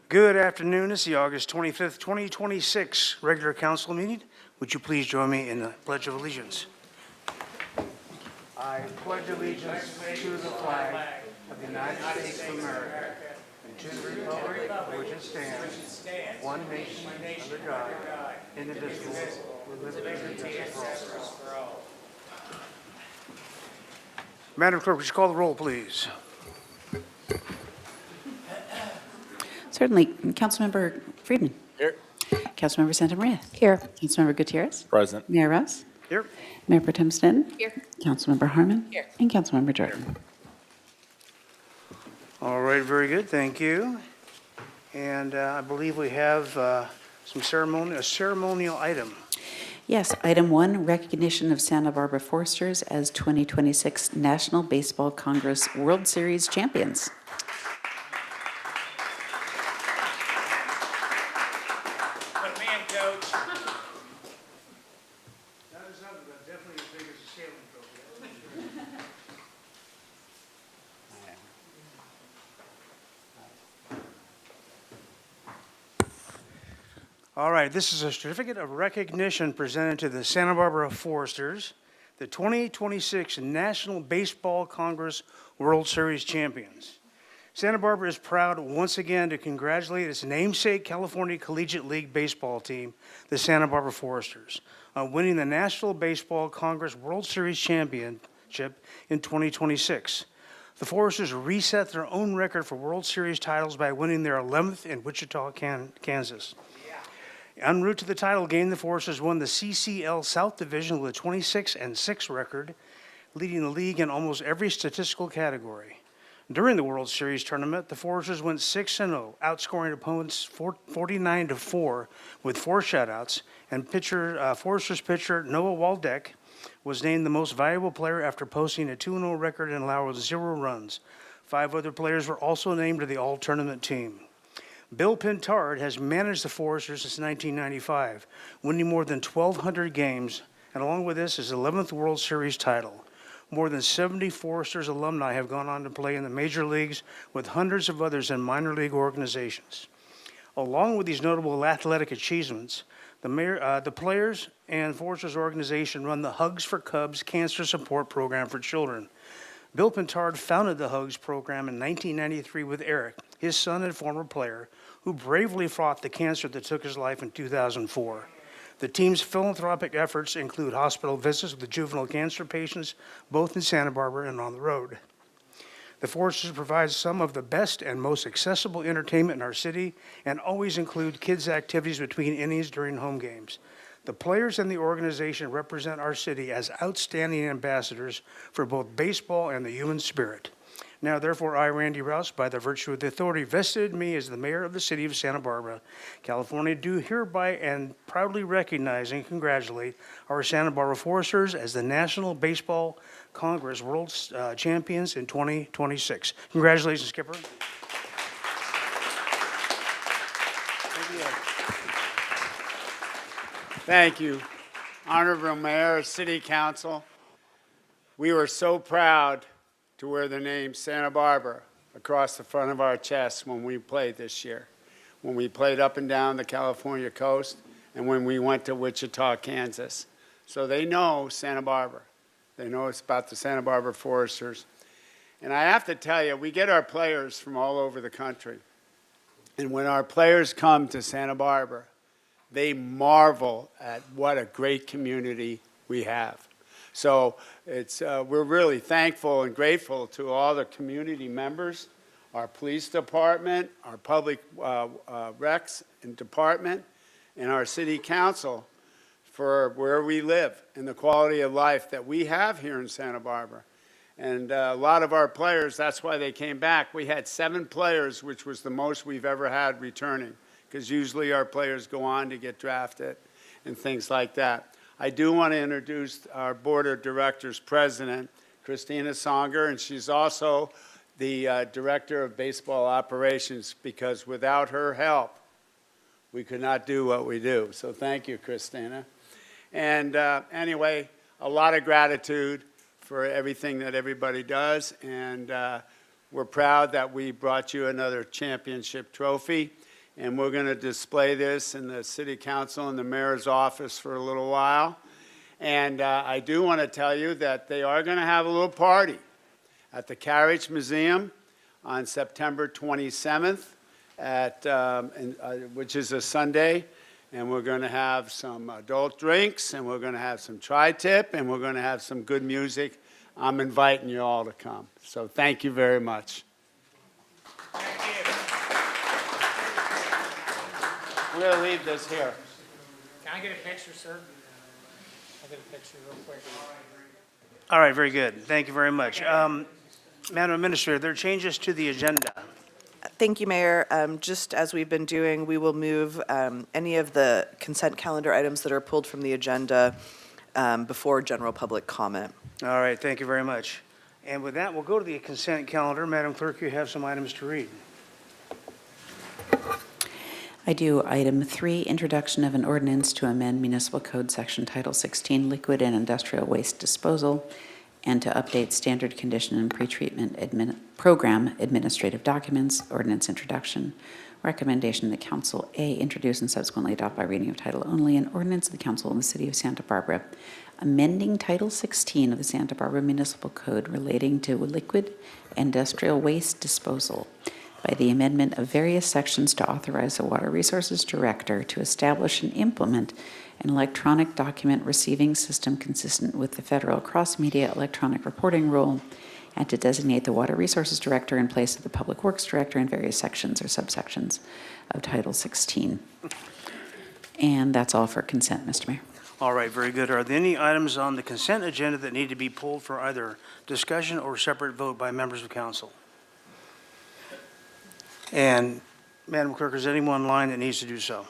Good afternoon. This is the August 25th, 2026 regular council meeting. Would you please join me in the Pledge of Allegiance? I pledge allegiance to the flag of the United States of America and to the republic for which it stands, one nation under God, indivisible, with liberty and justice for all. Madam Clerk, would you call the roll, please? Certainly. Councilmember Friedman. Here. Councilmember Santamaria. Here. Councilmember Gutierrez. Present. Mayor Rouse. Here. Mayor Pro Tem Stenton. Here. Councilmember Harmon. Here. And Councilmember Jordan. All right, very good, thank you. And I believe we have a ceremonial item. Yes, item 1, recognition of Santa Barbara Foresters as 2026 National Baseball Congress World Series champions. Good man, Coach. That is something, but definitely as big as a sailing trophy. All right, this is a certificate of recognition presented to the Santa Barbara Foresters, the 2026 National Baseball Congress World Series champions. Santa Barbara is proud once again to congratulate its namesake California Collegiate League baseball team, the Santa Barbara Foresters, on winning the National Baseball Congress World Series championship in 2026. The Foresters reset their own record for World Series titles by winning their 11th in Wichita, Kansas. En route to the title game, the Foresters won the CCL South Division with a 26-6 record, leading the league in almost every statistical category. During the World Series tournament, the Foresters went 6-0, outscoring opponents 49-4 with 4 shutouts, and Foresters pitcher Noah Waldeck was named the most valuable player after posting a 2-0 record and allowing 0 runs. 5 other players were also named to the all-tournament team. Bill Pintard has managed the Foresters since 1995, winning more than 1,200 games, and along with this, his 11th World Series title. More than 70 Foresters alumni have gone on to play in the major leagues, with hundreds of others in minor league organizations. Along with these notable athletic achievements, the players and Foresters organization run the Hugs for Cubs Cancer Support Program for children. Bill Pintard founded the Hugs program in 1993 with Eric, his son and former player, who bravely fought the cancer that took his life in 2004. The team's philanthropic efforts include hospital visits with juvenile cancer patients, both in Santa Barbara and on the road. The Foresters provide some of the best and most accessible entertainment in our city and always include kids' activities between innings during home games. The players and the organization represent our city as outstanding ambassadors for both baseball and the human spirit. Now, therefore, I, Randy Rouse, by the virtue of the authority vested in me as the mayor of the city of Santa Barbara, California, do hereby and proudly recognize and congratulate our Santa Barbara Foresters as the National Baseball Congress World Champions in 2026. Congratulations, Skipper. Thank you, Honorable Mayor, City Council. We were so proud to wear the name Santa Barbara across the front of our chest when we played this year, when we played up and down the California coast, and when we went to Wichita, Kansas. So they know Santa Barbara. They know it's about the Santa Barbara Foresters. And I have to tell you, we get our players from all over the country. And when our players come to Santa Barbara, they marvel at what a great community we have. So we're really thankful and grateful to all the community members, our police department, our public recs and department, and our city council for where we live and the quality of life that we have here in Santa Barbara. And a lot of our players, that's why they came back. We had 7 players, which was the most we've ever had returning, because usually our players go on to get drafted and things like that. I do want to introduce our Board of Directors President, Christina Songer, and she's also the Director of Baseball Operations, because without her help, we could not do what we do. So thank you, Christina. And anyway, a lot of gratitude for everything that everybody does, and we're proud that we brought you another championship trophy. and we're going to display this in the city council and the mayor's office for a little while. And I do want to tell you that they are going to have a little party at the Carriage Museum on September 27th, which is a Sunday. And we're going to have some adult drinks, and we're going to have some tri-tip, and we're going to have some good music. I'm inviting you all to come. So thank you very much. We're going to leave this here. Can I get a picture, sir? I'll get a picture real quick. All right, very good. Thank you very much. Madam Administrator, there are changes to the agenda. Thank you, Mayor. Just as we've been doing, we will move any of the consent calendar items that are pulled from the agenda before general public comment. All right, thank you very much. And with that, we'll go to the consent calendar. Madam Clerk, you have some items to read. I do. Item 3, introduction of an ordinance to amend Municipal Code Section Title 16, Liquid and Industrial Waste Disposal, and to update standard condition and pretreatment program administrative documents, ordinance introduction. Recommendation that Council A, introduce and subsequently adopt by reading of title only, an ordinance of the Council in the City of Santa Barbara, amending Title 16 of the Santa Barbara Municipal Code relating to liquid industrial waste disposal by the amendment of various sections to authorize the Water Resources Director to establish and implement an electronic document receiving system consistent with the federal cross-media electronic reporting rule, and to designate the Water Resources Director in place of the Public Works Director in various sections or subsections of Title 16. And that's all for consent, Mr. Mayor. All right, very good. Are there any items on the consent agenda that need to be pulled for either discussion or separate vote by members of council? And Madam Clerk, is anyone online that needs to do so?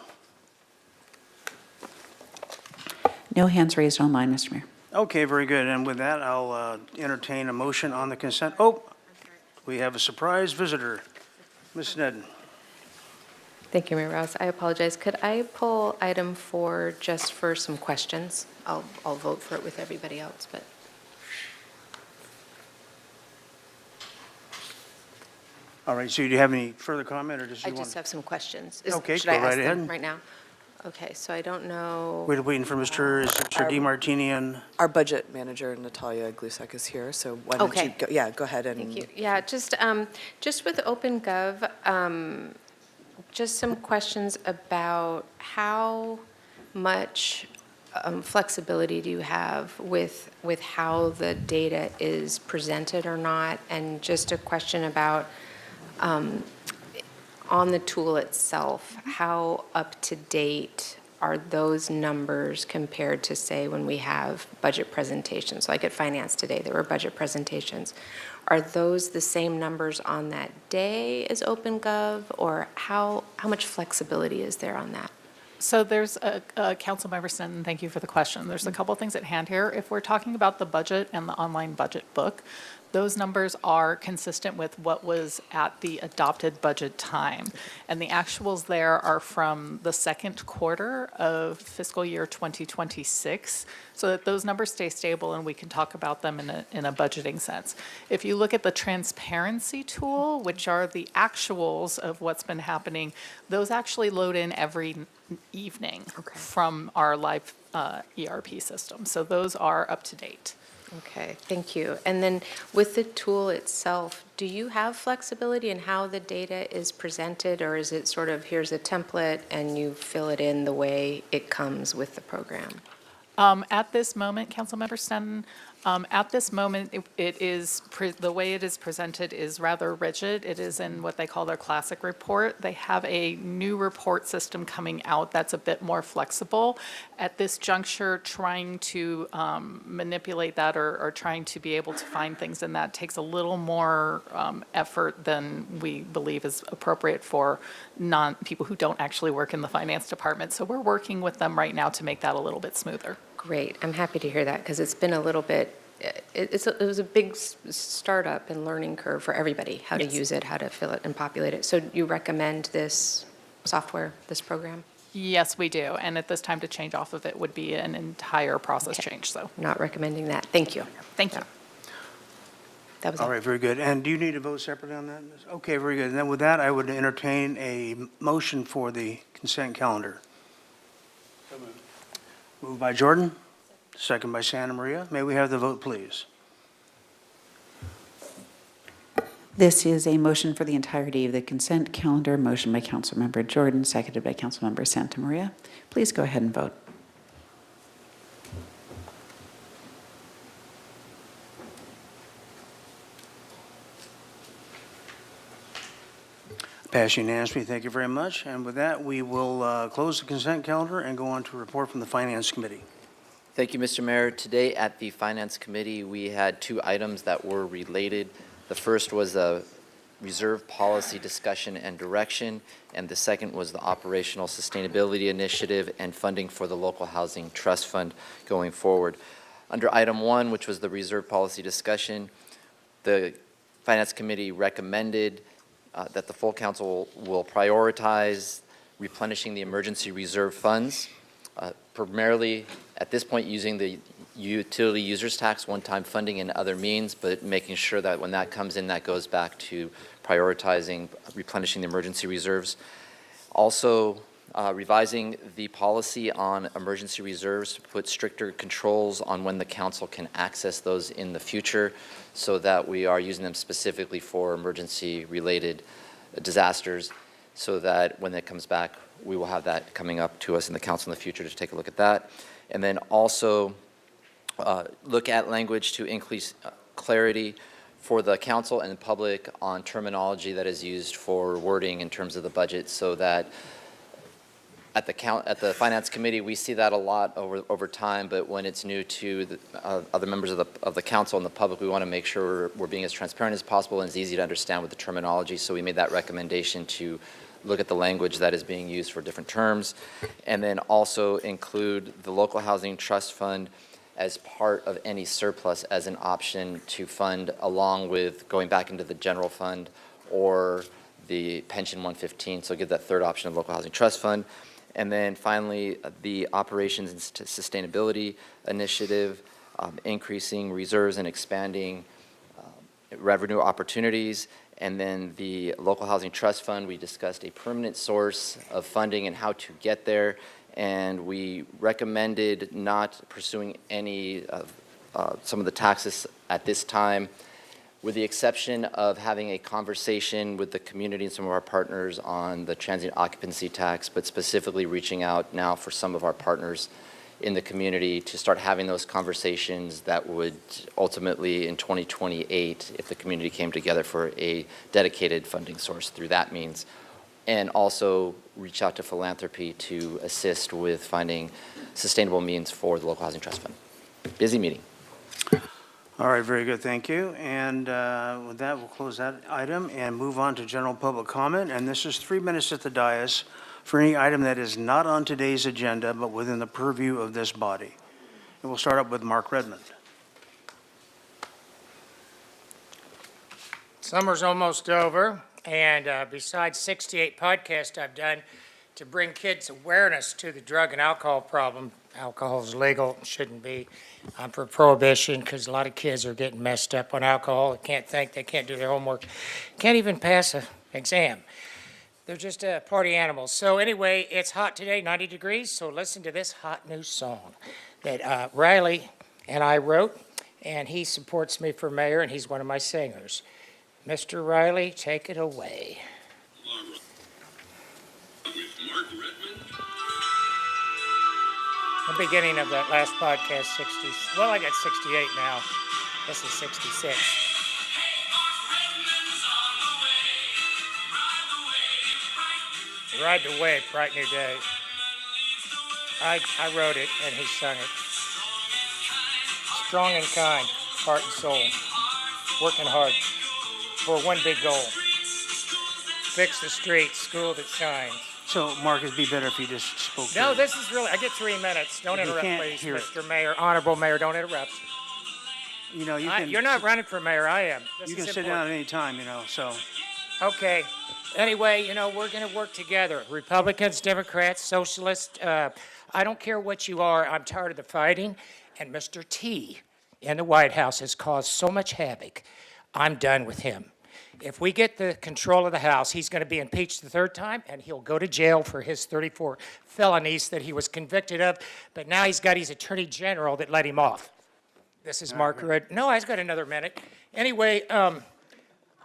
No hands raised online, Mr. Mayor. Okay, very good. And with that, I'll entertain a motion on the consent. Oh, we have a surprise visitor. Ms. Sneddon. Thank you, Mayor Rouse. I apologize. Could I pull item 4 just for some questions? I'll vote for it with everybody else, but. All right, so do you have any further comment, or just I you want? just have some questions. Okay, Should go I ask right them ahead. right now? Okay, so I don't know. We're waiting for Mr. DiMartini. Our budget manager, Natalia Glusek, is here, so why don't you Okay. go ahead and. Thank you. Yeah, just with OpenGov, just some questions about how much flexibility do you have with how the data is presented or not? And just a question about on the tool itself, how up to date are those numbers compared to, say, when we have budget presentations? Like at Finance today, there were budget presentations. Are those the same numbers on that day as OpenGov, or how much flexibility is there on that? So there's a Councilmember Stanton, thank you for the question. There's a couple things at hand here. If we're talking about the budget and the online budget book, those numbers are consistent with what was at the adopted budget time. And the actuals there are from the second quarter of fiscal year 2026, so that those numbers stay stable and we can talk about them in a budgeting sense. If you look at the transparency tool, which are the actuals of what's been happening, those actually load in every evening from our live ERP system. So those are up to date. Okay, thank you. And then with the tool itself, do you have flexibility in how the data is presented, or is it sort of, here's a template and you fill it in the way it comes with the program? At this moment, Councilmember Stanton, at this moment, it is, the way it is presented is rather rigid. It is in what they call their classic report. They have a new report system coming out that's a bit more flexible. At this juncture, trying to manipulate that or trying to be able to find things in that takes a little more effort than we believe is appropriate for people who don't actually work in the finance department. So we're working with them right now to make that a little bit smoother. Great, I'm happy to hear that, because it's been a little bit, it was a big startup and learning curve for everybody, how to Yes. use it, how to fill it and populate it. So you recommend this software, this program? Yes, we do. And at this time, to change off of it would be an entire process Okay. change, so. Not recommending that. Thank you. Thank you. that was All it. right, very good. And do you need to vote separately on that? Okay, very good. And then with that, I would entertain a motion for the consent calendar. Moved by Jordan, second by Santa Maria. May we have the vote, please? This is a motion for the entirety of the consent calendar. Motion by Councilmember Jordan, seconded by Councilmember Santa Maria. Please go ahead and vote. Pass unanimously. Thank you very much. And with that, we will close the consent calendar and go on to a report from the Finance Committee. Thank you, Mr. Mayor. Today at the Finance Committee, we had two items that were related. The first was a reserve policy discussion and direction, and the second was the operational sustainability initiative and funding for the local housing trust fund going forward. Under item one, which was the reserve policy discussion, the Finance Committee recommended that the full council will prioritize replenishing the emergency reserve funds, primarily at this point using the utility users tax, one-time funding and other means, but making sure that when that comes in, that goes back to prioritizing replenishing the emergency reserves. Also, revising the policy on emergency reserves to put stricter controls on when the council can access those in the future so that we are using them specifically for emergency-related disasters so that when it comes back, we will have that coming up to us in the council in the future to take a look at that. And then also look at language to increase clarity for the council and the public on terminology that is used for wording in terms of the budget so that at the Finance Committee, we see that a lot over time, but when it's new to the, other members of the council and the public, we want to make sure we're being as transparent as possible and it's easy to understand with the terminology. So we made that recommendation to look at the language that is being used for different terms, and then also include the local housing trust fund as part of any surplus as an option to fund along with going back into the general fund or the pension 115. So give that third option of local housing trust fund. And then finally, the operations and sustainability initiative, increasing reserves and expanding revenue opportunities. And then the local housing trust fund, we discussed a permanent source of funding and how to get there. And we recommended not pursuing any of some of the taxes at this time, with the exception of having a conversation with the community and some of our partners on the transient occupancy tax, but specifically reaching out now for some of our partners in the community to start having those conversations that would ultimately in 2028, if the community came together for a dedicated funding source through that means, and also reach out to philanthropy to assist with finding sustainable means for the local housing trust fund. Busy meeting. All right, very good, thank you. And with that, we'll close that item and move on to general public comment. And this is 3 minutes at the dais for any item that is not on today's agenda, but within the purview of this body. And we'll start up with Mark Redmond. Summer's almost over, and besides 68 podcasts I've done to bring kids awareness to the drug and alcohol problem, alcohol is legal, shouldn't be. I'm for prohibition because a lot of kids are getting messed up on alcohol. They can't think, they can't do their homework, can't even pass an exam. They're just party animals. So anyway, it's hot today, 90 degrees, so listen to this hot new song that Riley and I wrote, and he supports me for mayor, and he's one of my singers. Mr. Riley, take it away. With Mark Redmond. The beginning of that last podcast, 60, well, I got 68 now. This is 66. Ride the wave, bright new day. I wrote it and he sung it. Strong and kind, heart and soul. Working hard for one big goal. Fix the streets, school that shines. So, Mark, it'd be better if you just spoke. No, to this is really, I get 3 minutes. Don't You interrupt, can't please, hear it. Mr. Mayor, honorable mayor, don't interrupt. You know, you can. You're not running for mayor, I am. This You can is sit important. down at any time, you know, so. Okay. Anyway, you know, we're going to work together. Republicans, Democrats, Socialists, I don't care what you are. I'm tired of the fighting. And Mr. T in the White House has caused so much havoc. I'm done with him. If we get the control of the House, he's going to be impeached the third time, and he'll go to jail for his 34 felonies that he was convicted of. But now he's got his attorney general that let him off. This is Mark Rudd. No, I've got another minute. Anyway,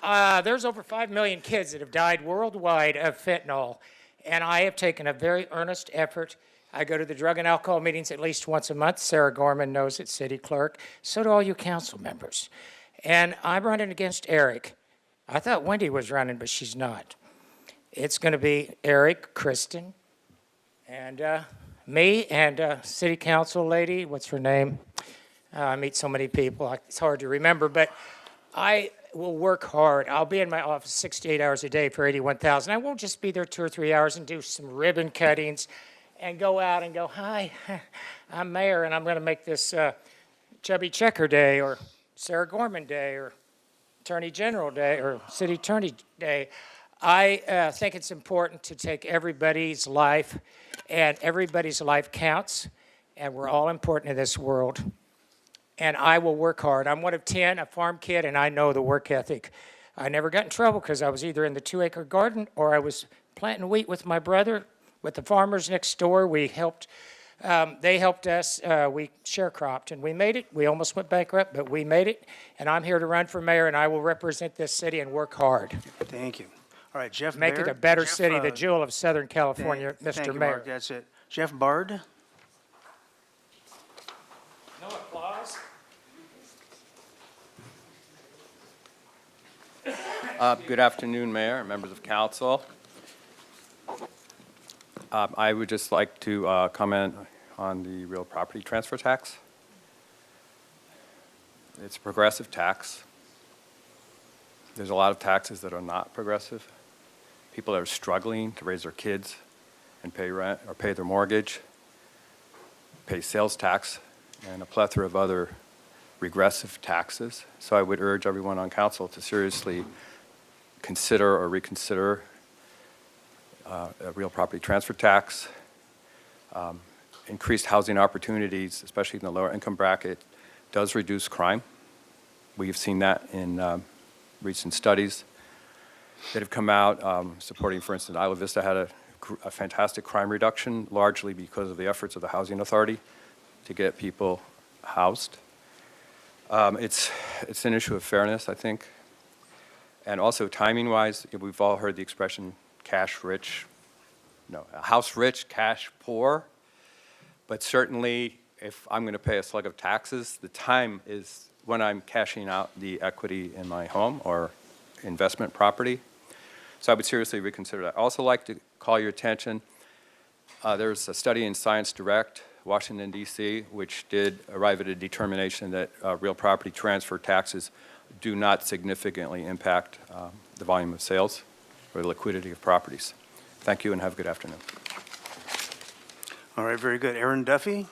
there's over 5 million kids that have died worldwide of fentanyl, and I have taken a very earnest effort. I go to the drug and alcohol meetings at least once a month. Sarah Gorman knows it, city clerk. So do all you council members. And I'm running against Eric. I thought Wendy was running, but she's not. It's going to be Eric, Kristen, and me, and city council lady, what's her name? I meet so many people, it's hard to remember, but I will work hard. I'll be in my office 68 hours a day for $81,000. I won't just be there 2 or 3 hours and do some ribbon cuttings and go out and go, hi, I'm mayor, and I'm going to make this Chubby Checker Day or Sarah Gorman Day or Attorney General Day or City Attorney Day. I think it's important to take everybody's life, and everybody's life counts, and we're all important in this world. And I will work hard. I'm one of 10, a farm kid, and I know the work ethic. I never got in trouble because I was either in the 2-acre garden or I was planting wheat with my brother, with the farmers next door. We helped, they helped us, we sharecropped, and we made it. We almost went bankrupt, but we made it. And I'm here to run for mayor, and I will represent this city and work hard. Thank you. All right, Jeff Make it Baird. a better Jeff, city, the jewel of Southern California, thank Mr. you, Mayor. Mark, that's it. Jeff Bard? No applause? Good afternoon, Mayor and members of council. I would just like to comment on the real property transfer tax. It's a progressive tax. There's a lot of taxes that are not progressive. People that are struggling to raise their kids and pay rent or pay their mortgage, pay sales tax, and a plethora of other regressive taxes. So I would urge everyone on council to seriously consider or reconsider a real property transfer tax. Increased housing opportunities, especially in the lower income bracket, does reduce crime. We've seen that in recent studies that have come out supporting, for instance, Isla Vista had a fantastic crime reduction, largely because of the efforts of the Housing Authority to get people housed. It's an issue of fairness, I think. And also timing-wise, we've all heard the expression cash rich, no, house rich, cash poor. But certainly, if I'm going to pay a slug of taxes, the time is when I'm cashing out the equity in my home or investment property. So I would seriously reconsider that. I'd also like to call your attention, there's a study in Science Direct, Washington, D.C., which did arrive at a determination that real property transfer taxes do not significantly impact the volume of sales or the liquidity of properties. Thank you and have a good afternoon. All right, very good. Aaron Duffy?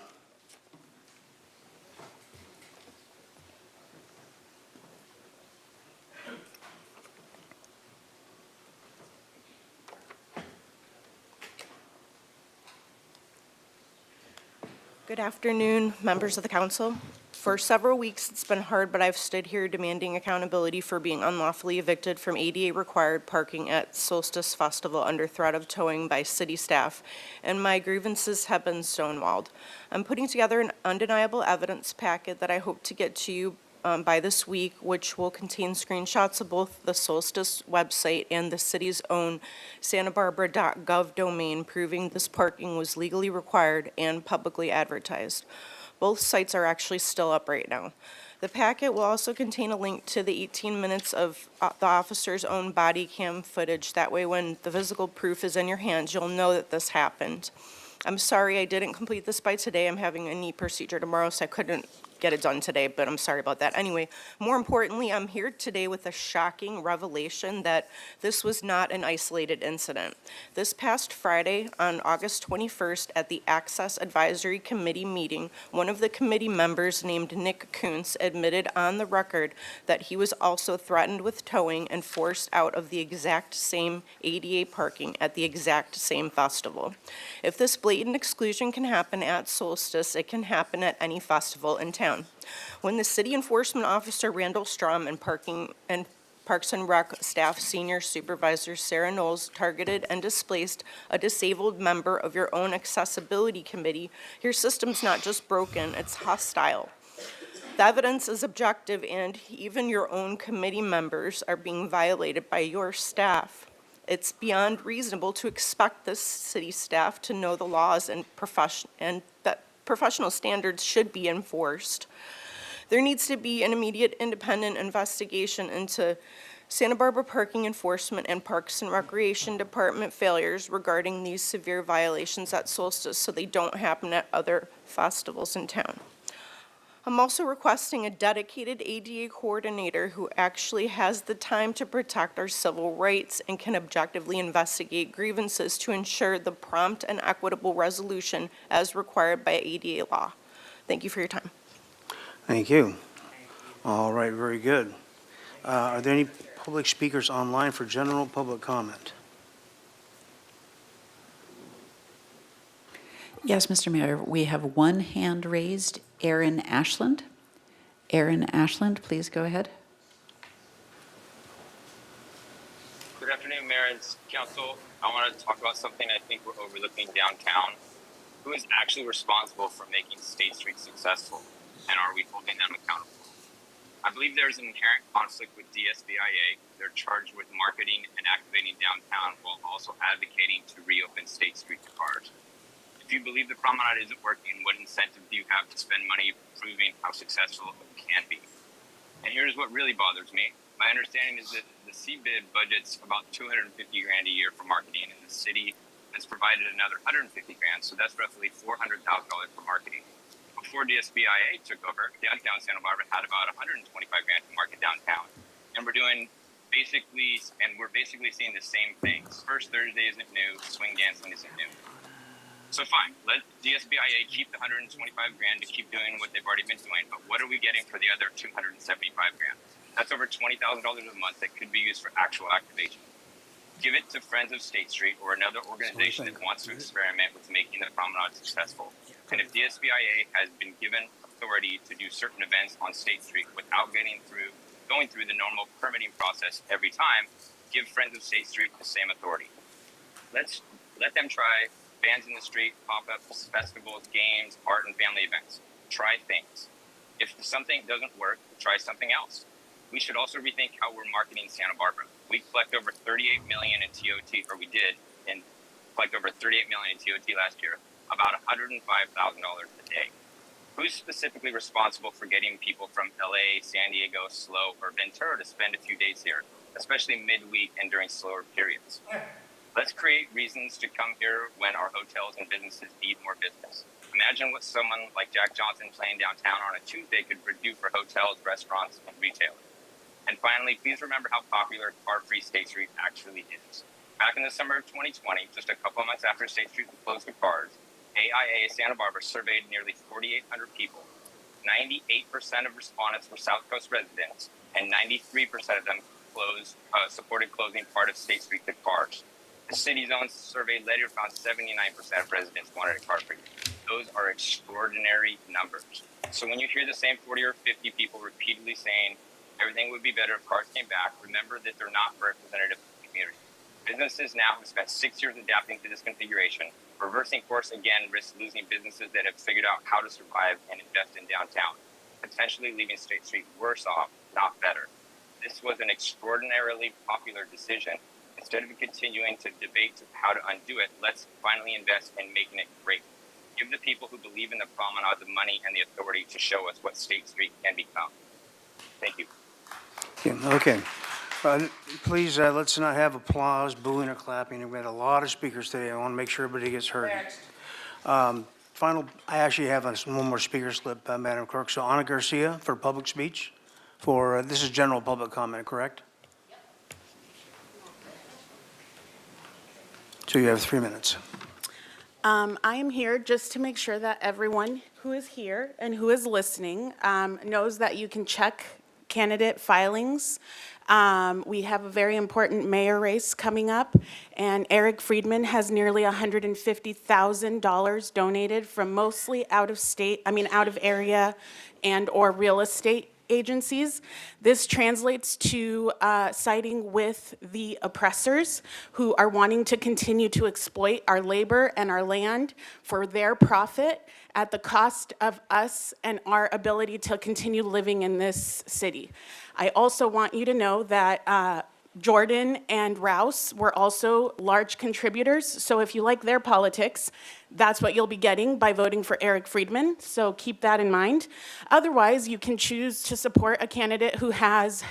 Good afternoon, members of the council. For several weeks, it's been hard, but I've stood here demanding accountability for being unlawfully evicted from ADA-required parking at Solstice Festival under threat of towing by city staff, and my grievances have been stonewalled. I'm putting together an undeniable evidence packet that I hope to get to you by this week, which will contain screenshots of both the Solstice website and the city's own santabarbara.gov domain proving this parking was legally required and publicly advertised. Both sites are actually still up right now. The packet will also contain a link to the 18 minutes of the officer's own body cam footage. That way, when the physical proof is in your hands, you'll know that this happened. I'm sorry I didn't complete this by today. I'm having a knee procedure tomorrow, so I couldn't get it done today, but I'm sorry about that. Anyway, more importantly, I'm here today with a shocking revelation that this was not an isolated incident. This past Friday, on August 21st, at the Access Advisory Committee meeting, one of the committee members named Nick Kuntz admitted on the record that he was also threatened with towing and forced out of the exact same ADA parking at the exact same festival. If this blatant exclusion can happen at Solstice, it can happen at any festival in town. town. When the city enforcement officer Randall Strom and Parks and Rec staff senior supervisor Sarah Knowles targeted and displaced a disabled member of your own accessibility committee, your system's not just broken, it's hostile. The evidence is objective, and even your own committee members are being violated by your staff. It's beyond reasonable to expect this city staff to know the laws and that professional standards should be enforced. There needs to be an immediate independent investigation into Santa Barbara Parking Enforcement and Parks and Recreation Department failures regarding these severe violations at Solstice so they don't happen at other festivals in town. I'm also requesting a dedicated ADA coordinator who actually has the time to protect our civil rights and can objectively investigate grievances to ensure the prompt and equitable resolution as required by ADA law. Thank you for your time. Thank you. All right, very good. Are there any public speakers online for general public comment? Yes, Mr. Mayor, we have one hand raised, Aaron Ashland. Aaron Ashland, please go ahead. Good afternoon, Mayor and Council. I want to talk about something I think we're overlooking downtown. Who is actually responsible for making State Street successful, and are we holding them accountable? I believe there's an inherent conflict with DSBIA. They're charged with marketing and activating downtown while also advocating to reopen State Street to cars. If you believe the promenade isn't working, what incentive do you have to spend money proving how successful it can be? And here's what really bothers me. My understanding is that the CBID budget's about $250 grand a year for marketing, and the city has provided another $150 grand, so that's roughly $400,000 for marketing. Before DSBIA took over, downtown Santa Barbara had about $125 grand to market downtown. And we're basically seeing the same things. First Thursday isn't new, swing dancing isn't new. So fine, let DSBIA keep the $125 grand to keep doing what they've already been doing, but what are we getting for the other $275 grand? That's over $20,000 a month that could be used for actual activation. Give it to Friends of State Street or another organization that wants to experiment with making the promenade successful. And if DSBIA has been given authority to do certain events on State Street without going through the normal permitting process every time, give Friends of State Street the same authority. Let them try bands in the street, pop-ups, festivals, games, art and family events. Try things. If something doesn't work, try something else. We should also rethink how we're marketing Santa Barbara. We collect over $38 million in TOT, or we did, and collect over $38 million in TOT last year, about $105,000 a day. Who's specifically responsible for getting people from LA, San Diego, SLO, or Ventura to spend a few days here, especially midweek and during slower periods? Let's create reasons to come here when our hotels and businesses need more business. Imagine what someone like Jack Johnson playing downtown on a Tuesday could do for hotels, restaurants, and retailers. And finally, please remember how popular car-free State Street actually is. Back in the summer of 2020, just a couple months after State Street was closed to cars, AIA Santa Barbara surveyed nearly 4,800 people. 98% of respondents were South Coast residents, and 93% of them supported closing part of State Street to cars. The city's own survey later found 79% of residents wanted a car-free. Those are extraordinary numbers. So when you hear the same 40 or 50 people repeatedly saying everything would be better if cars came back, remember that they're not representative of the community. Businesses now have spent 6 years adapting to this configuration. Reversing course again risks losing businesses that have figured out how to survive and invest in downtown, potentially leaving State Street worse off, not better. This was an extraordinarily popular decision. Instead of continuing to debate how to undo it, let's finally invest in making it great. Give the people who believe in the promenade the money and the authority to show us what State Street can become. Thank you. Okay. Please, let's not have applause, booing, or clapping. We've had a lot of speakers today. I want to make sure everybody gets heard. I actually have one more speaker slip, Madam Clerk. So Ana Garcia for public speech. This is general public comment, correct? So you have 3 minutes. I am here just to make sure that everyone who is here and who is listening knows that you can check candidate filings. We have a very important mayor race coming up, and Eric Friedman has nearly $150,000 donated from mostly out of area and or real estate agencies. This translates to siding with the oppressors who are wanting to continue to exploit our labor and our land for their profit at the cost of us and our ability to continue living in this city. I also want you to know that Jordan and Rouse were also large contributors, so if you like their politics, that's what you'll be getting by voting for Eric Friedman, so keep that in mind. Otherwise, you can choose to support a candidate who has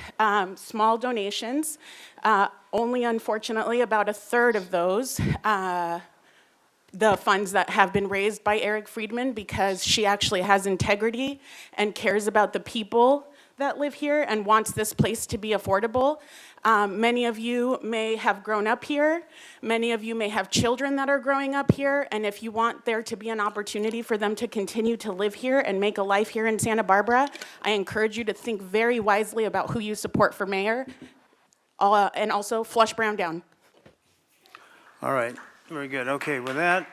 small donations. Only, unfortunately, about a third of those, the funds that have been raised by Eric Friedman, because she actually has integrity and cares about the people that live here and wants this place to be affordable. Many of you may have grown up here. Many of you may have children that are growing up here. And if you want there to be an opportunity for them to continue to live here and make a life here in Santa Barbara, I encourage you to think very wisely about who you support for mayor. And also flush Brown down. All right, very good. Okay, with that,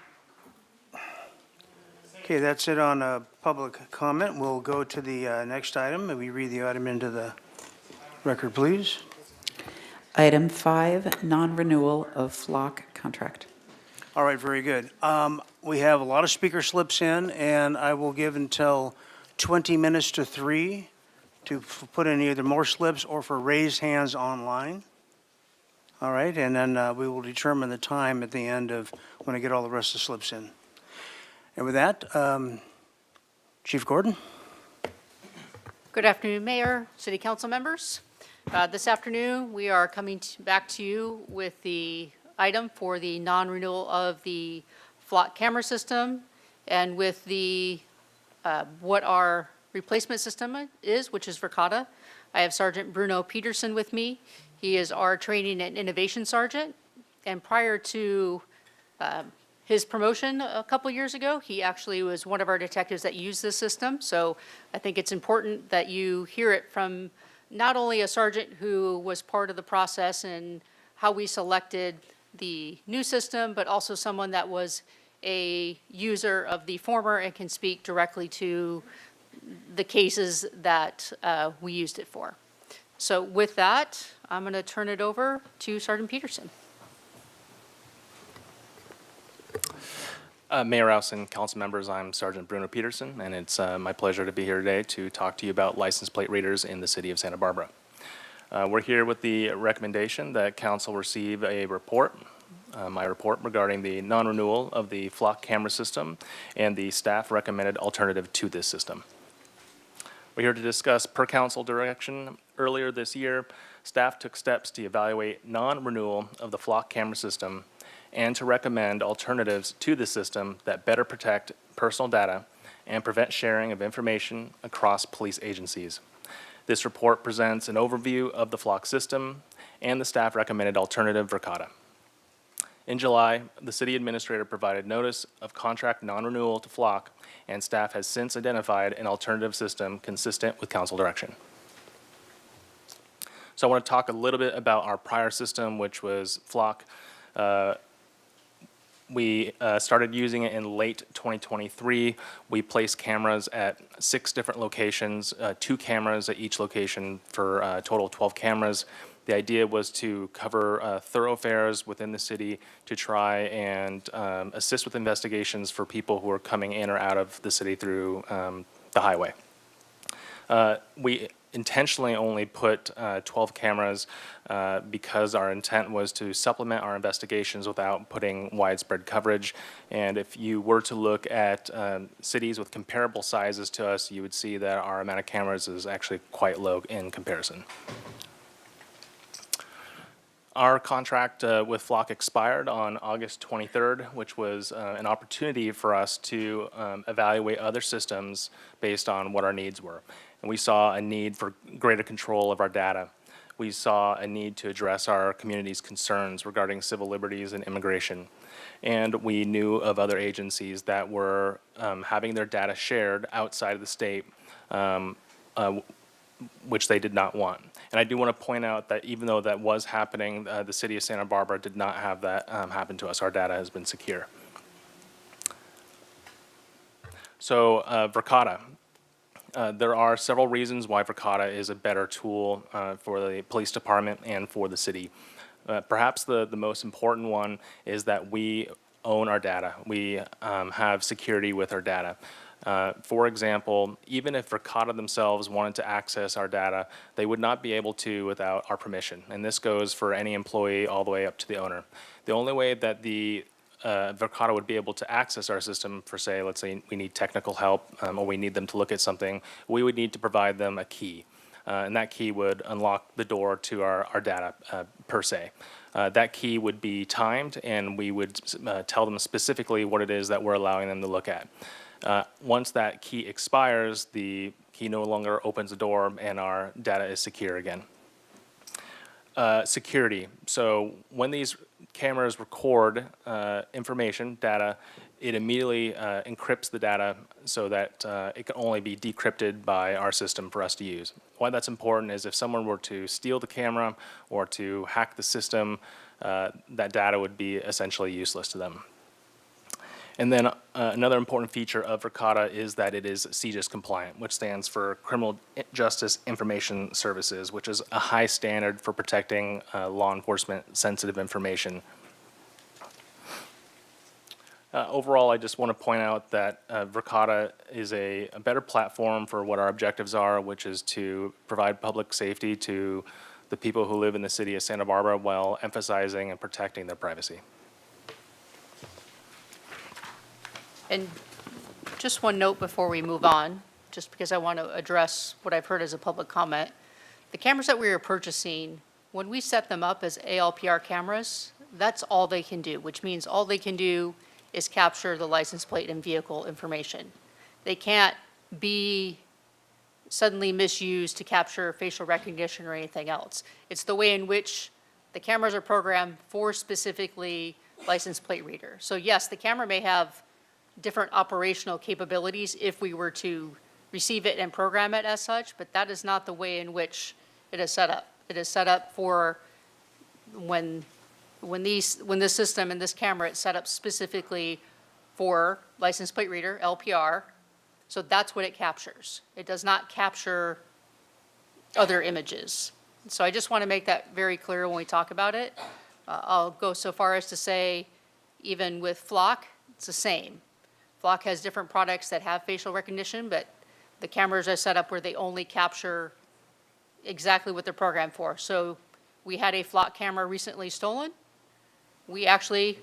okay, that's it on public comment. We'll go to the next item. May we read the item into the record, please? Item 5, non-renewal of flock contract. All right, very good. We have a lot of speaker slips in, and I will give until 20 minutes to 3 to put in either more slips or for raised hands online. All right, and then we will determine the time at the end of when I get all the rest of the slips in. And with that, Chief Gordon. Good afternoon, Mayor, City Council members. This afternoon, we are coming back to you with the item for the non-renewal of the flock camera system and with the what our replacement system is, which is Verkada. I have Sergeant Bruno Peterson with me. He is our training and innovation sergeant. And prior to his promotion a couple years ago, he actually was one of our detectives that used this system. So I think it's important that you hear it from not only a sergeant who was part of the process and how we selected the new system, but also someone that was a user of the former and can speak directly to the cases that we used it for. So with that, I'm going to turn it over to Sergeant Peterson. Mayor Rouse and council members, I'm Sergeant Bruno Peterson, and it's my pleasure to be here today to talk to you about license plate readers in the city of Santa Barbara. We're here with the recommendation that council receive a report, my report regarding the non-renewal of the flock camera system and the staff recommended alternative to this system. We're here to discuss per council direction. Earlier this year, staff took steps to evaluate non-renewal of the flock camera system and to recommend alternatives to the system that better protect personal data and prevent sharing of information across police agencies. This report presents an overview of the flock system and the staff recommended alternative Verkada. In July, the city administrator provided notice of contract non-renewal to flock, and staff has since identified an alternative system consistent with council direction. So I want to talk a little bit about our prior system, which was flock. We started using it in late 2023. We placed cameras at 6 different locations, 2 cameras at each location for a total of 12 cameras. The idea was to cover thoroughfares within the city to try and assist with investigations for people who are coming in or out of the city through the highway. We intentionally only put 12 cameras because our intent was to supplement our investigations without putting widespread coverage. And if you were to look at cities with comparable sizes to us, you would see that our amount of cameras is actually quite low in comparison. Our contract with Flock expired on August 23rd, which was an opportunity for us to evaluate other systems based on what our needs were. And we saw a need for greater control of our data. We saw a need to address our community's concerns regarding civil liberties and immigration. And we knew of other agencies that were having their data shared outside of the state which they did not want. And I do want to point out that even though that was happening, the city of Santa Barbara did not have that happen to us. Our data has been secure. So Verkada. There are several reasons why Verkada is a better tool for the police department and for the city. Perhaps the most important one is that we own our data. We have security with our data. For example, even if Verkada themselves wanted to access our data, they would not be able to without our permission. And this goes for any employee all the way up to the owner. The only way that the Verkada would be able to access our system for, say, let's say we need technical help or we need them to look at something, we would need to provide them a key. And that key would unlock the door to our data per se. That key would be timed, and we would tell them specifically what it is that we're allowing them to look at. Once that key expires, the key no longer opens the door, and our data is secure again. Security. So when these cameras record information, data, it immediately encrypts the data so that it can only be decrypted by our system for us to use. Why that's important is if someone were to steal the camera or to hack the system, that data would be essentially useless to them. And then another important feature of Verkada is that it is CJIS compliant, which stands for Criminal Justice Information Services, which is a high standard for protecting law enforcement sensitive information. Overall, I just want to point out that Verkada is a better platform for what our objectives are, which is to provide public safety to the people who live in the city of Santa Barbara while emphasizing and protecting their privacy. And just one note before we move on, just because I want to address what I've heard as a public comment. The cameras that we are purchasing, when we set them up as ALPR cameras, that's all they can do, which means all they can do is capture the license plate and vehicle information. They can't be suddenly misused to capture facial recognition or anything else. It's the way in which the cameras are programmed for specifically license plate reader. So yes, the camera may have different operational capabilities if we were to receive it and program it as such, but that is not the way in which it is set up. It is set up for when this system and this camera is set up specifically for license plate reader, LPR, so that's what it captures. It does not capture other images. So I just want to make that very clear when we talk about it. I'll go so far as to say, even with Flock, it's the same. Flock has different products that have facial recognition, but the cameras are set up where they only capture exactly what they're programmed for. So we had a Flock camera recently stolen. We actually,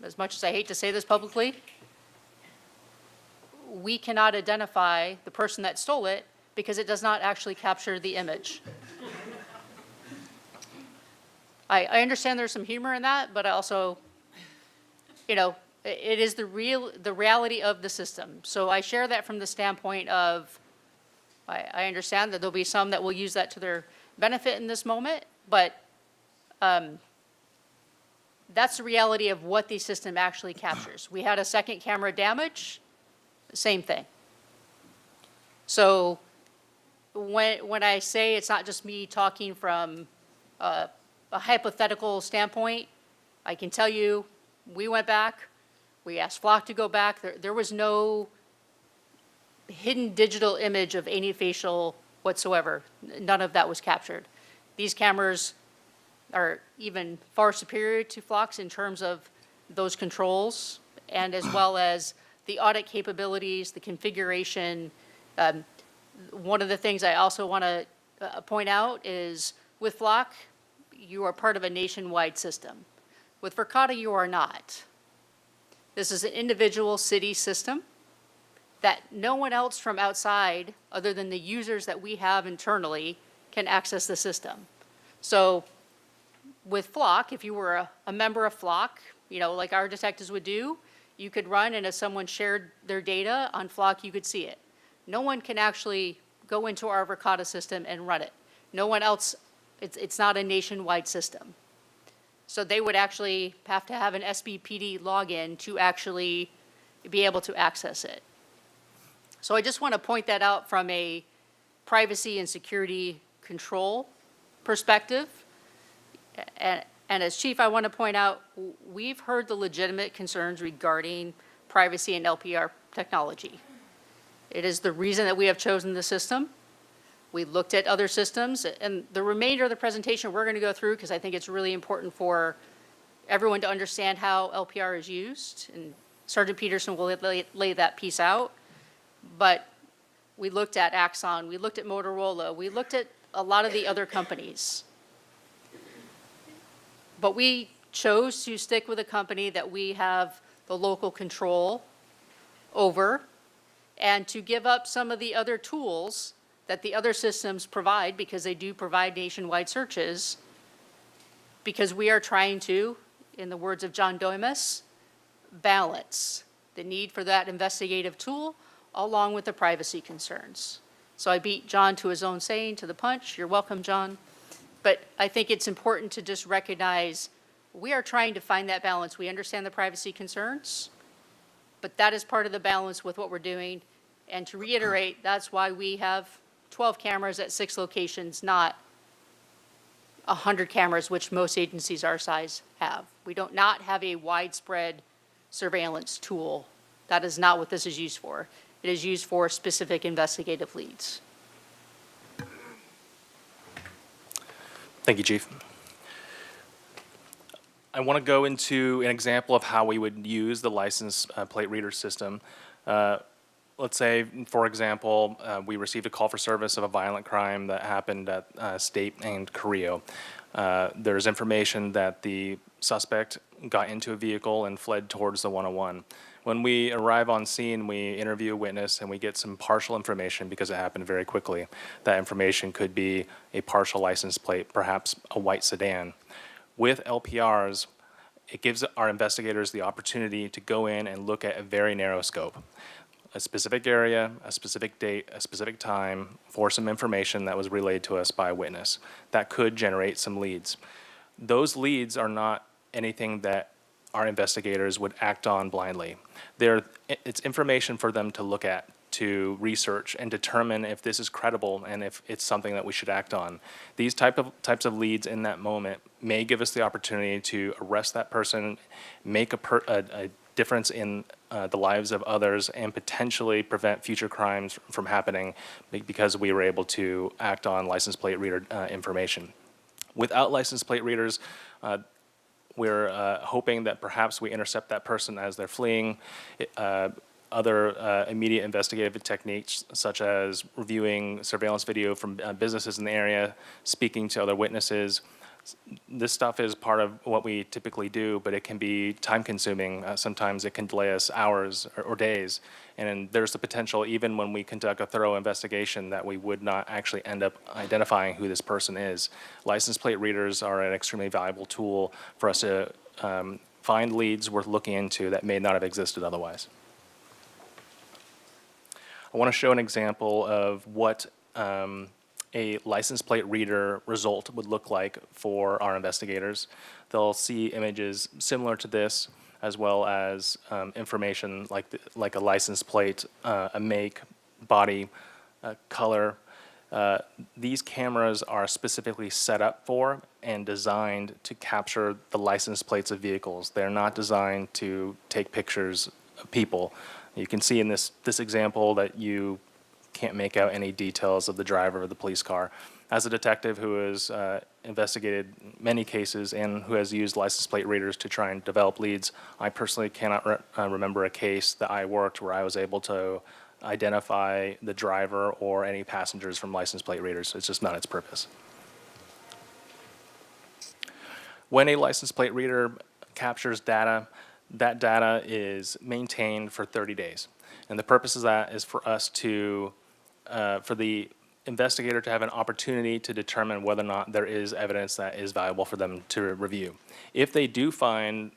as much as I hate to say this publicly, we cannot identify the person that stole it because it does not actually capture the image. I understand there's some humor in that, but I also, it is the reality of the system. So I share that from the standpoint of, I understand that there'll be some that will use that to their benefit in this moment, but that's the reality of what the system actually captures. We had a second camera damage, same thing. So when I say it's not just me talking from a hypothetical standpoint, I can tell you, we went back, we asked Flock to go back. There was no hidden digital image of any facial whatsoever. None of that was captured. These cameras are even far superior to Flock's in terms of those controls and as well as the audit capabilities, the configuration. One of the things I also want to point out is with Flock, you are part of a nationwide system. With Verkada, you are not. This is an individual city system that no one else from outside, other than the users that we have internally, can access the system. So with Flock, if you were a member of Flock, like our detectives would do, you could run, and if someone shared their data on Flock, you could see it. No one can actually go into our Verkada system and run it. No one else, it's not a nationwide system. So they would actually have to have an SBPD login to actually be able to access it. So I just want to point that out from a privacy and security control perspective. And as chief, I want to point out, we've heard the legitimate concerns regarding privacy and LPR technology. It is the reason that we have chosen the system. We looked at other systems, and the remainder of the presentation we're going to go through because I think it's really important for everyone to understand how LPR is used, and Sergeant Peterson will lay that piece out. But we looked at Axon, we looked at Motorola, we looked at a lot of the other companies. But we chose to stick with a company that we have the local control over, and to give up some of the other tools that the other systems provide, because they do provide nationwide searches, because we are trying to, in the words of John Doimus, balance the need for that investigative tool along with the privacy concerns. So I beat John to his own saying, to the punch. You're welcome, John. But I think it's important to just recognize we are trying to find that balance. We understand the privacy concerns, but that is part of the balance with what we're doing. And to reiterate, that's why we have 12 cameras at 6 locations, not 100 cameras, which most agencies our size have. We don't not have a widespread surveillance tool. That is not what this is used for. It is used for specific investigative leads. Thank you, Chief. I want to go into an example of how we would use the license plate reader system. Let's say, for example, we received a call for service of a violent crime that happened at State and Carrillo. There's information that the suspect got into a vehicle and fled towards the 101. When we arrive on scene, we interview a witness and we get some partial information because it happened very quickly. That information could be a partial license plate, perhaps a white sedan. With LPRs, it gives our investigators the opportunity to go in and look at a very narrow scope. A specific area, a specific date, a specific time for some information that was relayed to us by a witness. That could generate some leads. Those leads are not anything that our investigators would act on blindly. It's information for them to look at, to research, and determine if this is credible and if it's something that we should act on. These types of leads in that moment may give us the opportunity to arrest that person, make a difference in the lives of others, and potentially prevent future crimes from happening because we were able to act on license plate reader information. Without license plate readers, we're hoping that perhaps we intercept that person as they're fleeing. Other immediate investigative techniques, such as reviewing surveillance video from businesses in the area, speaking to other witnesses. This stuff is part of what we typically do, but it can be time-consuming. Sometimes it can delay us hours or days. And there's the potential, even when we conduct a thorough investigation, that we would not actually end up identifying who this person is. License plate readers are an extremely valuable tool for us to find leads worth looking into that may not have existed otherwise. I want to show an example of what a license plate reader result would look like for our investigators. They'll see images similar to this, as well as information like a license plate, a make, body, color. These cameras are specifically set up for and designed to capture the license plates of vehicles. They're not designed to take pictures of people. You can see in this example that you can't make out any details of the driver of the police car. As a detective who has investigated many cases and who has used license plate readers to try and develop leads, I personally cannot remember a case that I worked where I was able to identify the driver or any passengers from license plate readers. It's just not its purpose. When a license plate reader captures data, that data is maintained for 30 days. And the purpose of that is for us to, for the investigator to have an opportunity to determine whether or not there is evidence that is valuable for them to review. If they do find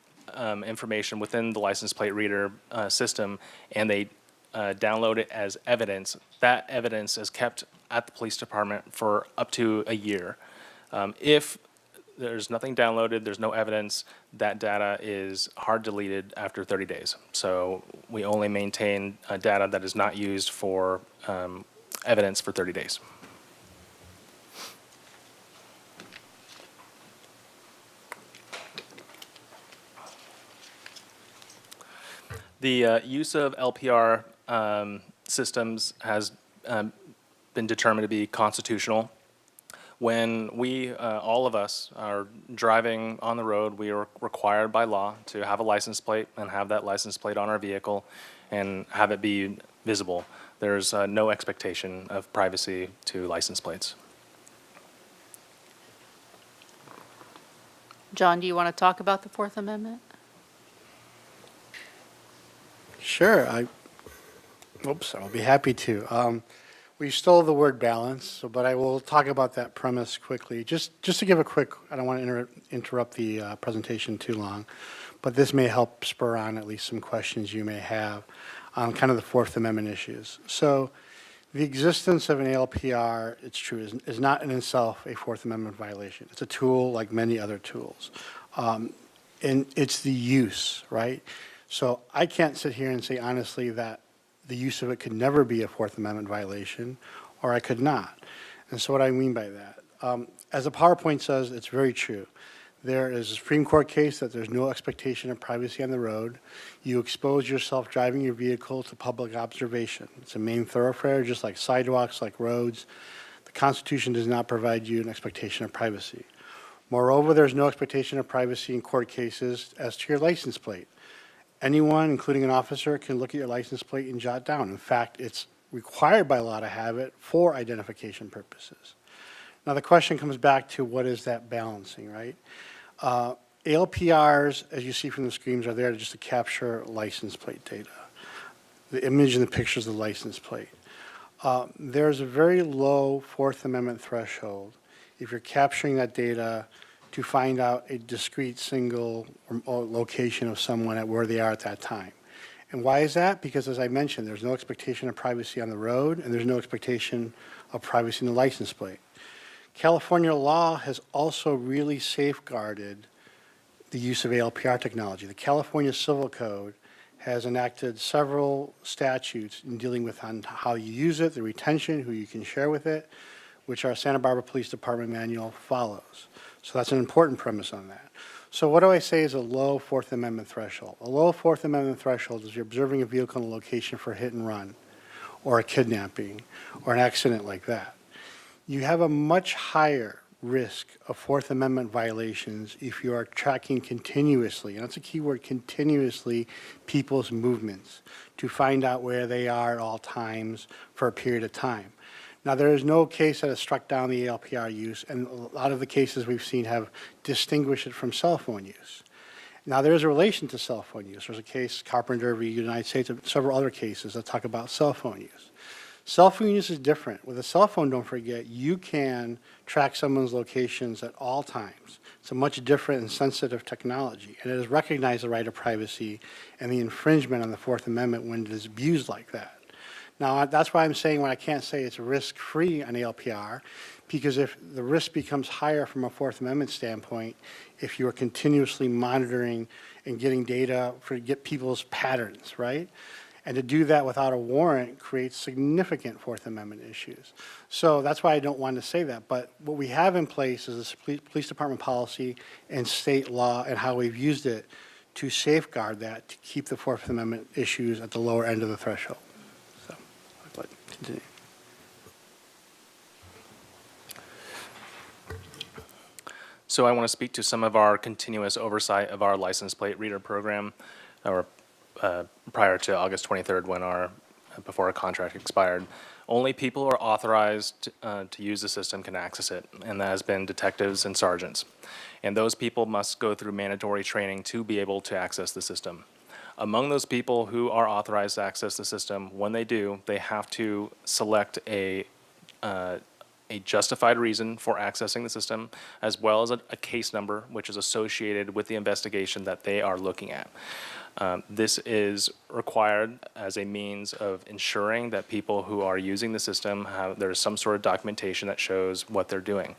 information within the license plate reader system and they download it as evidence, that evidence is kept at the police department for up to a year. If there's nothing downloaded, there's no evidence, that data is hard deleted after 30 days. So we only maintain data that is not used for evidence for 30 days. The use of LPR systems has been determined to be constitutional. When we, all of us, are driving on the road, we are required by law to have a license plate and have that license plate on our vehicle and have it be visible. There's no expectation of privacy to license plates. John, do you want to talk about the Fourth Amendment? Sure, I'll be happy to. We stole the word balance, but I will talk about that premise quickly. Just to give a quick, I don't want to interrupt the presentation too long, but this may help spur on at least some questions you may have on kind of the Fourth Amendment issues. So the existence of an ALPR, it's true, is not in itself a Fourth Amendment violation. It's a tool like many other tools. And it's the use, right? So I can't sit here and say honestly that the use of it could never be a Fourth Amendment violation, or I could not. And so what I mean by that, as the PowerPoint says, it's very true. There is a Supreme Court case that there's no expectation of privacy on the road. You expose yourself driving your vehicle to public observation. It's a main thoroughfare, just like sidewalks, like roads. The Constitution does not provide you an expectation of privacy. Moreover, there's no expectation of privacy in court cases as to your license plate. Anyone, including an officer, can look at your license plate and jot down. In fact, it's required by law to have it for identification purposes. Now, the question comes back to what is that balancing, right? ALPRs, as you see from the screens, are there just to capture license plate data, the image and the pictures of the license plate. There's a very low Fourth Amendment threshold if you're capturing that data to find out a discrete single or location of someone at where they are at that time. And why is that? Because as I mentioned, there's no expectation of privacy on the road, and there's no expectation of privacy in the license plate. California law has also really safeguarded the use of ALPR technology. The California Civil Code has enacted several statutes in dealing with on how you use it, the retention, who you can share with it, which our Santa Barbara Police Department manual follows. So that's an important premise on that. So what do I say is a low Fourth Amendment threshold? A low Fourth Amendment threshold is you're observing a vehicle in a location for a hit and run, or a kidnapping, or an accident like that. You have a much higher risk of Fourth Amendment violations if you are tracking continuously, and that's a key word, continuously, people's movements to find out where they are at all times for a period of time. Now, there is no case that has struck down the ALPR use, and a lot of the cases we've seen have distinguished it from cell phone use. Now, there is a relation to cell phone use. There's a case, Carpenter v. United States, and several other cases that talk about cell phone use. Cell phone use is different. With a cell phone, don't forget, you can track someone's locations at all times. It's a much different and sensitive technology, and it has recognized the right of privacy and the infringement on the Fourth Amendment when it is abused like that. Now, that's why I'm saying when I can't say it's risk-free on ALPR, because if the risk becomes higher from a Fourth Amendment standpoint, if you are continuously monitoring and getting data to get people's patterns, right? And to do that without a warrant creates significant Fourth Amendment issues. So that's why I don't want to say that. But what we have in place is a police department policy and state law and how we've used it to safeguard that, to keep the Fourth Amendment issues at the lower end of the threshold. Continue. So I want to speak to some of our continuous oversight of our license plate reader program, or prior to August 23rd when before our contract expired. Only people who are authorized to use the system can access it, and that has been detectives and sergeants. And those people must go through mandatory training to be able to access the system. Among those people who are authorized to access the system, when they do, they have to select a justified reason for accessing the system, as well as a case number, which is associated with the investigation that they are looking at. This is required as a means of ensuring that people who are using the system there's some sort of documentation that shows what they're doing.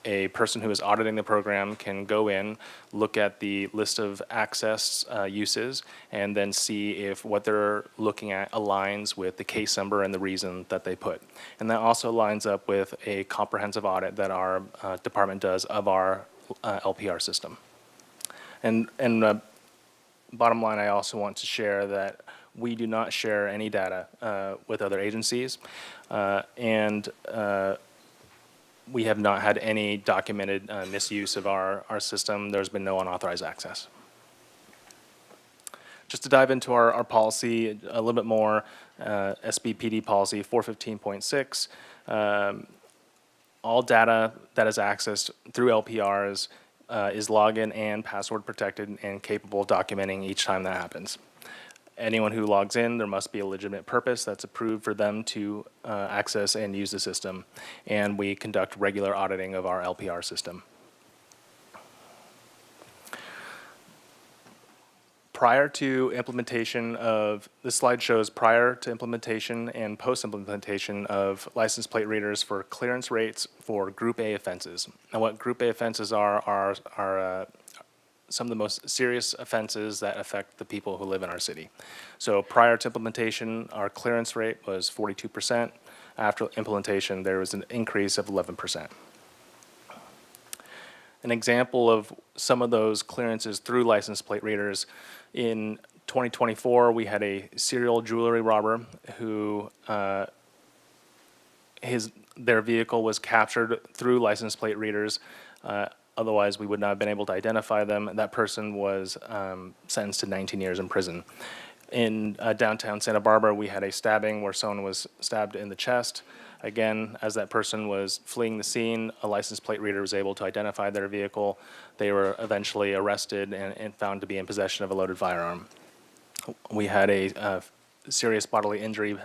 A person who is auditing the program can go in, look at the list of access uses, and then see if what they're looking at aligns with the case number and the reason that they put. And that also lines up with a comprehensive audit that our department does of our LPR system. And bottom line, I also want to share that we do not share any data with other agencies, and we have not had any documented misuse of our system. There's been no unauthorized access. Just to dive into our policy a little bit more, SBPD policy 415.6, all data that is accessed through LPRs is login and password protected and capable of documenting each time that happens. Anyone who logs in, there must be a legitimate purpose that's approved for them to access and use the system. And we conduct regular auditing of our LPR system. Prior to implementation of, this slide shows prior to implementation and post-implementation of license plate readers for clearance rates for Group A offenses. And what Group A offenses are some of the most serious offenses that affect the people who live in our city. So prior to implementation, our clearance rate was 42%. After implementation, there was an increase of 11%. An example of some of those clearances through license plate readers, in 2024, we had a serial jewelry robber who their vehicle was captured through license plate readers. Otherwise, we would not have been able to identify them. That person was sentenced to 19 years in prison. In downtown Santa Barbara, we had a stabbing where someone was stabbed in the chest. Again, as that person was fleeing the scene, a license plate reader was able to identify their vehicle. They were eventually arrested and found to be in possession of a loaded firearm. We had a serious bodily injury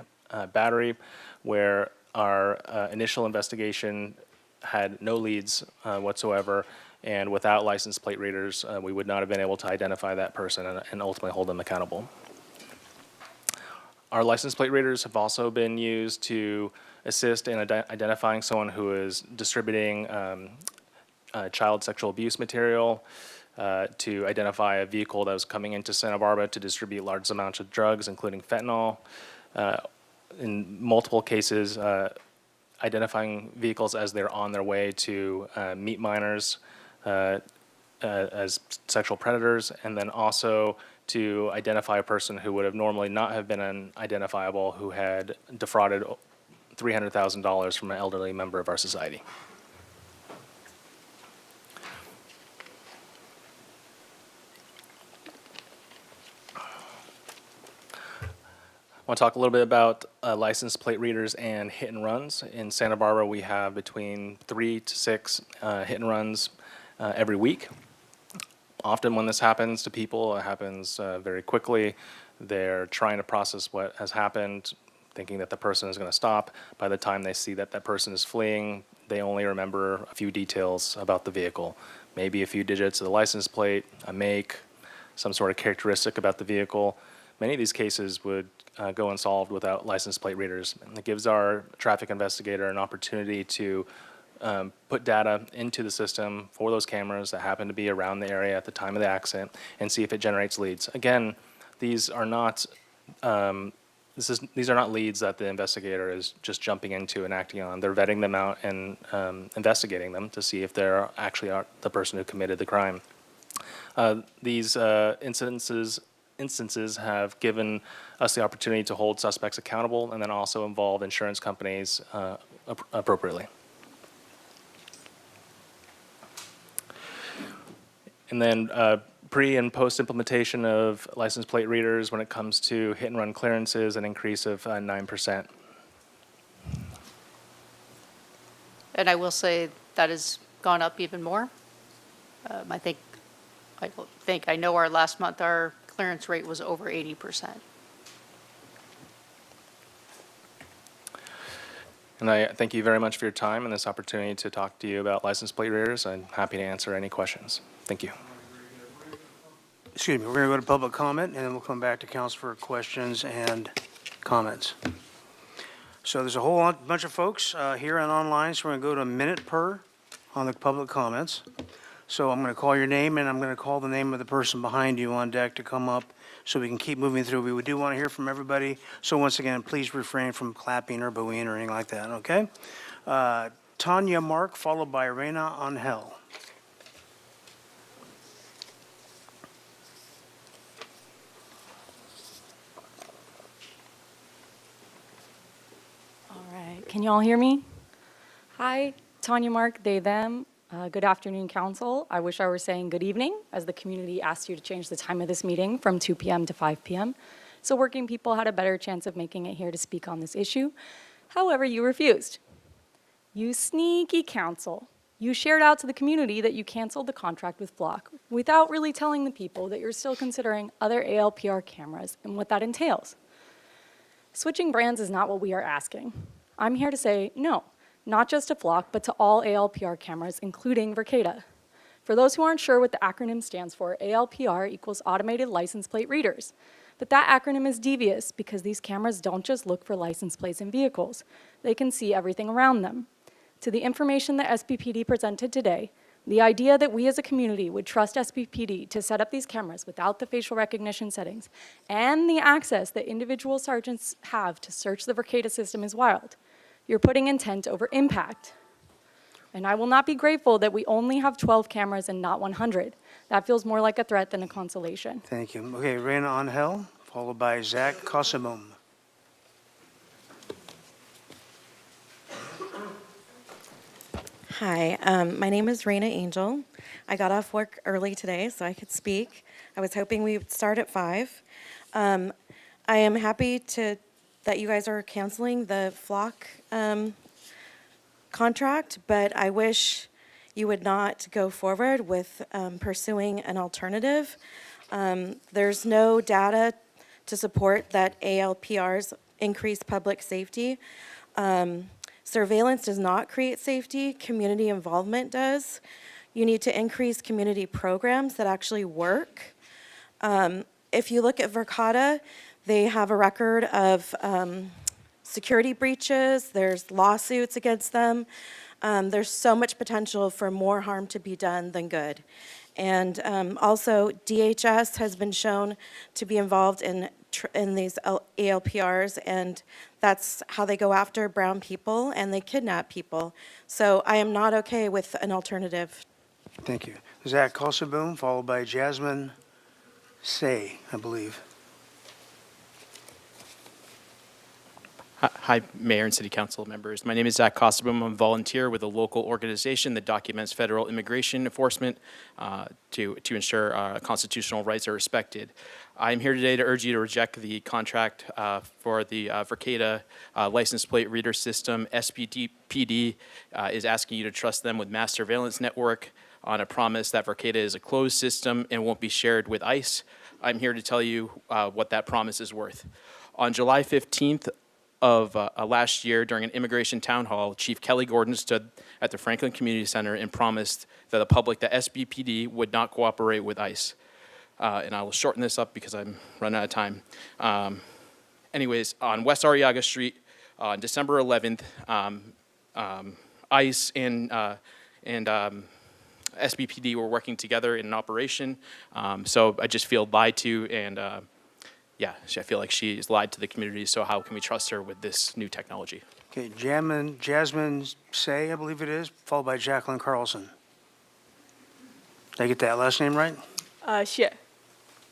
battery where our initial investigation had no leads whatsoever, and without license plate readers, we would not have been able to identify that person and ultimately hold them accountable. Our license plate readers have also been used to assist in identifying someone who is distributing child sexual abuse material, to identify a vehicle that was coming into Santa Barbara to distribute large amounts of drugs, including fentanyl. In multiple cases, identifying vehicles as they're on their way to meet minors as sexual predators, and then also to identify a person who would have normally not have been identifiable, who had defrauded $300,000 from an elderly member of our society. I want to talk a little bit about license plate readers and hit and runs. In Santa Barbara, we have between 3 to 6 hit and runs every week. Often when this happens to people, it happens very quickly. They're trying to process what has happened, thinking that the person is going to stop. By the time they see that that person is fleeing, they only remember a few details about the vehicle. Maybe a few digits of the license plate, a make, some sort of characteristic about the vehicle. Many of these cases would go unsolved without license plate readers. And it gives our traffic investigator an opportunity to put data into the system for those cameras that happen to be around the area at the time of the accident and see if it generates leads. Again, these are not leads that the investigator is just jumping into and acting on. They're vetting them out and investigating them to see if they're actually the person who committed the crime. These instances have given us the opportunity to hold suspects accountable and then also involve insurance companies appropriately. And then pre and post implementation of license plate readers, when it comes to hit and run clearances, an increase of 9%. And I will say that has gone up even more. I know our last month, our clearance rate was over 80%. And I thank you very much for your time and this opportunity to talk to you about license plate readers. I'm happy to answer any questions. Thank you. Excuse me, we're going to go to public comment, and then we'll come back to council for questions and comments. So there's a whole bunch of folks here and online, so we're going to go to a minute per on the public comments. So I'm going to call your name, and I'm going to call the name of the person behind you on deck to come up so we can keep moving through. We do want to hear from everybody. So once again, please refrain from clapping or booing or anything like that, okay? Tanya Mark, followed by Reina Angel. Can you all hear me? Hi, Tanya, Mark, they, them. Good afternoon, council. I wish I were saying good evening, as the community asked you to change the time of this meeting from 2 p.m. to 5 p.m. So working people had a better chance of making it here to speak on this issue. However, you refused. You sneaky council. You shared out to the community that you canceled the contract with Flock without really telling the people that you're still considering other ALPR cameras and what that entails. Switching brands is not what we are asking. I'm here to say no, not just to Flock, but to all ALPR cameras, including Verkada. For those who aren't sure what the acronym stands for, ALPR equals Automated License Plate Readers. But that acronym is devious because these cameras don't just look for license plates in vehicles. They can see everything around them. To the information that SBPD presented today, the idea that we as a community would trust SBPD to set up these cameras without the facial recognition settings and the access that individual sergeants have to search the Verkada system is wild. You're putting intent over impact. And I will not be grateful that we only have 12 cameras and not 100. That feels more like a threat than a consolation. Thank you. Okay, Reina Angel, followed by Zach Cosimum. Hi, my name is Raina Angel. I got off work early today so I could speak. I was hoping we would start at 5. I am happy that you guys are canceling the Flock contract, but I wish you would not go forward with pursuing an alternative. There's no data to support that ALPRs increase public safety. Surveillance does not create safety, community involvement does. You need to increase community programs that actually work. If you look at Verkada, they have a record of security breaches, there's lawsuits against them. There's so much potential for more harm to be done than good. And also, DHS has been shown to be involved in these ALPRs, and that's how they go after brown people, and they kidnap people. So I am not okay with an alternative. Thank you. Zach Cosimum, followed by Jasmine Say, I believe. Hi, Mayor and City Council members. My name is Zach Cosimum. I'm a volunteer with a local organization that documents federal immigration enforcement to ensure constitutional rights are respected. I'm here today to urge you to reject the contract for the Verkada license plate reader system. SBPD is asking you to trust them with mass surveillance network on a promise that Verkada is a closed system and won't be shared with ICE. I'm here to tell you what that promise is worth. On July 15th, of last year during an immigration town hall, Chief Kelly Gordon stood at the Franklin Community Center and promised to the public that SBPD would not cooperate with ICE. And I will shorten this up because I'm running out of time. Anyways, on West Arriaga Street, on December 11th, ICE and SBPD were working together in an operation. So I just feel lied to, and yeah, I feel like she's lied to the community, so how can we trust her with this new technology? Okay, Jasmine Say, I believe it is, followed by Jacqueline Carlson. Did I get that last name right? Shia,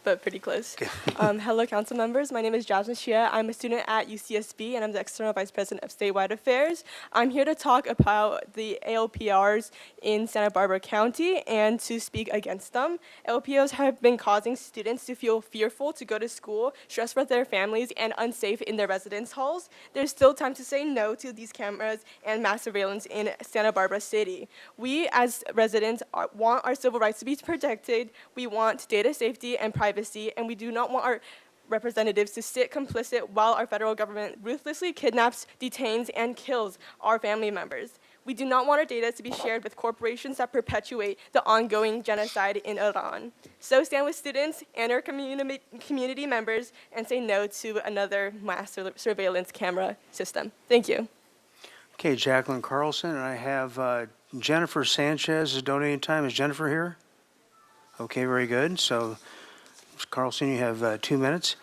but pretty close. Hello, council members. My name is Jasmine Shia. I'm a student at UCSB, and I'm the External Vice President of Statewide Affairs. I'm here to talk about the ALPRs in Santa Barbara County and to speak against them. ALPRs have been causing students to feel fearful to go to school, stressed for their families, and unsafe in their residence halls. There's still time to say no to these cameras and mass surveillance in Santa Barbara City. We, as residents, want our civil rights to be protected. We want data safety and privacy, and we do not want our representatives to sit complicit while our federal government ruthlessly kidnaps, detains, and kills our family members. We do not want our data to be shared with corporations that perpetuate the ongoing genocide in Iran. So stand with students and our community members and say no to another mass surveillance camera system. Thank you. Okay, Jacqueline Carlson, and I have Jennifer Sanchez is donating time. Is Jennifer here? Okay, very good. So, Ms. Carlson, you have 2 minutes.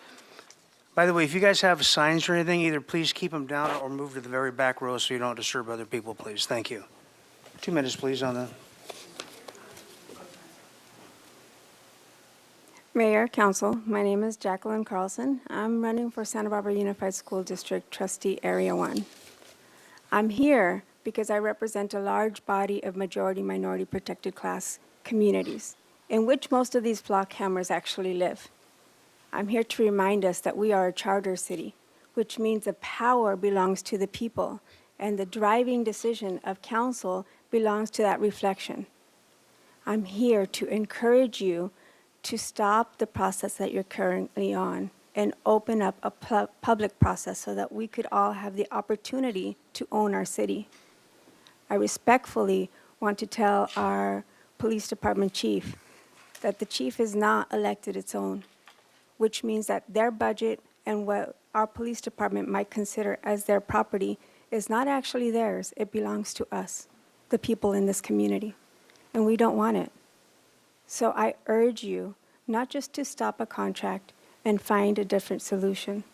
By the way, if you guys have signs or anything, either please keep them down or move to the very back row so you don't disturb other people, please. Thank you. 2 minutes, please, on the... Mayor, Council, my name is Jacqueline Carlson. I'm running for Santa Barbara Unified School District Trustee Area 1. I'm here because I represent a large body of majority minority protected class communities in which most of these flock cameras actually live. I'm here to remind us that we are a charter city, which means the power belongs to the people and the driving decision of council belongs to that reflection. I'm here to encourage you to stop the process that you're currently on and open up a public process so that we could all have the opportunity to own our city. I respectfully want to tell our police department chief that the chief is not elected its own, which means that their budget and what our police department might consider as their property is not actually theirs. It belongs to us, the people in this community, and we don't want it. So I urge you not just to stop a contract and find a different solution,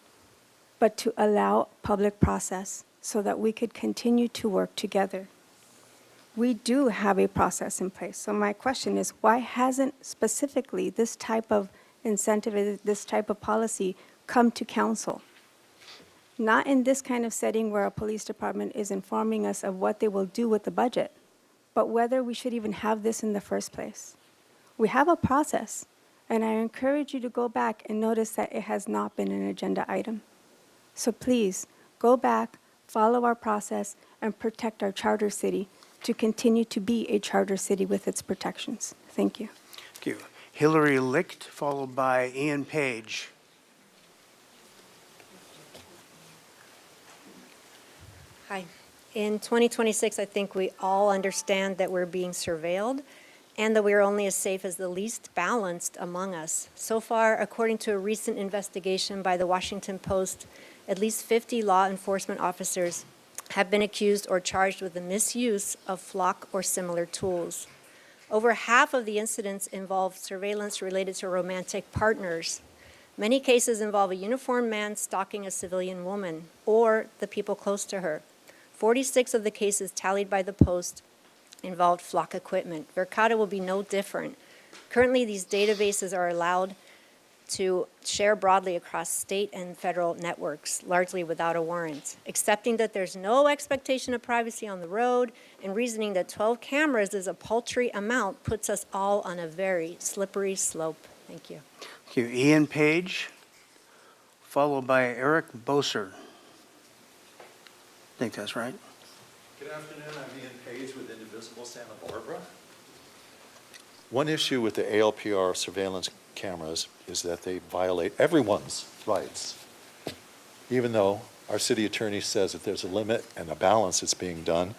but to allow public process so that we could continue to work together. We do have a process in place. So my question is, why hasn't specifically this type of incentive, this type of policy come to council? Not in this kind of setting where a police department is informing us of what they will do with the budget, but whether we should even have this in the first place. We have a process, and I encourage you to go back and notice that it has not been an agenda item. So please, go back, follow our process, and protect our charter city to continue to be a charter city with its protections. Thank you. Thank you. Hillary Licht, followed by Ian Page. Hi. In 2026, I think we all understand that we're being surveilled and that we are only as safe as the least balanced among us. So far, according to a recent investigation by the Washington Post, at least 50 law enforcement officers have been accused or charged with the misuse of flock or similar tools. Over half of the incidents involve surveillance related to romantic partners. Many cases involve a uniformed man stalking a civilian woman or the people close to her. 46 of the cases tallied by the Post involved flock equipment. Verkada will be no different. Currently, these databases are allowed to share broadly across state and federal networks, largely without a warrant. Accepting that there's no expectation of privacy on the road and reasoning that 12 cameras is a paltry amount puts us all on a very slippery slope. Thank you. Thank you. Ian Page, followed by Eric Boser. I think that's right. Good afternoon, I'm Ian Page with Indivisible Santa Barbara. One issue with the ALPR surveillance cameras is that they violate everyone's rights. Even though our city attorney says that there's a limit and a balance that's being done,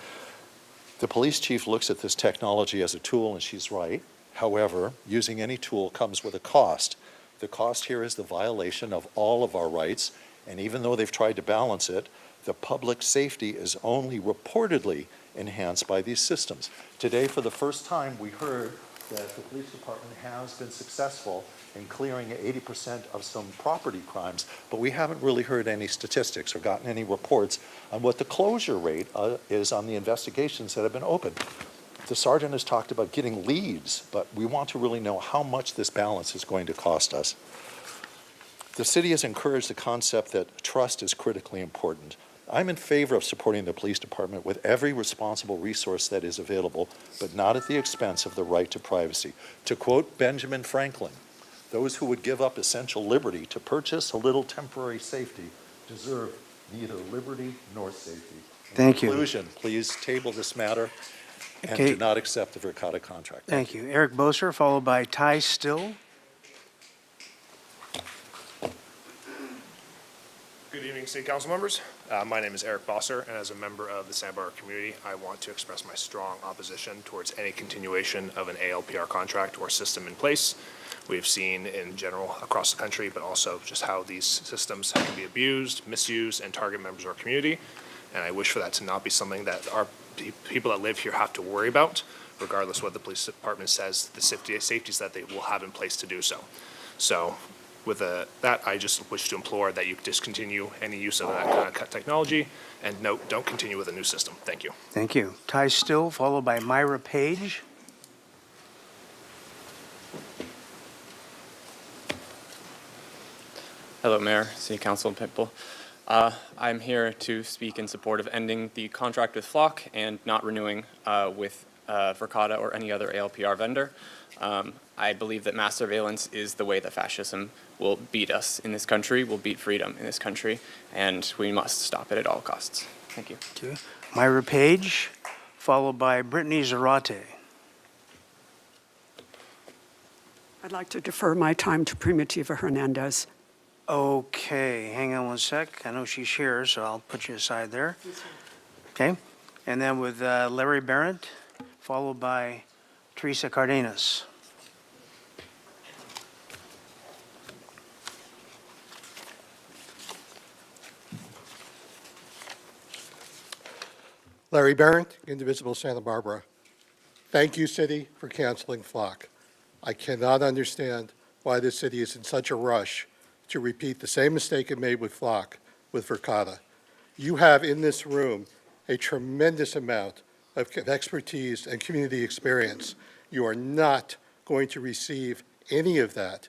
the police chief looks at this technology as a tool, and she's right. However, using any tool comes with a cost. The cost here is the violation of all of our rights, and even though they've tried to balance it, the public safety is only reportedly enhanced by these systems. Today, for the first time, we heard that the police department has been successful in clearing 80% of some property crimes, but we haven't really heard any statistics or gotten any reports on what the closure rate is on the investigations that have been opened. The sergeant has talked about getting leads, but we want to really know how much this balance is going to cost us. The city has encouraged the concept that trust is critically important. I'm in favor of supporting the police department with every responsible resource that is available, but not at the expense of the right to privacy. To quote Benjamin Franklin, those who would give up essential liberty to purchase a little temporary safety deserve neither liberty nor safety. Thank you. In conclusion, please table this matter and Okay. do not accept the Verkada contract. Thank you. Eric Boser, followed by Ty Still. Good evening, City Council members. My name is Eric Bosser, and as a member of the Santa Barbara community, I want to express my strong opposition towards any continuation of an ALPR contract or system in place. We've seen in general across the country, but also just how these systems can be abused, misused, and target members of our community. And I wish for that to not be something that our people that live here have to worry about, regardless what the police department says, the safeties that they will have in place to do so. So with that, I just wish to implore that you discontinue any use of that kind of technology, and no, don't continue with a new system. Thank you. Thank you. Ty Still, followed by Myra Page. Hello, Mayor, City Council, and people. I'm here to speak in support of ending the contract with Flock and not renewing with Verkada or any other ALPR vendor. I believe that mass surveillance is the way that fascism will beat us in this country, will beat freedom in this country, and we must stop it at all costs. Thank you. Okay. Myra Page, followed by Brittany Zarate. I'd like to defer my time to Primitiva Hernandez. Okay, hang on one sec. I know she's here, so I'll put you aside there. Okay, and then with Larry Barrett, followed by Teresa Cardenas. Larry Barrett, Indivisible Santa Barbara. Thank you, city, for canceling Flock. I cannot understand why this city is in such a rush to repeat the same mistake it made with Flock with Verkada. You have in this room a tremendous amount of expertise and community experience. You are not going to receive any of that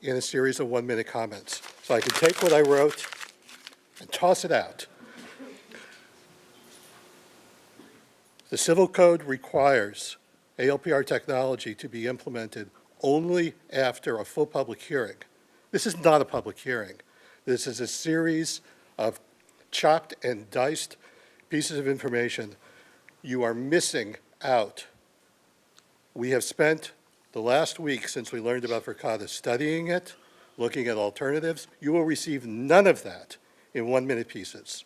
in a series of one-minute comments. So I can take what I wrote and toss it out. The Civil Code requires ALPR technology to be implemented only after a full public hearing. This is not a public hearing. This is a series of chopped and diced pieces of information. You are missing out. We have spent the last week since we learned about Verkada studying it, looking at alternatives. You will receive none of that in one-minute pieces.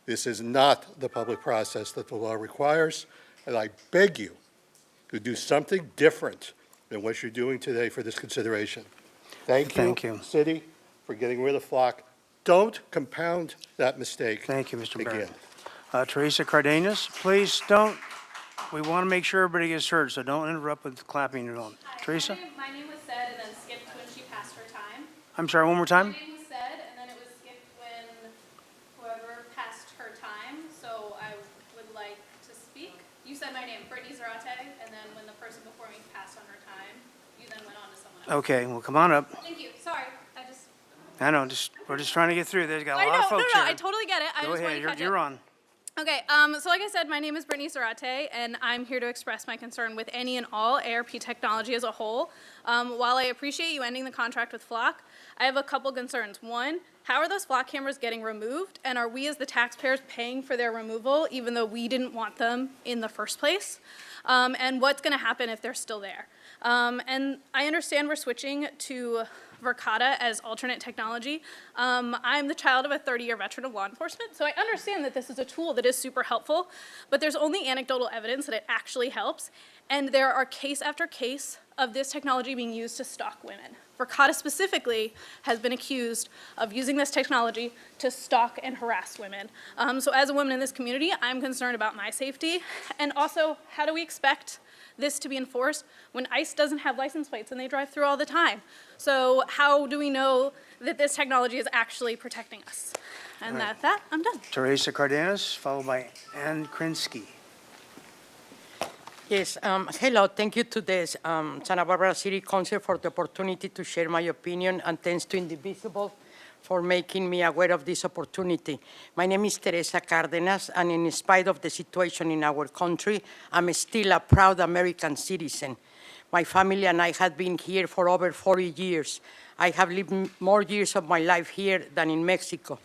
This is not the public process that the law requires, and I beg you to do something different than what you're doing today for this consideration. Thank you, city, for getting rid of Flock. Don't compound that mistake. Thank you, Mr. again. Barrett. Teresa Cardenas, please don't, we want to make sure everybody gets heard, so don't interrupt with clapping your own. Teresa? My name was said and then skipped when she passed her time. I'm sorry, one more time? My name was said and then it was skipped when whoever passed her time, so I would like to speak. You said my name, Brittany Zarate, and then when the person before me passed on her time, you then went on to someone else. Okay, well, come on up. Thank you, sorry, I know, we're just trying to get through. There's got a lot of folks here. I totally get it. I Go just wanted ahead, to catch you're it. on. Okay, so like I said, my name is Brittany Zarate, and I'm here to express my concern with any and all ARP technology as a whole. While I appreciate you ending the contract with Flock, I have a couple concerns. One, how are those Flock cameras getting removed, and are we as the taxpayers paying for their removal even though we didn't want them in the first place? And what's going to happen if they're still there? And I understand we're switching to Verkada as alternate technology. I'm the child of a 30-year veteran of law enforcement, so I understand that this is a tool that is super helpful, but there's only anecdotal evidence that it actually helps, and there are case after case of this technology being used to stalk women. Verkada specifically has been accused of using this technology to stalk and harass women. So as a woman in this community, I'm concerned about my safety, and also how do we expect this to be enforced when ICE doesn't have license plates and they drive through all the time? So how do we know that this technology is actually protecting us? And All right. at that, I'm done. Teresa Cardenas, followed by Ann Krinsky. Yes, hello, thank you to the Santa Barbara City Council for the opportunity to share my opinion, and thanks to Indivisible for making me aware of this opportunity. My name is Teresa Cardenas, and in spite of the situation in our country, I'm still a proud American citizen. My family and I have been here for over 40 years. I have lived more years of my life here than in Mexico.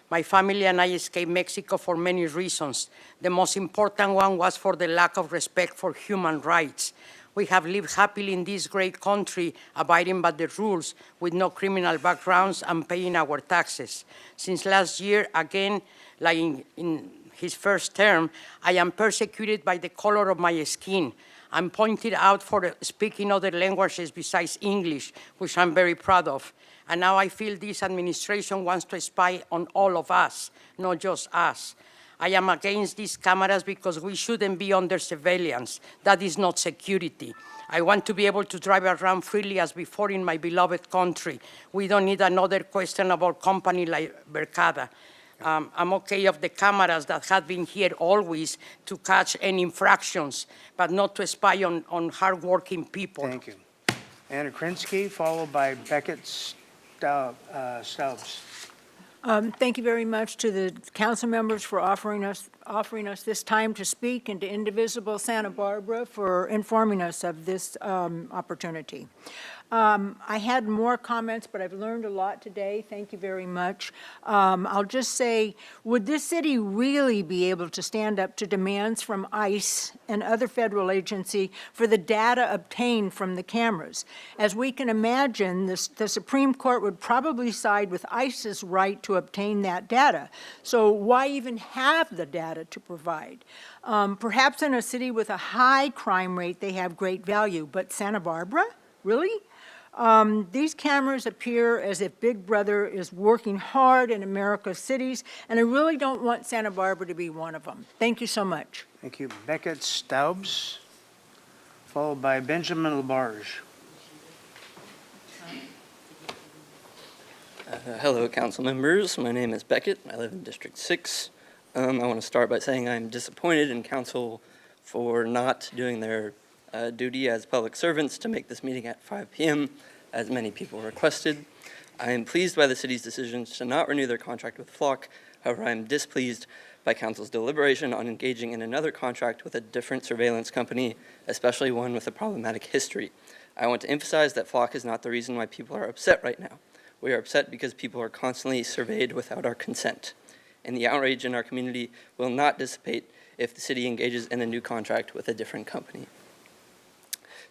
My family and I escaped Mexico for many reasons. The most important one was for the lack of respect for human rights. We have lived happily in this great country, abiding by the rules, with no criminal backgrounds and paying our taxes. Since last year, again, like in his first term, I am persecuted by the color of my skin. I'm pointed out for speaking other languages besides English, which I'm very proud of. And now I feel this administration wants to spy on all of us, not just us. I am against these cameras because we shouldn't be under surveillance. That is not security. I want to be able to drive around freely as before in my beloved country. We don't need another questionable company like Verkada. I'm okay of the cameras that have been here always to catch any infractions, but not to spy on hardworking people. Thank you. Anna Krinsky, followed by Beckett Stubbs. Thank you very much to the council members for offering us this time to speak, and to Indivisible Santa Barbara for informing us of this opportunity. I had more comments, but I've learned a lot today. Thank you very much. I'll just say, would this city really be able to stand up to demands from ICE and other federal agency for the data obtained from the cameras? As we can imagine, the Supreme Court would probably side with ICE's right to obtain that data. So why even have the data to provide? Perhaps in a city with a high crime rate, they have great value, but Santa Barbara, really? These cameras appear as if Big Brother is working hard in America's cities, and I really don't want Santa Barbara to be one of them. Thank you so much. Thank you. Beckett Staubs, followed by Benjamin Labarge. Hello, council members. My name is Beckett. I live in District 6. I want to start by saying I'm disappointed in council for not doing their duty as public servants to make this meeting at 5 p.m., as many people requested. I am pleased by the city's decisions to not renew their contract with Flock. However, I am displeased by council's deliberation on engaging in another contract with a different surveillance company, especially one with a problematic history. I want to emphasize that Flock is not the reason why people are upset right now. We are upset because people are constantly surveyed without our consent, and the outrage in our community will not dissipate if the city engages in a new contract with a different company.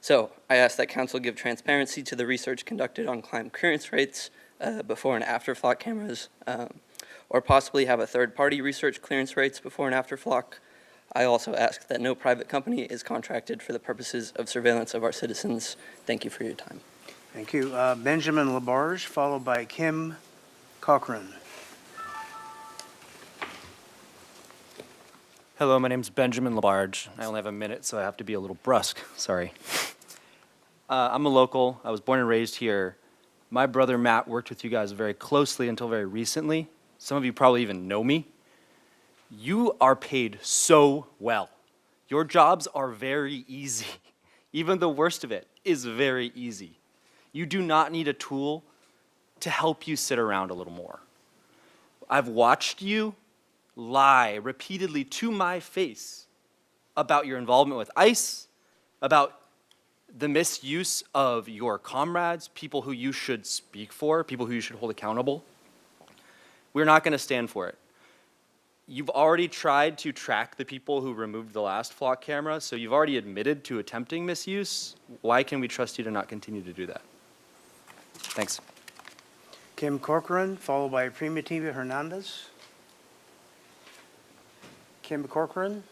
So I ask that council give transparency to the research conducted on crime occurrence rates before and after Flock cameras, or possibly have a third-party research clearance rates before and after Flock. I also ask that no private company is contracted for the purposes of surveillance of our citizens. Thank you for your time. Thank you. Benjamin Labarge, followed by Kim Cochran. Hello, my name is Benjamin Labarge. I only have a minute, so I have to be a little brusque. Sorry. I'm a local. I was born and raised here. My brother Matt worked with you guys very closely until very recently. Some of you probably even know me. You are paid so well. Your jobs are very easy. Even the worst of it is very easy. You do not need a tool to help you sit around a little more. I've watched you lie repeatedly to my face about your involvement with ICE, about the misuse of your comrades, people who you should speak for, people who you should hold accountable. We're not going to stand for it. You've already tried to track the people who removed the last Flock camera, so you've already admitted to attempting misuse. Why can we trust you to not continue to do that? Thanks. Kim Corcoran, followed by Primitiva Hernandez. Kim Corcoran.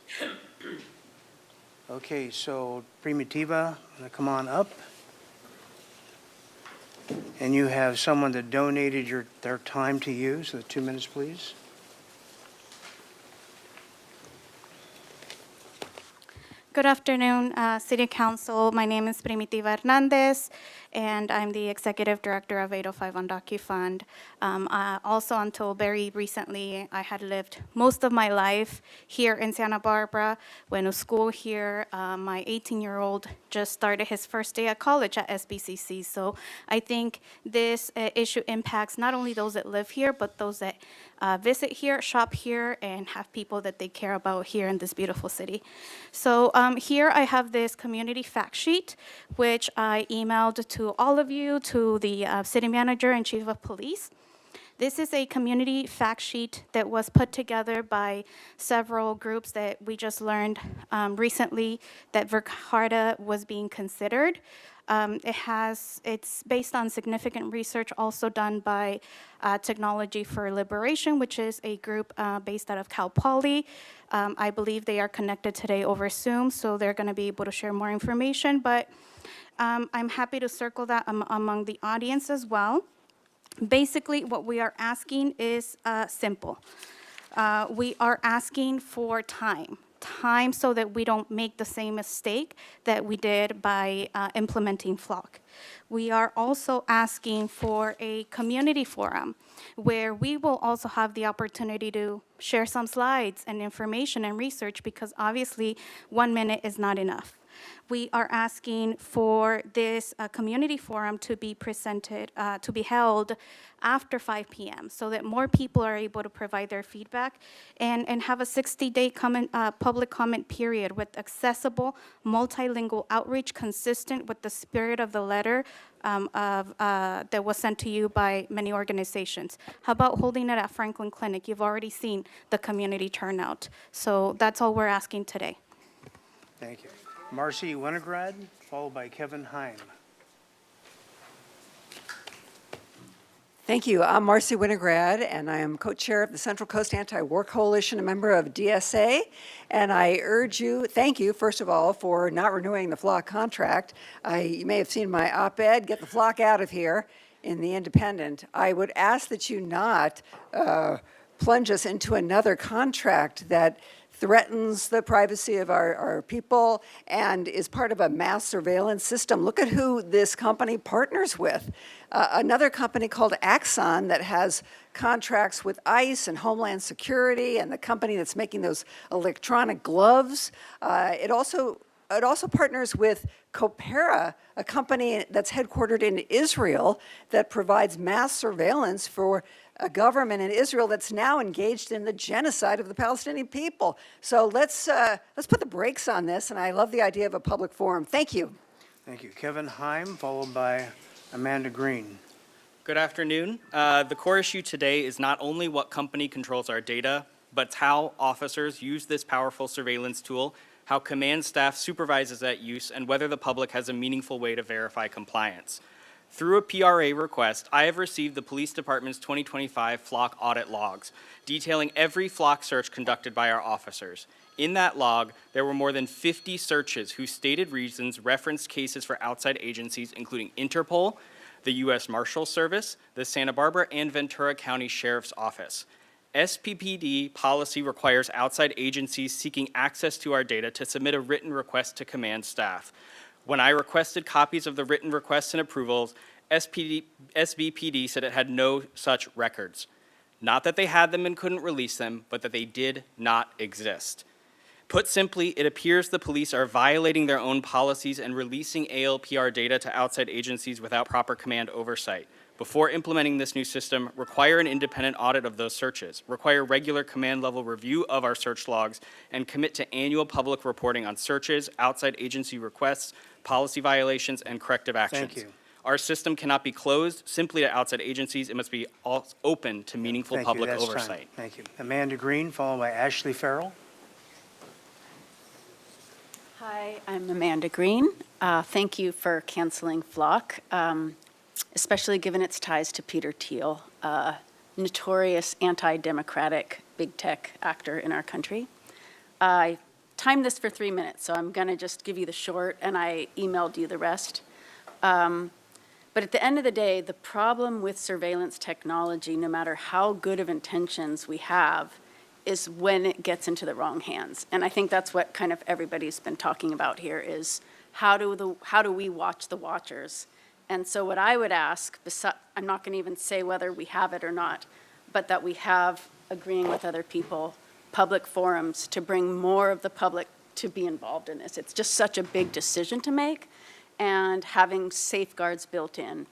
Okay, so Primitiva, come on up. And you have someone that donated their time to you, so 2 minutes, please. Good afternoon, City Council. My name is Primitiva Hernandez, and I'm the Executive Director of 805 on DocuFund. Also, until very recently, I had lived most of my life here in Santa Barbara. Went to school here. My 18-year-old just started his first day at college at SBCC. So I think this issue impacts not only those that live here, but those that visit here, shop here, and have people that they care about here in this beautiful city. So here I have this community fact sheet, which I emailed to all of you, to the city manager and chief of police. This is a community fact sheet that was put together by several groups that we just learned recently that Vercarta was being considered. It's based on significant research also done by Technology for Liberation, which is a group based out of Cal Poly. I believe they are connected today over Zoom, so they're going to be able to share more information, but I'm happy to circle that among the audience as well. Basically, what we are asking is simple. We are asking for time so that we don't make the same mistake that we did by implementing Flock. We are also asking for a community forum where we will also have the opportunity to share some slides and information and research, because obviously 1 minute is not enough. we are asking for this community forum to be presented, to be held after 5 p.m. so that more people are able to provide their feedback and have a 60-day public comment period with accessible multilingual outreach consistent with the spirit of the letter that was sent to you by many organizations. How about holding it at Franklin Clinic? You've already seen the community turnout. So that's all we're asking today. Thank you. Marcy Winograd, followed by Kevin Heim. Thank you. I'm Marcy Winograd, and I am co-chair of the Central Coast Anti-War Coalition, a member of DSA. And I urge you, thank you, first of all, for not renewing the flock contract. You may have seen my op-ed, get the flock out of here, in the Independent. I would ask that you not plunge us into another contract that threatens the privacy of our people and is part of a mass surveillance system. Look at who this company partners with. Another company called Axon that has contracts with ICE and Homeland Security, and the company that's making those electronic gloves. It also partners with Copera, a company that's headquartered in Israel that provides mass surveillance for a government in Israel that's now engaged in the genocide of the Palestinian people. So let's put the brakes on this, and I love the idea of a public forum. Thank you. Thank you. Kevin Heim, followed by Amanda Green. Good afternoon. The core issue today is not only what company controls our data, but it's how officers use this powerful surveillance tool, how command staff supervises that use, and whether the public has a meaningful way to verify compliance. Through a PRA request, I have received the Police Department's 2025 flock audit logs, detailing every flock search conducted by our officers. In that log, there were more than 50 searches whose stated reasons referenced cases for outside agencies, including Interpol, the U.S. Marshals Service, the Santa Barbara and Ventura County Sheriff's Office. SPPD policy requires outside agencies seeking access to our data to submit a written request to command staff. When I requested copies of the written requests and approvals, SBPD said it had no such records. Not that they had them and couldn't release them, but that they did not exist. Put simply, it appears the police are violating their own policies and releasing ALPR data to outside agencies without proper command oversight. Before implementing this new system, require an independent audit of those searches, require regular command level review of our search logs, and commit to annual public reporting on searches, outside agency requests, policy violations, and corrective actions. Thank you. Our system cannot be closed simply to outside agencies. It must be open to meaningful Thank public you. That's oversight. time. Thank you. Amanda Green, followed by Ashley Farrell. Hi, I'm Amanda Green. Thank you for canceling Flock, especially given its ties to Peter Thiel, a notorious anti-democratic big tech actor in our country. I timed this for 3 minutes, so I'm going to just give you the short, and I emailed you the rest. But at the end of the day, the problem with surveillance technology, no matter how good of intentions we have, is when it gets into the wrong hands. And I think that's what kind of everybody's been talking about here is how do we watch the watchers? And so what I would ask, I'm not going to even say whether we have it or not, but that we have, agreeing with other people, public forums to bring more of the public to be involved in this. It's just such a big decision to make, and having safeguards built in,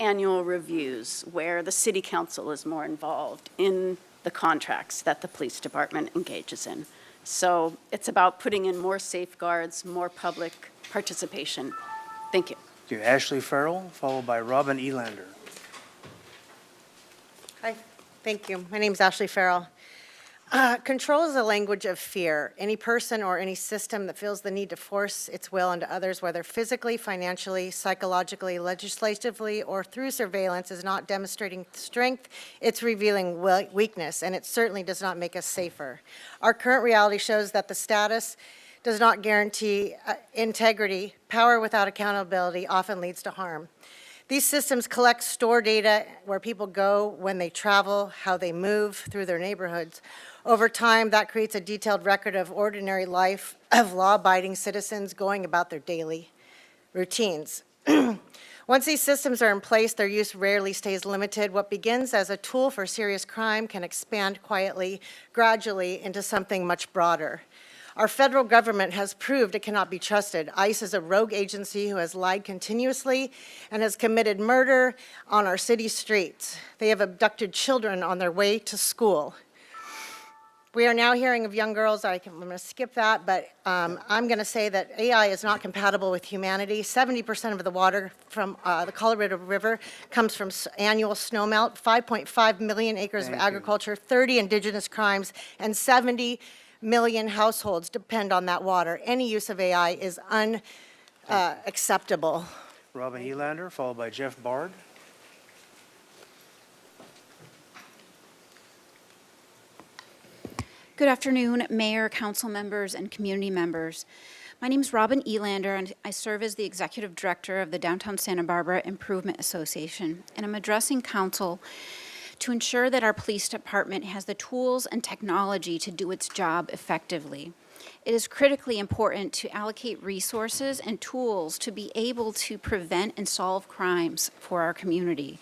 annual reviews where the city council is more involved in the contracts that the police department engages in. So it's about putting in more safeguards, more public participation. Thank you. Thank you. Ashley Farrell, followed by Robin Elander. Hi, thank you. My name is Ashley Farrell. Control is a language of fear. Any person or any system that feels the need to force its will onto others, whether physically, financially, psychologically, legislatively, or through surveillance, is not demonstrating strength. It's revealing weakness, and it certainly does not make us safer. Our current reality shows that the status does not guarantee integrity. Power without accountability often leads to harm. These systems collect, store data where people go, when they travel, how they move through their neighborhoods. Over time, that creates a detailed record of ordinary life of law-abiding citizens going about their daily routines. Once these systems are in place, their use rarely stays limited. What begins as a tool for serious crime can expand quietly, gradually, into something much broader. Our federal government has proved it cannot be trusted. ICE is a rogue agency who has lied continuously and has committed murder on our city streets. They have abducted children on their way to school. We are now hearing of young girls, I'm going to skip that, but I'm going to say that AI is not compatible with humanity. 70% of the water from the Colorado River comes from annual snowmelt, 5.5 million acres of agriculture, 30 indigenous crimes, and 70 million households depend on that water. Any use of AI is unacceptable. Robin Elander, followed by Jeff Bard. Good afternoon, Mayor, council members, and community members. My name is Robin Elander, and I serve as the Executive Director of the Downtown Santa Barbara Improvement Association, and I'm addressing council to ensure that our police department has the tools and technology to do its job effectively. It is critically important to allocate resources and tools to be able to prevent and solve crimes for our community.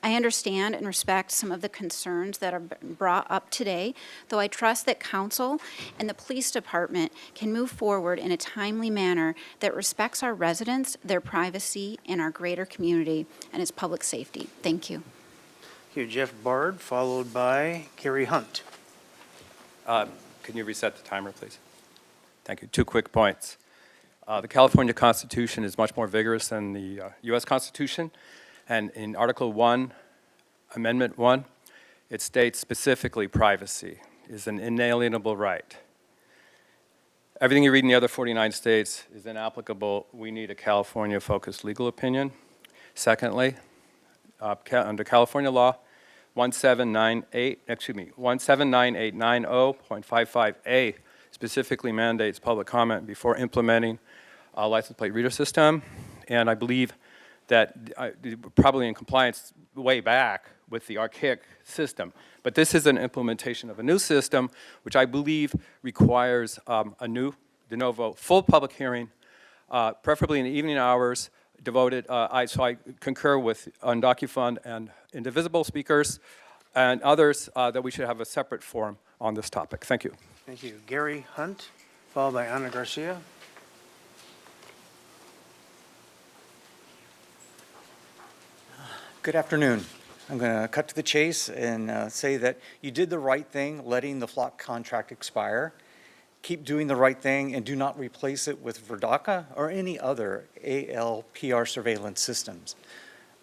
I understand and respect some of the concerns that are brought up today, though I trust that council and the police department can move forward in a timely manner that respects our residents, their privacy, and our greater community and its public safety. Thank you. Thank you, Jeff Bard, followed by Carrie Hunt. Can you reset the timer, please? Thank you. 2 quick points. The California Constitution is much more vigorous than the U.S. Constitution, and in Article 1, Amendment 1, it states specifically privacy is an inalienable right. Everything you read in the other 49 states is inapplicable. We need a California-focused legal opinion. Secondly, under California law, 1798990.55A specifically mandates public comment before implementing a license plate reader system, and I believe that probably in compliance way back with the archaic system. But this is an implementation of a new system, which I believe requires a new de novo full public hearing, preferably in the evening hours, devoted. So I concur with UnDocuFund and Indivisible speakers and others that we should have a separate forum on this topic. Thank you. Thank you. Gary Hunt, followed by Ana Garcia. Good afternoon. I'm going to cut to the chase and say that you did the right thing letting the flock contract expire. Keep doing the right thing and do not replace it with Verdaka or any other ALPR surveillance systems.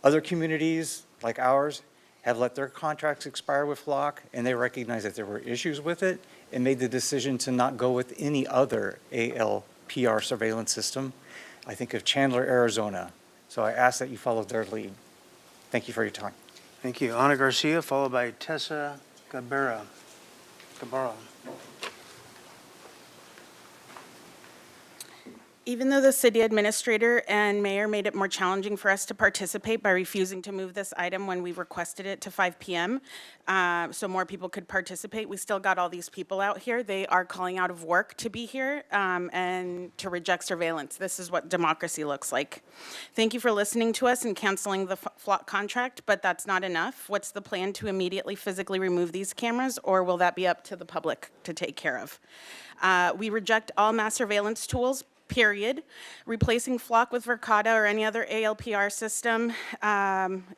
Other communities like ours have let their contracts expire with flock, and they recognize that there were issues with it and made the decision to not go with any other ALPR surveillance system. I think of Chandler, Arizona. So I ask that you follow their lead. Thank you for your time. Thank you. Ana Garcia, followed by Tessa Gabarra. Even though the city administrator and mayor made it more challenging for us to participate by refusing to move this item when we requested it to 5 p.m. So more people could participate, we still got all these people out here. They are calling out of work to be here and to reject surveillance. This is what democracy looks like. Thank you for listening to us and canceling the flock contract, but that's not enough. What's the plan to immediately physically remove these cameras, or will that be up to the public to take care of? We reject all mass surveillance tools, period. Replacing flock with Verkada or any other ALPR system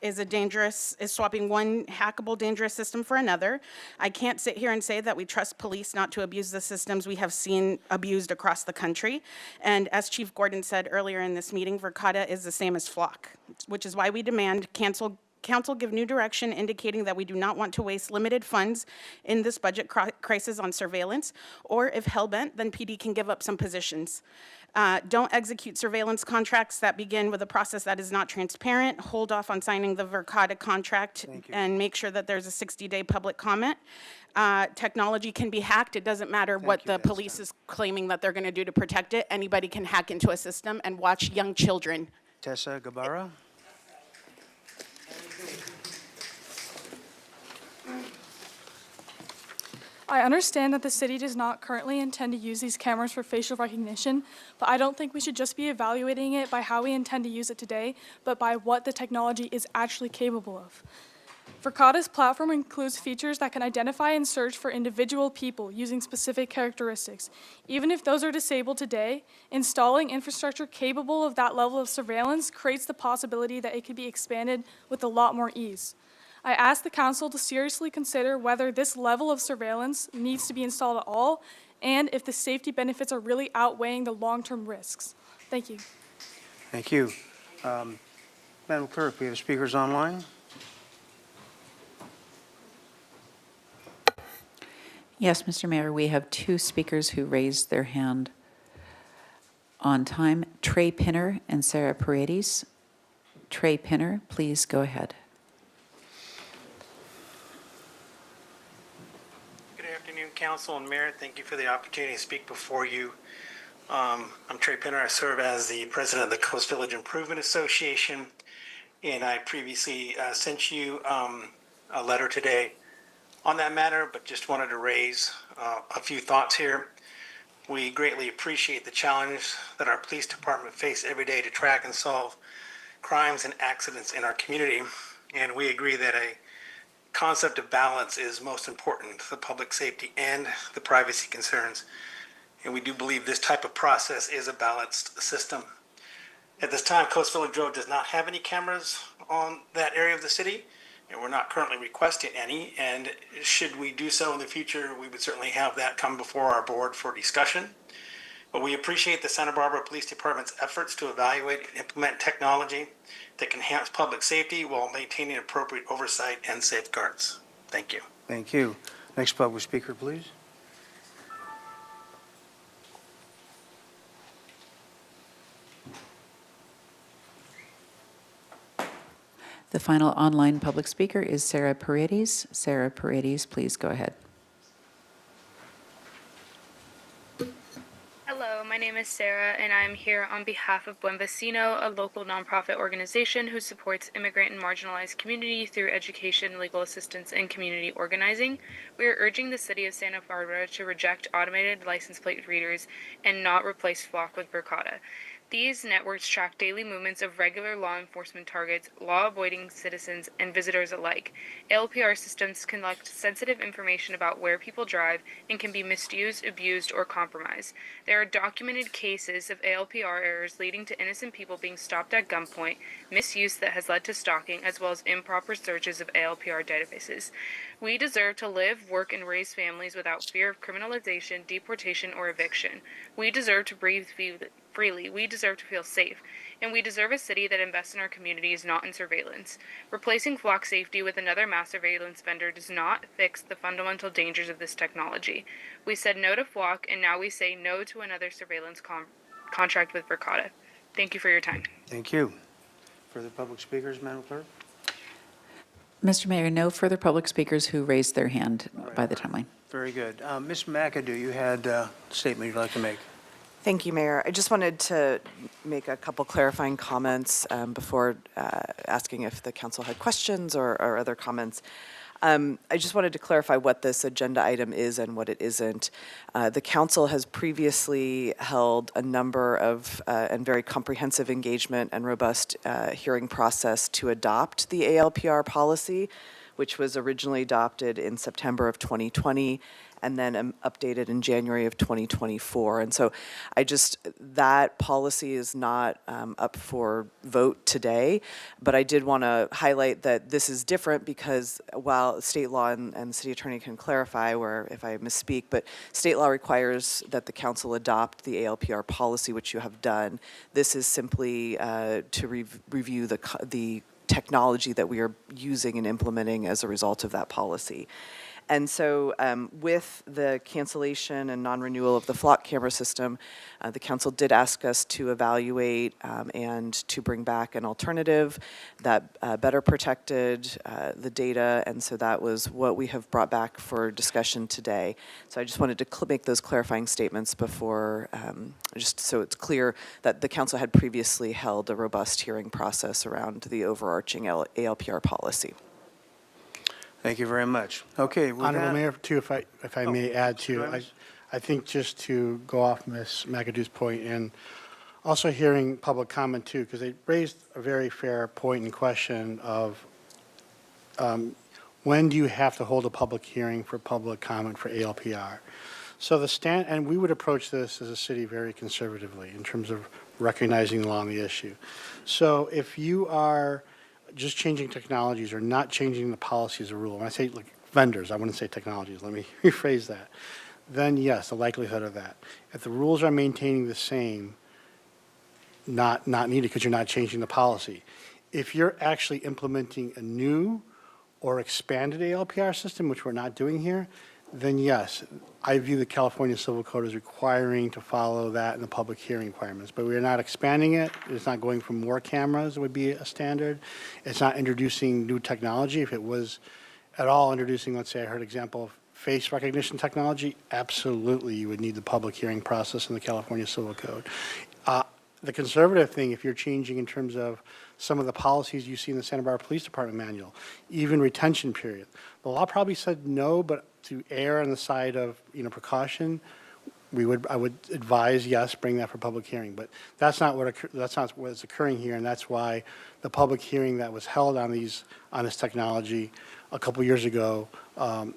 is swapping one hackable dangerous system for another. I can't sit here and say that we trust police not to abuse the systems we have seen abused across the country. And as Chief Gordon said earlier in this meeting, Verkada is the same as flock, which is why we demand council give new direction indicating that we do not want to waste limited funds in this budget crisis on surveillance, or if hell-bent, then PD can give up some positions. Don't execute surveillance contracts that begin with a process that is not transparent. Hold off on signing the Verkada contract and make sure that there's a 60-day public comment. Technology can be hacked. It doesn't matter what the police is claiming that they're going to do to protect it. Anybody can hack into a system and watch young children. Tessa Gabarra. I understand that the city does not currently intend to use these cameras for facial recognition, but I don't think we should just be evaluating it by how we intend to use it today, but by what the technology is actually capable of. Verkada's platform includes features that can identify and search for individual people using specific characteristics. Even if those are disabled today, installing infrastructure capable of that level of surveillance creates the possibility that it could be expanded with a lot more ease. I ask the council to seriously consider whether this level of surveillance needs to be installed at all, and if the safety benefits are really outweighing the long-term risks. Thank you. Thank you. Madam Clerk, we have speakers online. Yes, Mr. Mayor, we have two speakers who raised their hand on time, Trey Pinner and Sarah Paredes. Trey Pinner, please go ahead. Good afternoon, Council and Mayor. Thank you for the opportunity to speak before you. I'm Trey Pinner. I serve as the president of the Coast Village Improvement Association, and I previously sent you a letter today on that matter, but just wanted to raise a few thoughts here. We greatly appreciate the challenge that our police department face every day to track and solve crimes and accidents in our community, and we agree that a concept of balance is most important to the public safety and the privacy concerns, and we do believe this type of process is a balanced system. At this time, Coast Village Road does not have any cameras on that area of the city, and we're not currently requesting any, and should we do so in the future, we would certainly have that come before our board for discussion. But we appreciate the Santa Barbara Police Department's efforts to evaluate and implement technology that can enhance public safety while maintaining appropriate oversight and safeguards. Thank you. Thank you. Next public speaker, please. The final online public speaker is Sarah Paredes. Sarah Paredes, please go ahead. Hello, my name is Sarah, and I'm here on behalf of Buen Vecino, a local nonprofit organization who supports immigrant and marginalized communities through education, legal assistance, and community organizing. We are urging the city of Santa Barbara to reject automated license plate readers and not replace Flock with Verkada. These networks track daily movements of regular law enforcement targets, law-avoiding citizens, and visitors alike. ALPR systems collect sensitive information about where people drive and can be misused, abused, or compromised. There are documented cases of ALPR errors leading to innocent people being stopped at gunpoint, misuse that has led to stalking, as well as improper searches of ALPR databases. We deserve to live, work, and raise families without fear of criminalization, deportation, or eviction. We deserve to breathe freely. We deserve to feel safe, and we deserve a city that invests in our communities, not in surveillance. Replacing Flock Safety with another mass surveillance vendor does not fix the fundamental dangers of this technology. We said no to Flock, and now we say no to another surveillance contract with Verkada. Thank you for your time. Thank you. Further public speakers, Madam Clerk? Mr. Mayor, no further public speakers who raised their hand by the timeline. Very good. Ms. McAdoo, you had a statement you'd like to make. Thank you, Mayor. I just wanted to make a couple clarifying comments before asking if the council had questions or other comments. I just wanted to clarify what this agenda item is and what it isn't. The council has previously held a number of and very comprehensive engagement and robust hearing process to adopt the ALPR policy, which was originally adopted in September of 2020 and then updated in January of 2024. And so that policy is not up for vote today, but I did want to highlight that this is different because while state law and the city attorney can clarify where if I misspeak, but state law requires that the council adopt the ALPR policy, which you have done. This is simply to review the technology that we are using and implementing as a result of that policy. And so with the cancellation and non-renewal of the Flock camera system, the council did ask us to evaluate and to bring back an alternative that better protected the data, and so that was what we have brought back for discussion today. So I just wanted to make those clarifying statements before, just so it's clear that the council had previously held a robust hearing process around the overarching ALPR policy. Thank you very much. Okay. Honorable Mayor, too, if I may add to, I think just to go off Ms. McAdoo's point and also hearing public comment too, because they raised a very fair point and question of when do you have to hold a public hearing for public comment for ALPR? So and we would approach this as a city very conservatively in terms of recognizing the law on the issue. So if you are just changing technologies or not changing the policy as a rule, when I say like vendors, I wouldn't say technologies, let me rephrase that, then yes, the likelihood of that. If the rules are maintaining the same, not needed because you're not changing the policy. If you're actually implementing a new or expanded ALPR system, which we're not doing here, then yes, I view the California Civil Code as requiring to follow that in the public hearing requirements. But we are not expanding it. It's not going from more cameras would be a standard. It's not introducing new technology. If it was at all introducing, let's say I heard example of face recognition technology, absolutely you would need the public hearing process in the California Civil Code. The conservative thing, if you're changing in terms of some of the policies you see in the Santa Barbara Police Department manual, even retention period, the law probably said no, but to err on the side of, precaution, I would advise, yes, bring that for public hearing. But that's not what's occurring here, and that's why the public hearing that was held on this technology a couple years ago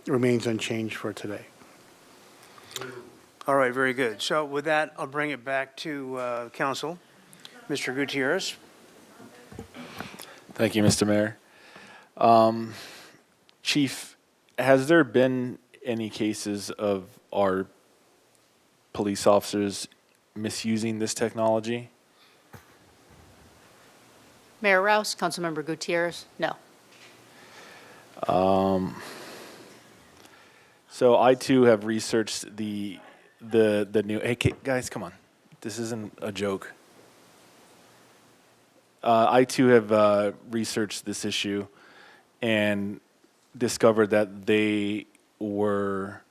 remains unchanged for today. All right, very good. So with that, I'll bring it back to council. Mr. Gutierrez. Thank you, Mr. Mayor. Chief, has there been any cases of our police officers misusing this technology? Mayor Rouse, Councilmember Gutierrez, no. So I too have researched the new, hey guys, come on, this isn't a joke. I too have researched this issue and discovered that they were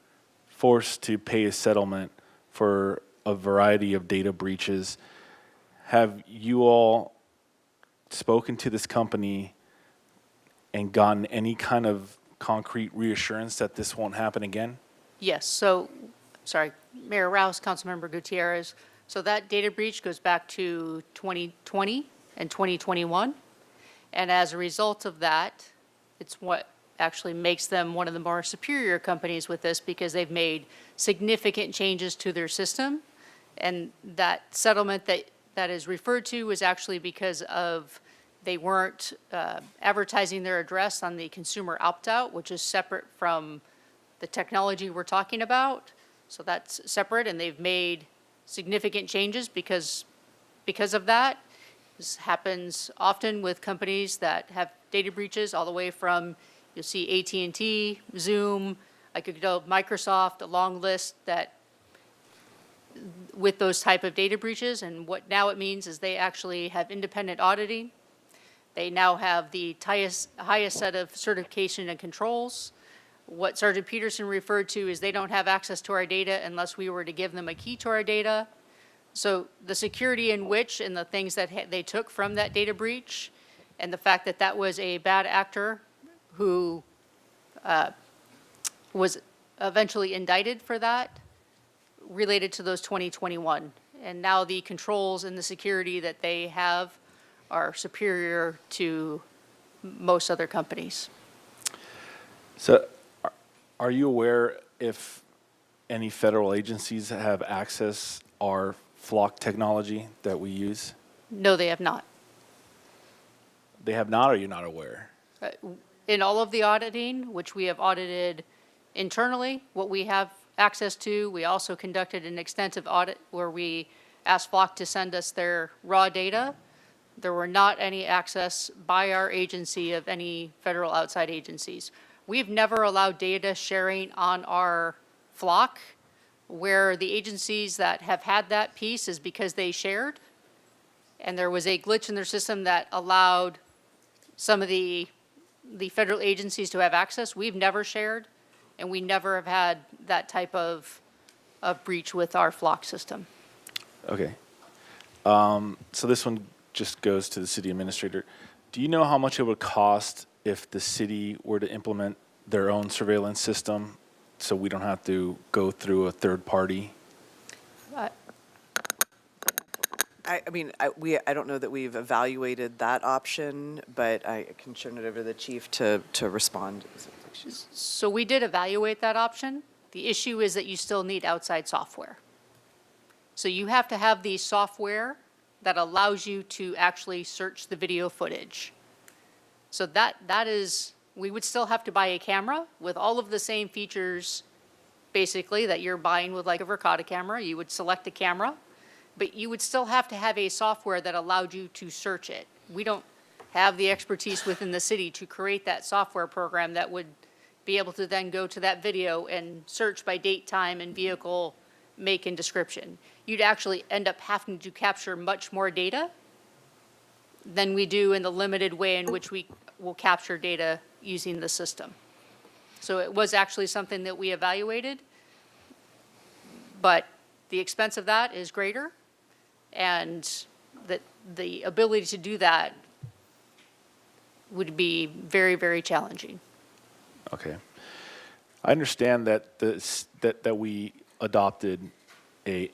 forced to pay a settlement for a variety of data breaches. Have you all spoken to this company and gotten any kind of concrete reassurance that this won't happen again? Yes, so, sorry, Mayor Rouse, Councilmember Gutierrez, so that data breach goes back to 2020 and 2021. And as a result of that, it's what actually makes them one of the more superior companies with this because they've made significant changes to their system. And that settlement that is referred to is actually because of they weren't advertising their address on the consumer opt-out, which is separate from the technology we're talking about. So that's separate, and they've made significant changes because of that. This happens often with companies that have data breaches all the way from, you'll see AT&T, Zoom, I could go Microsoft, a long list that with those type of data breaches. And what now it means is they actually have independent auditing. They now have the highest set of certification and controls. What Sergeant Peterson referred to is they don't have access to our data unless we were to give them a key to our data. So the security in which and the things that they took from that data breach and the fact that that was a bad actor who was eventually indicted for that related to those 2021. And now the controls and the security that they have are superior to most other companies. So are you aware if any federal agencies have access our flock technology that we use? No, they have not. They have not, or you're not aware? In all of the auditing, which we have audited internally, what we have access to, we also conducted an extensive audit where we asked Flock to send us their raw data. There were not any access by our agency of any federal outside agencies. We've never allowed data sharing on our Flock. Where the agencies that have had that piece is because they shared, and there was a glitch in their system that allowed some of the federal agencies to have access. We've never shared, and we never have had that type of breach with our Flock system. Okay. So this one just goes to the city administrator. Do you know how much it would cost if the city were to implement their own surveillance system so we don't have to go through a third party? I don't know that we've evaluated that option, but I can turn it over to the chief to respond. So we did evaluate that option. The issue is that you still need outside software. So you have to have the software that allows you to actually search the video footage. So that is, we would still have to buy a camera with all of the same features, basically, that you're buying with like a Verkada camera. You would select a camera, but you would still have to have a software that allowed you to search it. We don't have the expertise within the city to create that software program that would be able to then go to that video and search by date, time, and vehicle make and description. You'd actually end up having to capture much more data than we do in the limited way in which we will capture data using the system. So it was actually something that we evaluated, but the expense of that is greater, and that the ability to do that would be very, very challenging. Okay. I understand that that we adopted a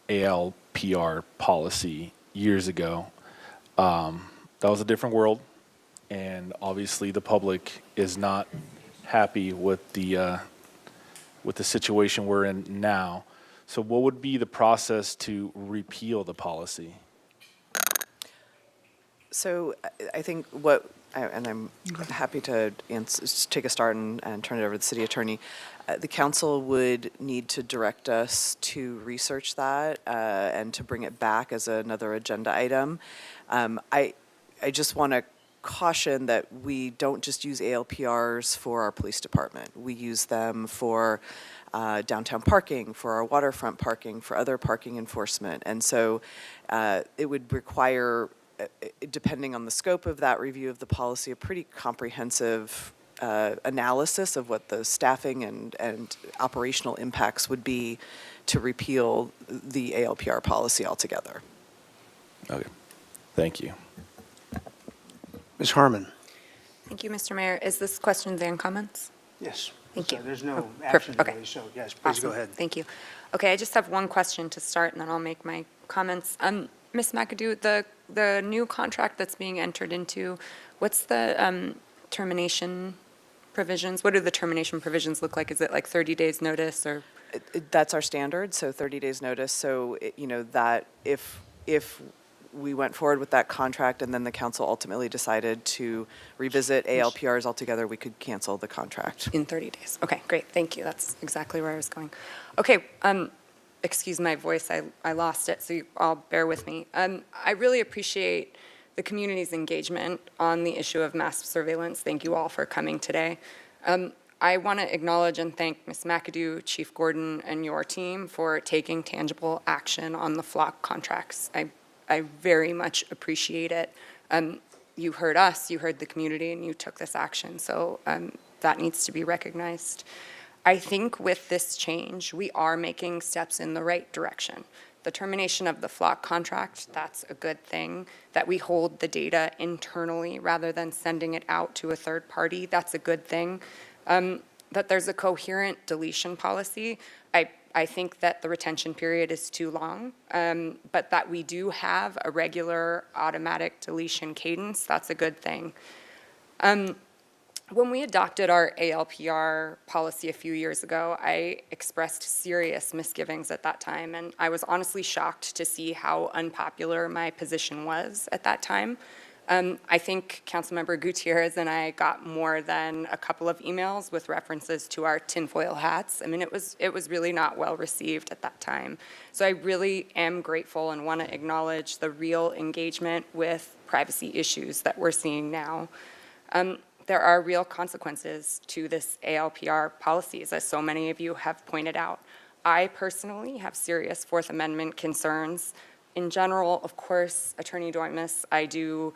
ALPR policy years ago. That was a different world, and obviously the public is not happy with the situation we're in now. So what would be the process to repeal the policy? So I think what, and I'm happy to take a start and turn it over to the city attorney. The council would need to direct us to research that and to bring it back as another agenda item. I just want to caution that we don't just use ALPRs for our police department. We use them for downtown parking, for our waterfront parking, for other parking enforcement. And so it would require, depending on the scope of that review of the policy, a pretty comprehensive analysis of what the staffing and operational impacts would be to repeal the ALPR policy altogether. Okay. Thank you. Ms. Harmon? Thank you, Mr. Mayor. Is this questions and comments? Yes. Thank So you. there's no Oh, action okay. today, so yes, please go Awesome. ahead. Thank you. Okay, I just have one question to start, and then I'll make my comments. Ms. McAdoo, the new contract that's being entered into, what's the termination provisions? What do the termination provisions look like? Is it like 30 days notice or? That's our standard, so 30 days notice. So, that if we went forward with that contract and then the council ultimately decided to revisit ALPRs altogether, we could cancel the contract. In 30 days. Okay, great. Thank you. That's exactly where I was going. Okay, excuse my voice. I lost it, so you all bear with me. I really appreciate the community's engagement on the issue of mass surveillance. Thank you all for coming today. I want to acknowledge and thank Ms. McAdoo, Chief Gordon, and your team for taking tangible action on the flock contracts. I very much appreciate it. You heard us, you heard the community, and you took this action, so that needs to be recognized. I think with this change, we are making steps in the right direction. The termination of the flock contract, that's a good thing. That we hold the data internally rather than sending it out to a third party, that's a good thing. That there's a coherent deletion policy. I think that the retention period is too long, but that we do have a regular automatic deletion cadence, that's a good thing. When we adopted our ALPR policy a few years ago, I expressed serious misgivings at that time, and I was honestly shocked to see how unpopular my position was at that time. I think Councilmember Gutierrez and I got more than a couple of emails with references to our tinfoil hats. I mean, it was really not well received at that time. So I really am grateful and want to acknowledge the real engagement with privacy issues that we're seeing now. There are real consequences to this ALPR policies, as so many of you have pointed out. I personally have serious Fourth Amendment concerns. In general, of course, Attorney Doimus, I do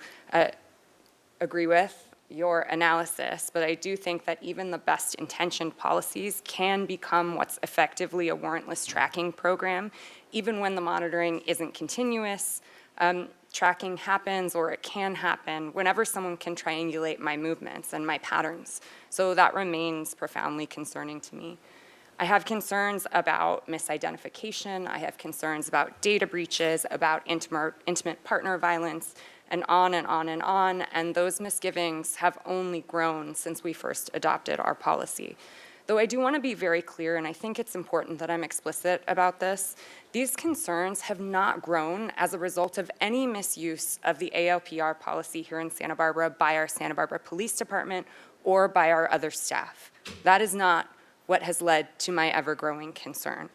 agree with your analysis, but I do think that even the best intentioned policies can become what's effectively a warrantless tracking program, even when the monitoring isn't continuous. Tracking happens, or it can happen, whenever someone can triangulate my movements and my patterns. So that remains profoundly concerning to me. I have concerns about misidentification. I have concerns about data breaches, about intimate partner violence, and on and on and on, and those misgivings have only grown since we first adopted our policy. Though I do want to be very clear, and I think it's important that I'm explicit about this, these concerns have not grown as a result of any misuse of the ALPR policy here in Santa Barbara by our Santa Barbara Police Department or by our other staff. That is not what has led to my ever-growing concern.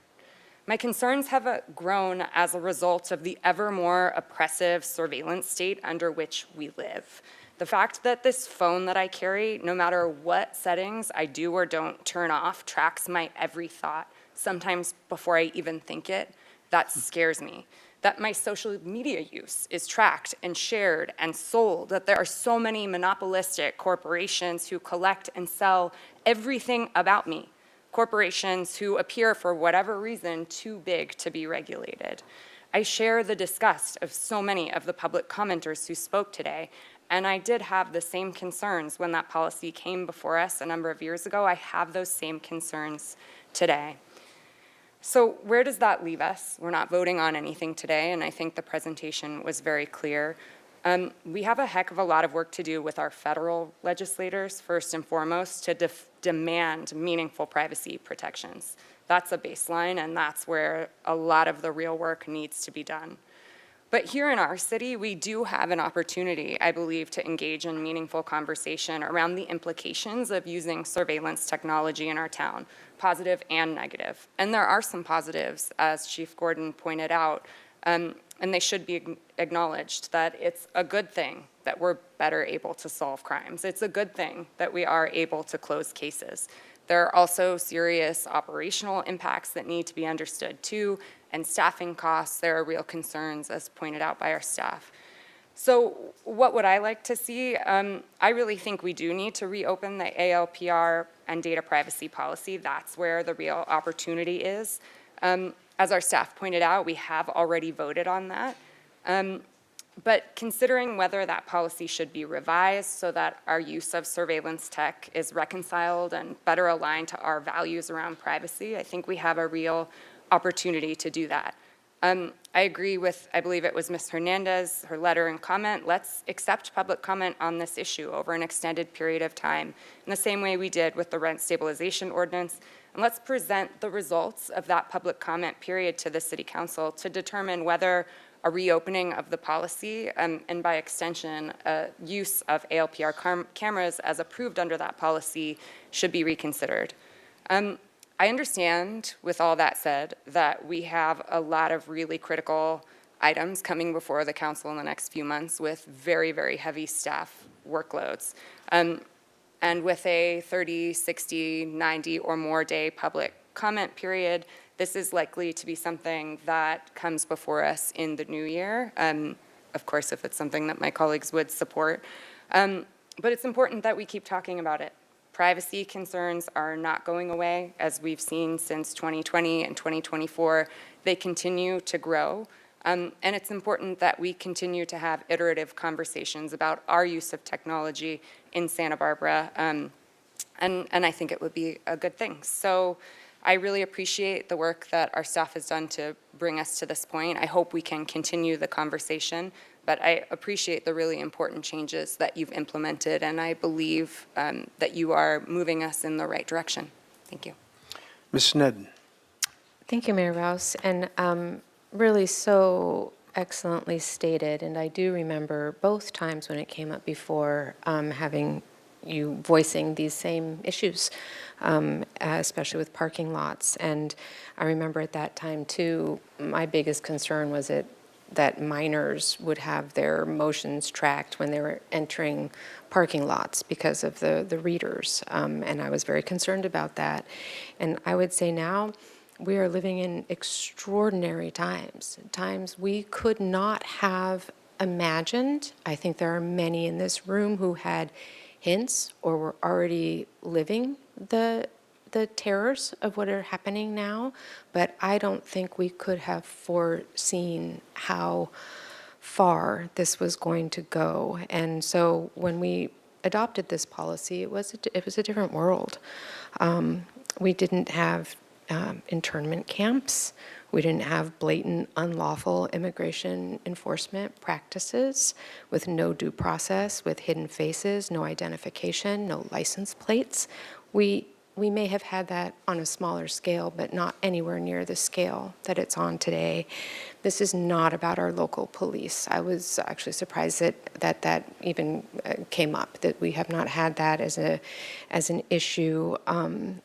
My concerns have grown as a result of the ever more oppressive surveillance state under which we live. The fact that this phone that I carry, no matter what settings I do or don't turn off, tracks my every thought, sometimes before I even think it, that scares me. That my social media use is tracked and shared and sold, that there are so many monopolistic corporations who collect and sell everything about me, corporations who appear for whatever reason too big to be regulated. I share the disgust of so many of the public commenters who spoke today, and I did have the same concerns when that policy came before us a number of years ago. I have those same concerns today. So where does that leave us? We're not voting on anything today, and I think the presentation was very clear. We have a heck of a lot of work to do with our federal legislators, first and foremost, to demand meaningful privacy protections. That's a baseline, and that's where a lot of the real work needs to be done. But here in our city, we do have an opportunity, I believe, to engage in meaningful conversation around the implications of using surveillance technology in our town, positive and negative. And there are some positives, as Chief Gordon pointed out, and they should be acknowledged, that it's a good thing that we're better able to solve crimes. It's a good thing that we are able to close cases. There are also serious operational impacts that need to be understood too, and staffing costs. There are real concerns, as pointed out by our staff. So what would I like to see? I really think we do need to reopen the ALPR and data privacy policy. That's where the real opportunity is. As our staff pointed out, we have already voted on that. But considering whether that policy should be revised so that our use of surveillance tech is reconciled and better aligned to our values around privacy, I think we have a real opportunity to do that. I agree with, I believe it was Ms. Hernandez, her letter and comment. Let's accept public comment on this issue over an extended period of time, in the same way we did with the rent stabilization ordinance. And let's present the results of that public comment period to the City Council to determine whether a reopening of the policy, and by extension, use of ALPR cameras as approved under that policy should be reconsidered. I understand, with all that said, that we have a lot of really critical items coming before the council in the next few months with very, very heavy staff workloads. And with a 30, 60, 90 or more day public comment period, this is likely to be something that comes before us in the new year, of course, if it's something that my colleagues would support. But it's important that we keep talking about it. Privacy concerns are not going away, as we've seen since 2020 and 2024. They continue to grow, and it's important that we continue to have iterative conversations about our use of technology in Santa Barbara, and I think it would be a good thing. So I really appreciate the work that our staff has done to bring us to this point. I hope we can continue the conversation, but I appreciate the really important changes that you've implemented, and I believe that you are moving us in the right direction. Thank you. Ms. Snedden. Thank you, Mayor Rouse, and really so excellently stated. And I do remember both times when it came up before, having you voicing these same issues, especially with parking lots. And I remember at that time too, my biggest concern was that minors would have their motions tracked when they were entering parking lots because of the readers. And I was very concerned about that. And I would say now we are living in extraordinary times we could not have imagined. I think there are many in this room who had hints or were already living the terrors of what are happening now, but I don't think we could have foreseen how far this was going to go. And so when we adopted this policy, it was a different world. We didn't have internment camps. We didn't have blatant unlawful immigration enforcement practices with no due process, with hidden faces, no identification, no license plates. We may have had that on a smaller scale, but not anywhere near the scale that it's on today. This is not about our local police. I was actually surprised that even came up, that we have not had that as an issue, and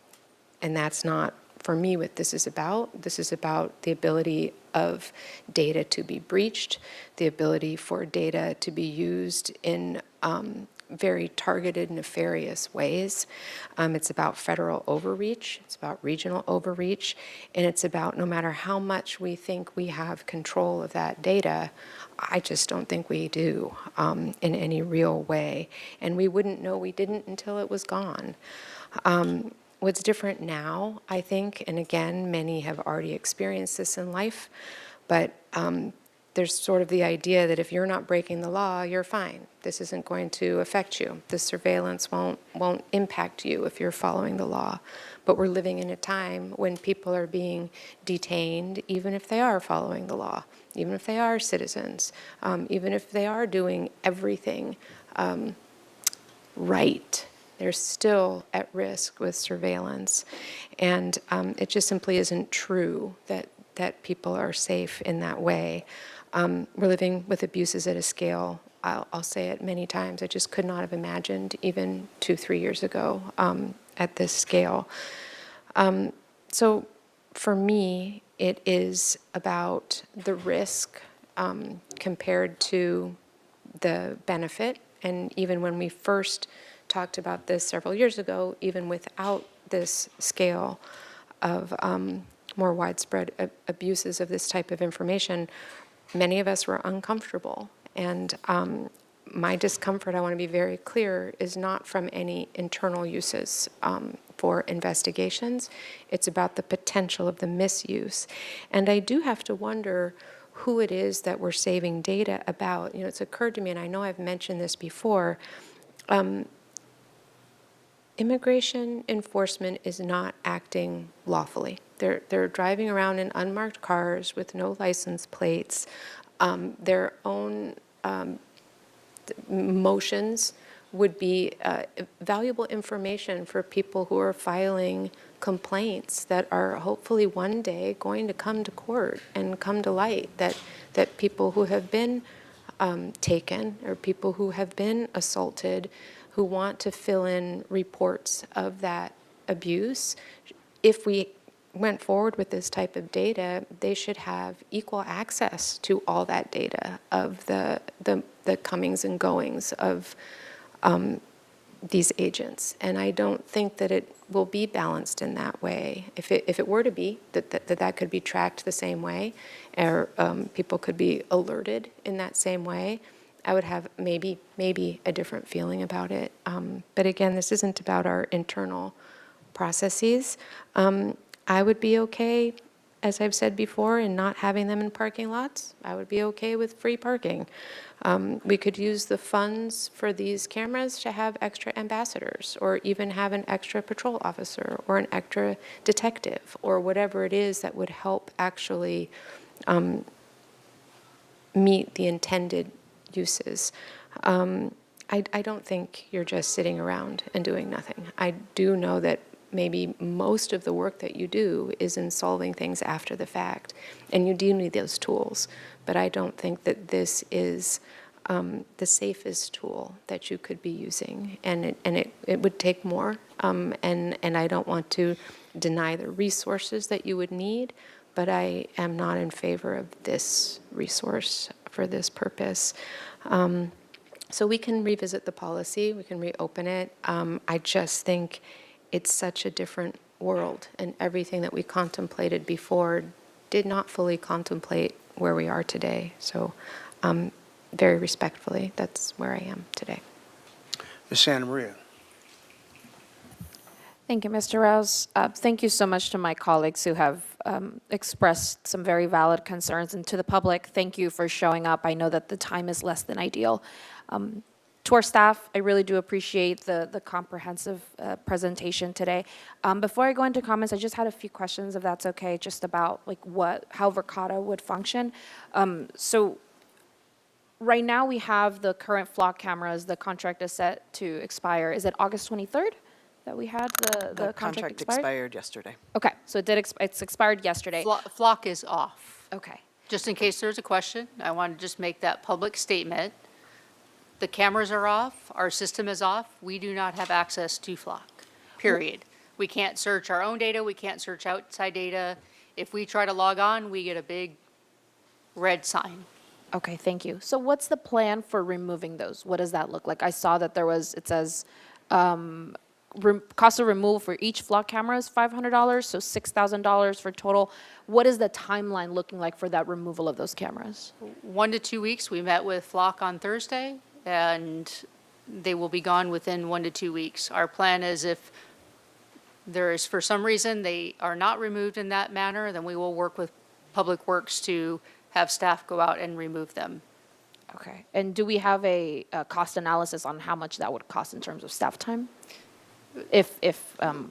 that's not, for me, what this is about. This is about the ability of data to be breached, the ability for data to be used in very targeted, nefarious ways. It's about federal overreach, it's about regional overreach, and it's about no matter how much we think we have control of that data, I just don't think we do in any real way. And we wouldn't know we didn't until it was gone. What's different now, I think, and again, many have already experienced this in life, but there's sort of the idea that if you're not breaking the law, you're fine. This isn't going to affect you. The surveillance won't impact you if you're following the law. But we're living in a time when people are being detained, even if they are following the law, even if they are citizens, even if they are doing everything right. They're still at risk with surveillance. And it just simply isn't true that people are safe in that way. We're living with abuses at a scale, I'll say it many times, I just could not have imagined even 2-3 years ago at this scale. So for me, it is about the risk compared to the benefit. And even when we first talked about this several years ago, even without this scale of more widespread abuses of this type of information, many of us were uncomfortable. And my discomfort, I want to be very clear, is not from any internal uses for investigations. It's about the potential of the misuse. And I do have to wonder who it is that we're saving data about. You know, it's occurred to me, and I know I've mentioned this before, immigration enforcement is not acting lawfully. They're driving around in unmarked cars with no license plates. Their own motions would be valuable information for people who are filing complaints that are hopefully one day going to come to court and come to light, that people who have been taken or people who have been assaulted who want to fill in reports of that abuse, if we went forward with this type of data, they should have equal access to all that data of the comings and goings of these agents. And I don't think that it will be balanced in that way. If it were to be, that could be tracked the same way, or people could be alerted in that same way, I would have maybe a different feeling about it. But again, this isn't about our internal processes. I would be okay, as I've said before, in not having them in parking lots. I would be okay with free parking. We could use the funds for these cameras to have extra ambassadors, or even have an extra patrol officer or an extra detective, or whatever it is that would help actually meet the intended uses. I don't think you're just sitting around and doing nothing. I do know that maybe most of the work that you do is in solving things after the fact, and you do need those tools. But I don't think that this is the safest tool that you could be using, and it would take more. And I don't want to deny the resources that you would need, but I am not in favor of this resource for this purpose. So we can revisit the policy, we can reopen it. I just think it's such a different world, and everything that we contemplated before did not fully contemplate where we are today. So very respectfully, that's where I am today. Ms. Santa Maria. Thank you, Mr. Rouse. Thank you so much to my colleagues who have expressed some very valid concerns, and to the public, thank you for showing up. I know that the time is less than ideal. To our staff, I really do appreciate the comprehensive presentation today. Before I go into comments, I just had a few questions, if that's okay, just about like how Verkada would function. So right now we have the current flock cameras, the contract is set to expire. Is it August 23rd that we had the contract expired yesterday. Okay, so it's expired yesterday. Flock is off. Okay. Just in case there's a question, I want to just make that public statement. The cameras are off, our system is off, we do not have access to Flock, period. We can't search our own data, we can't search outside data. If we try to log on, we get a big red sign. Okay, thank you. So what's the plan for removing those? What does that look like? I saw that it says cost of removal for each flock camera is $500, so $6,000 for total. What is the timeline looking like for that removal of those cameras? 1 to 2 weeks, we met with Flock on Thursday, and they will be gone within 1 to 2 weeks. Our plan is if there is, for some reason, they are not removed in that manner, then we will work with Public Works to have staff go out and remove them. Okay, and do we have a cost analysis on how much that would cost in terms of staff time? If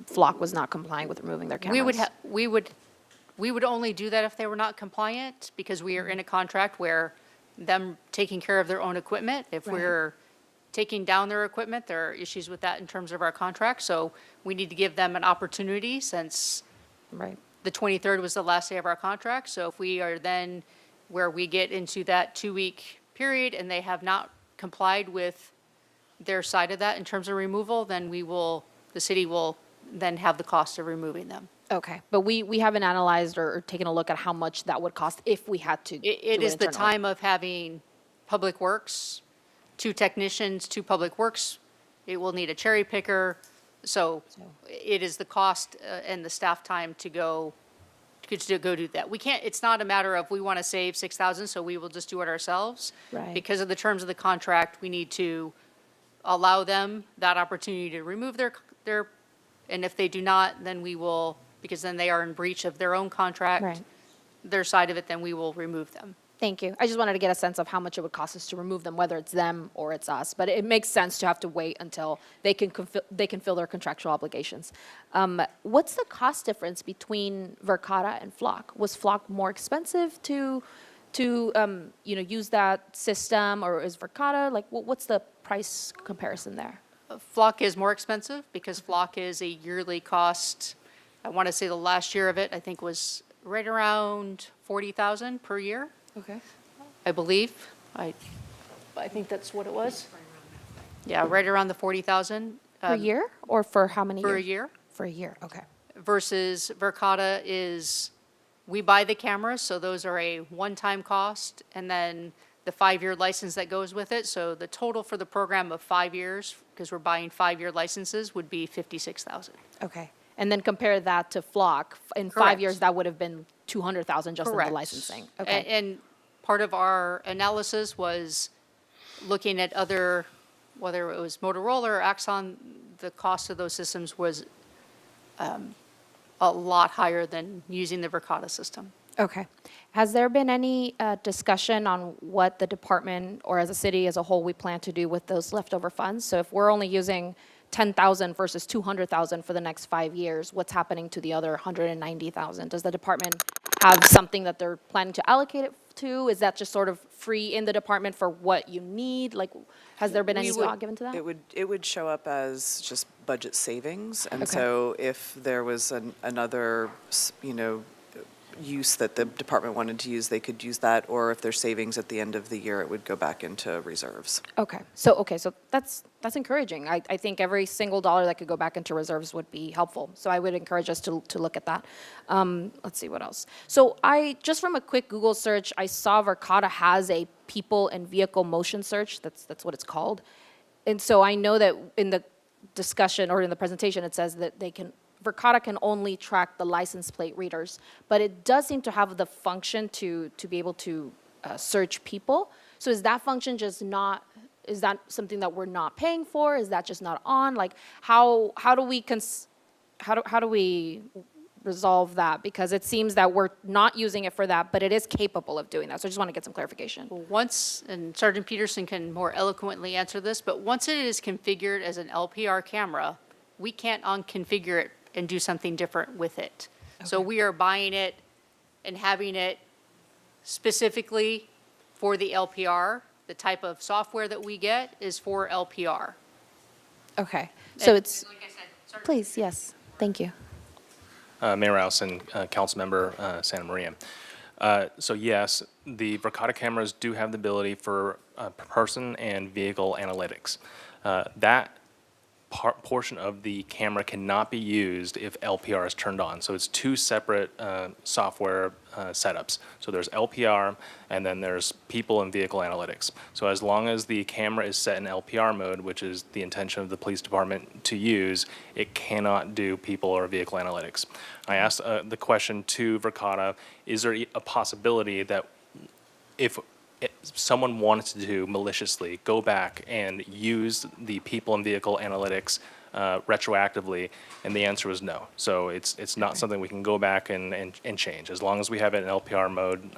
Flock was not complying with removing their cameras? We would only do that if they were not compliant, because we are in a contract where them taking care of their own equipment. If Right. we're taking down their equipment, there are issues with that in terms of our contract. So we need to give them an opportunity, since Right. the 23rd was the last day of our contract. So if we are then where we get into that 2-week period and they have not complied with their side of that in terms of removal, then the city will then have the cost of removing them. Okay, but we haven't analyzed or taken a look at how much that would cost if we had to It do is the internally. time of having Public Works, 2 technicians, 2 Public Works. It will need a cherry picker. So it is the cost and the staff time to go do that. We can't, it's not a matter of we want to save 6,000, so we will just do it ourselves. Right. Because of the terms of the contract, we need to allow them that opportunity to remove their, and if they do not, then we will, because then they are in breach of their own contract. Right. Their side of it, then we will remove them. Thank you. I just wanted to get a sense of how much it would cost us to remove them, whether it's them or it's us. But it makes sense to have to wait until they can fill their contractual obligations. What's the cost difference between Verkada and Flock? Was Flock more expensive to use that system, or is Verkada, like, what's the price comparison there? Flock is more expensive because Flock is a yearly cost. I want to say the last year of it, I think, was right around 40,000 per year. Okay. I believe. I think that's what it was. Yeah, right around the 40,000. Per year, or for how many years? For a year. For a year, okay. Versus Verkada is, we buy the cameras, so those are a one-time cost, and then the 5-year license that goes with it. So the total for the program of 5 years, because we're buying 5-year licenses, would be 56,000. Okay. And then compare that to Flock. In 5 Correct. years, that would have been 200,000 just in Correct. the licensing. Okay. And part of our analysis was looking at other, whether it was Motorola or Axon, the cost of those systems was a lot higher than using the Verkada system. Okay. Has there been any discussion on what the department, or as a city as a whole, we plan to do with those leftover funds? So if we're only using 10,000 versus 200,000 for the next 5 years, what's happening to the other 190,000? Does the department have something that they're planning to allocate it to? Is that just sort of free in the department for what you need? Like, has there been any thought given to that? It would show up as just budget savings. And Okay. so if there was another, use that the department wanted to use, they could use that. Or if there's savings at the end of the year, it would go back into reserves. Okay, so that's encouraging. I think every single dollar that could go back into reserves would be helpful. So I would encourage us to look at that. Let's see what else. So just from a quick Google search, I saw Verkada has a people and vehicle motion search. That's what it's called. And so I know that in the discussion or in the presentation, it says that Verkada can only track the license plate readers, but it does seem to have the function to be able to search people. So is that function just not, is that something that we're not paying for? Is that just not on? Like, how do we resolve that? Because it seems that we're not using it for that, but it is capable of doing that. So I just want to get some clarification. Once, and Sergeant Peterson can more eloquently answer this, but once it is configured as an LPR camera, we can't unconfigure it and do something different with it. So we are buying it and having it specifically for the LPR. The type of software that we get is for LPR. Okay. So And it's, like I said, Sergeant please, yes. Thank you. Mayor Rouse and Councilmember Santa Maria. So yes, the Verkada cameras do have the ability for person and vehicle analytics. That portion of the camera cannot be used if LPR is turned on. So it's two separate software setups. So there's LPR and then there's people and vehicle analytics. So as long as the camera is set in LPR mode, which is the intention of the police department to use, it cannot do people or vehicle analytics. I asked the question to Verkada, is there a possibility that if someone wanted to do maliciously, go back and use the people and vehicle analytics retroactively, and the answer was no. So it's not something we can go back and change. As long as we have it in LPR mode,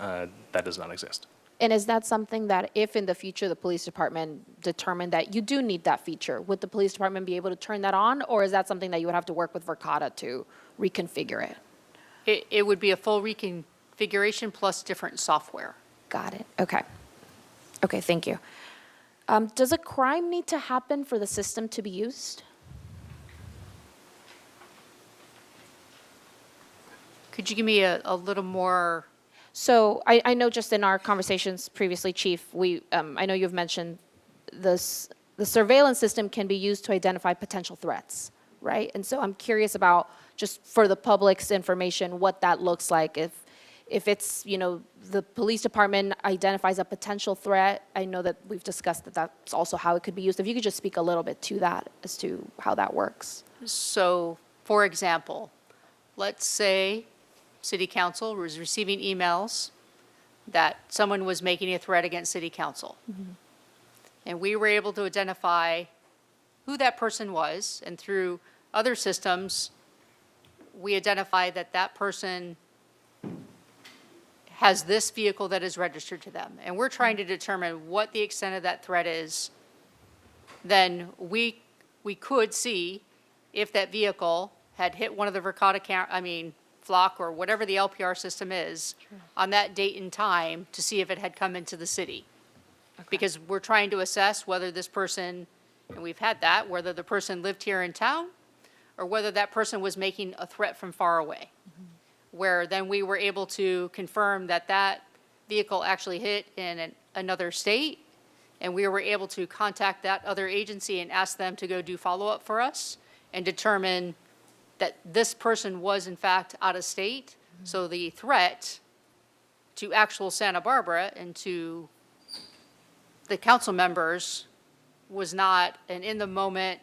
that does not exist. And is that something that if in the future the police department determined that you do need that feature, would the police department be able to turn that on? Or is that something that you would have to work with Verkada to reconfigure it? It would be a full reconfiguration plus different software. Got it. Okay. Okay, thank you. Does a crime need to happen for the system to be used? Could you give me a little more? So I know just in our conversations previously, Chief, I know you've mentioned this, the surveillance system can be used to identify potential threats, right? And so I'm curious about, just for the public's information, what that looks like. If it's, the police department identifies a potential threat, I know that we've discussed that that's also how it could be used. If you could just speak a little bit to that as to how that works. So, for example, let's say City Council was receiving emails that someone was making a threat against City Council. And we were able to identify who that person was, and through other systems, we identified that that person has this vehicle that is registered to them. And we're trying to determine what the extent of that threat is. Then we could see if that vehicle had hit one of the Verkada flock or whatever the LPR system is on that date and time to see if it had come into the city. Because we're trying to assess whether this person, and we've had that, whether the person lived here in town or whether that person was making a threat from far away. Where then we were able to confirm that that vehicle actually hit in another state, and we were able to contact that other agency and ask them to go do follow-up for us and determine that this person was in fact out of state. So the threat to actual Santa Barbara and to the council members was not an in-the-moment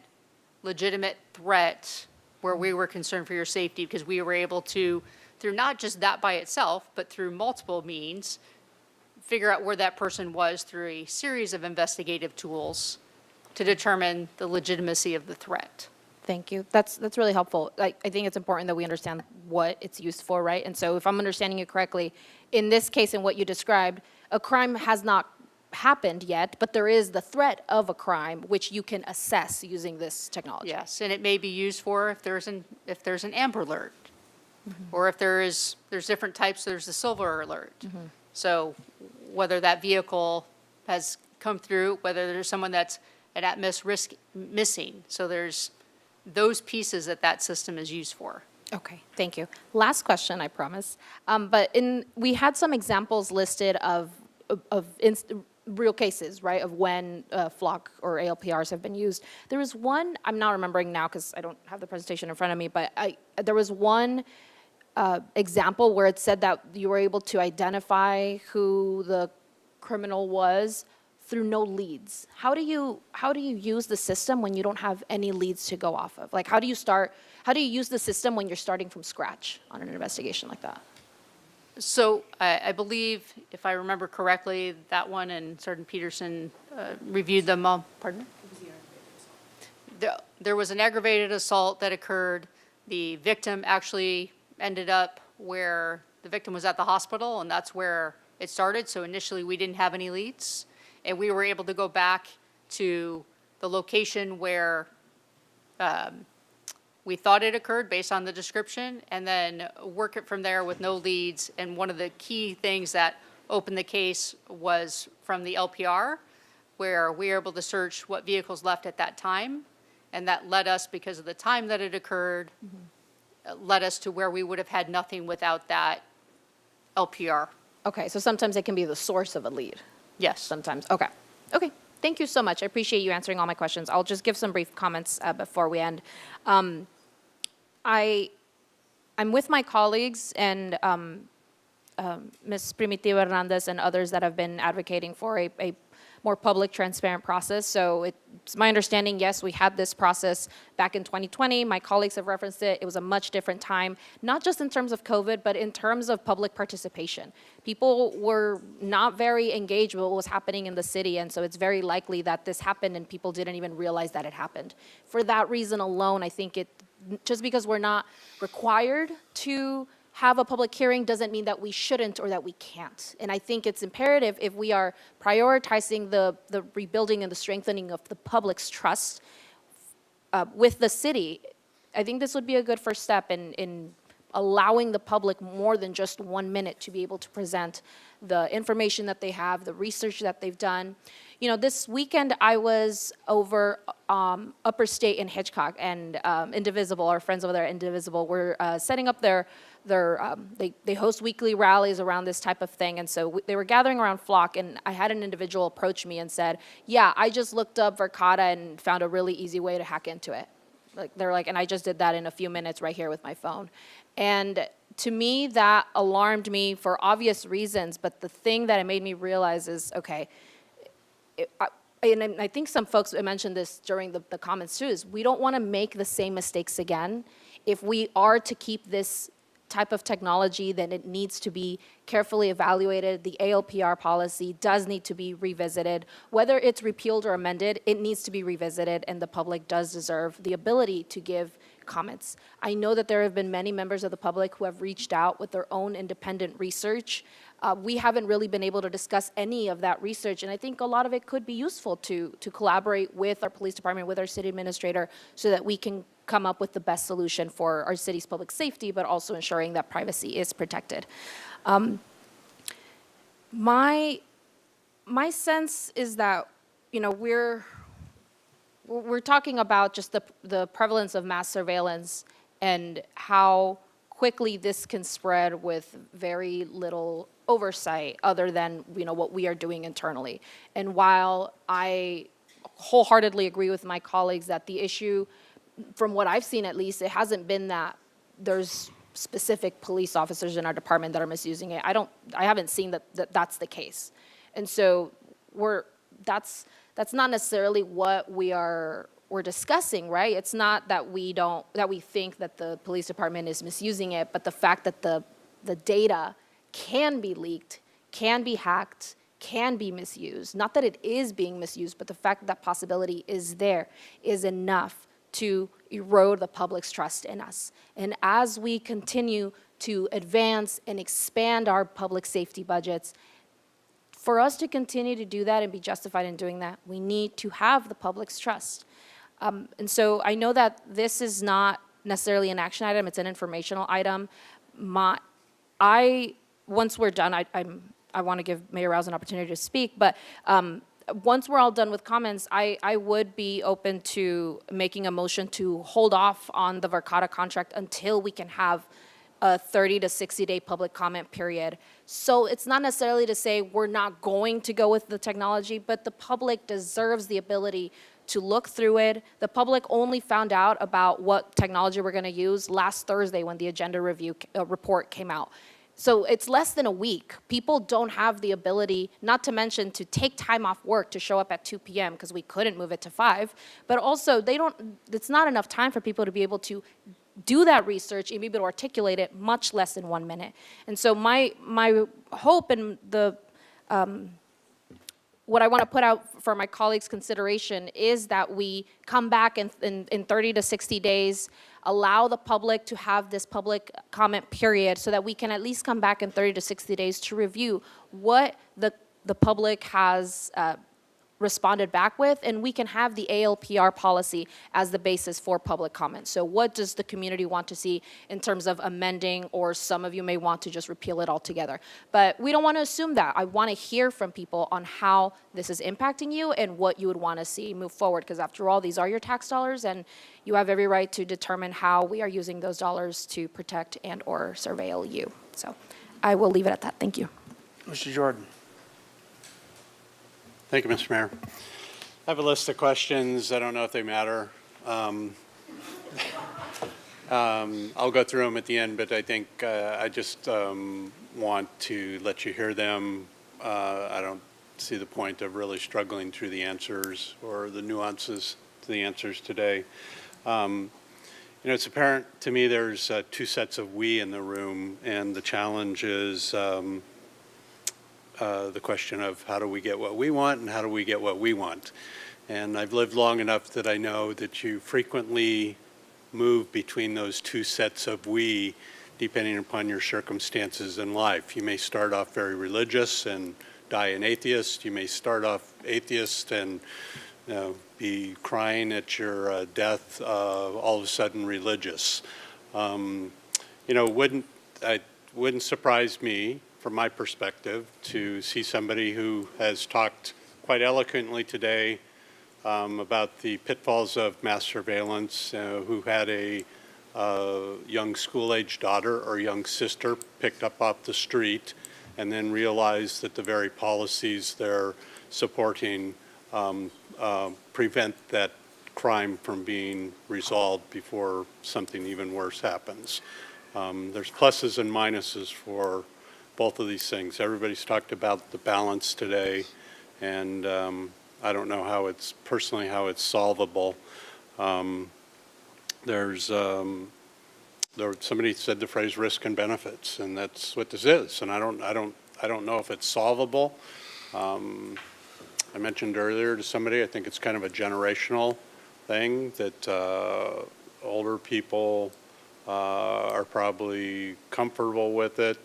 legitimate threat where we were concerned for your safety, because we were able to, through not just that by itself, but through multiple means, figure out where that person was through a series of investigative tools to determine the legitimacy of the threat. Thank you. That's really helpful. I think it's important that we understand what it's used for, right? And so if I'm understanding you correctly, in this case, in what you described, a crime has not happened yet, but there is the threat of a crime which you can assess using this technology. Yes, and it may be used for if there's an Amber Alert, or if there's different types, there's the Silver Alert. So whether that vehicle has come through, whether there's someone that's at risk missing. So there's those pieces that system is used for. Okay, thank you. Last question, I promise. But we had some examples listed of real cases, right, of when flock or ALPRs have been used. There was one, I'm not remembering now because I don't have the presentation in front of me, but there was one example where it said that you were able to identify who the criminal was through no leads. How do you use the system when you don't have any leads to go off of? Like, how do you use the system when you're starting from scratch on an investigation like that? So I believe, if I remember correctly, that one and Sergeant Peterson reviewed them all. Pardon? There was an aggravated assault that occurred. The victim actually ended up where the victim was at the hospital, and that's where it started. So initially, we didn't have any leads, and we were able to go back to the location where we thought it occurred based on the description, and then work it from there with no leads. And one of the key things that opened the case was from the LPR, where we were able to search what vehicles left at that time, and that led us, because of the time that it occurred, led us to where we would have had nothing without that LPR. Okay, so sometimes it can be the source of a lead. Yes. Sometimes, okay. Okay, thank you so much. I appreciate you answering all my questions. I'll just give some brief comments before we end. I'm with my colleagues and Ms. Primitiva Hernandez and others that have been advocating for a more public, transparent process. So it's my understanding, yes, we had this process back in 2020. My colleagues have referenced it. It was a much different time, not just in terms of COVID, but in terms of public participation. People were not very engaged with what was happening in the city, and so it's very likely that this happened and people didn't even realize that it happened. For that reason alone, I think just because we're not required to have a public hearing doesn't mean that we shouldn't or that we can't. And I think it's imperative, if we are prioritizing the rebuilding and the strengthening of the public's trust with the city, I think this would be a good first step in allowing the public more than just 1 minute to be able to present the information that they have, the research that they've done. You know, this weekend I was over Upper State in Hitchcock, and Indivisible, our friends over there at Indivisible, were setting up they host weekly rallies around this type of thing, and so they were gathering around Flock, and I had an individual approach me and said, yeah, I just looked up Verkada and found a really easy way to hack into it. They're like, and I just did that in a few minutes right here with my phone. And to me, that alarmed me for obvious reasons, but the thing that it made me realize is, okay, and I think some folks mentioned this during the comments too, is we don't want to make the same mistakes again. If we are to keep this type of technology, then it needs to be carefully evaluated. The ALPR policy does need to be revisited. Whether it's repealed or amended, it needs to be revisited, and the public does deserve the ability to give comments. I know that there have been many members of the public who have reached out with their own independent research. We haven't really been able to discuss any of that research, and I think a lot of it could be useful to collaborate with our police department, with our city administrator, so that we can come up with the best solution for our city's public safety, but also ensuring that privacy is protected. My sense is that, you know, we're talking about just the prevalence of mass surveillance and how quickly this can spread with very little oversight other than, you know, what we are doing internally. And while I wholeheartedly agree with my colleagues that the issue, from what I've seen at least, it hasn't been that there's specific police officers in our department that are misusing it. I haven't seen that that's the case. And so that's not necessarily what we're discussing, right? It's not that we think that the police department is misusing it, but the fact that the data can be leaked, can be hacked, can be misused. Not that it is being misused, but the fact that possibility is there is enough to erode the public's trust in us. And as we continue to advance and expand our public safety budgets, for us to continue to do that and be justified in doing that, we need to have the public's trust. And so I know that this is not necessarily an action item, it's an informational item. Once we're done, I want to give Mayor Rouse an opportunity to speak, but once we're all done with comments, I would be open to making a motion to hold off on the Verkada contract until we can have a 30 to 60-day public comment period. So it's not necessarily to say we're not going to go with the technology, but the public deserves the ability to look through it. The public only found out about what technology we're going to use last Thursday when the agenda review report came out. So it's less than a week. People don't have the ability, not to mention to take time off work to show up at 2 p.m. because we couldn't move it to 5, but also it's not enough time for people to be able to do that research and be able to articulate it much less than 1 minute. And so my hope and what I want to put out for my colleagues' consideration is that we come back in 30 to 60 days, allow the public to have this public comment period so that we can at least come back in 30 to 60 days to review what the public has responded back with, and we can have the ALPR policy as the basis for public comment. So what does the community want to see in terms of amending, or some of you may want to just repeal it altogether. But we don't want to assume that. I want to hear from people on how this is impacting you and what you would want to see move forward, because after all, these are your tax dollars, and you have every right to determine how we are using those dollars to protect and or surveil you. So I will leave it at that. Thank you. Mr. Jordan. Thank you, Mr. Mayor. I have a list of questions. I don't know if they matter. I'll go through them at the end, but I think I just want to let you hear them. I don't see the point of really struggling through the answers or the nuances to the answers today. You know, it's apparent to me there's two sets of we in the room, and the challenge is the question of how do we get what we want and how do we get what we want. And I've lived long enough that I know that you frequently move between those two sets of we depending upon your circumstances in life. You may start off very religious and die an atheist. You may start off atheist and be crying at your death, all of a sudden religious. You know, it wouldn't surprise me, from my perspective, to see somebody who has talked quite eloquently today about the pitfalls of mass surveillance, who had a young school-age daughter or young sister picked up off the street and then realized that the very policies they're supporting prevent that crime from being resolved before something even worse happens. There's pluses and minuses for both of these things. Everybody's talked about the balance today, and I don't know how it's personally how it's solvable. Somebody said the phrase risk and benefits, and that's what this is. And I don't know if it's solvable. I mentioned earlier to somebody, I think it's kind of a generational thing that older people are probably comfortable with it.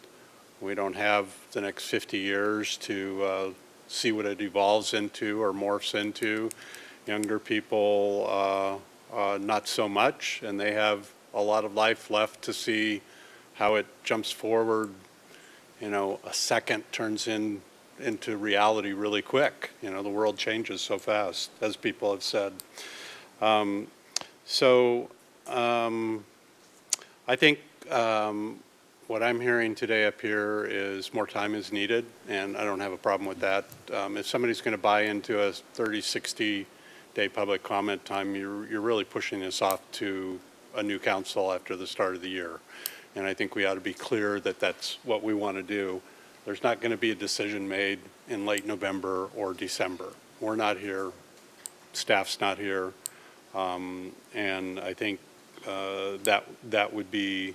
We don't have the next 50 years to see what it evolves into or morphs into. Younger people, not so much, and they have a lot of life left to see how it jumps forward. You know, a second turns into reality really quick. You know, the world changes so fast, as people have said. I think what I'm hearing today up here is more time is needed, and I don't have a problem with that. If somebody's going to buy into a 30, 60-day public comment time, you're really pushing this off to a new council after the start of the year. And I think we ought to be clear that that's what we want to do. There's not going to be a decision made in late November or December. We're not here. Staff's not here. And I think that would be,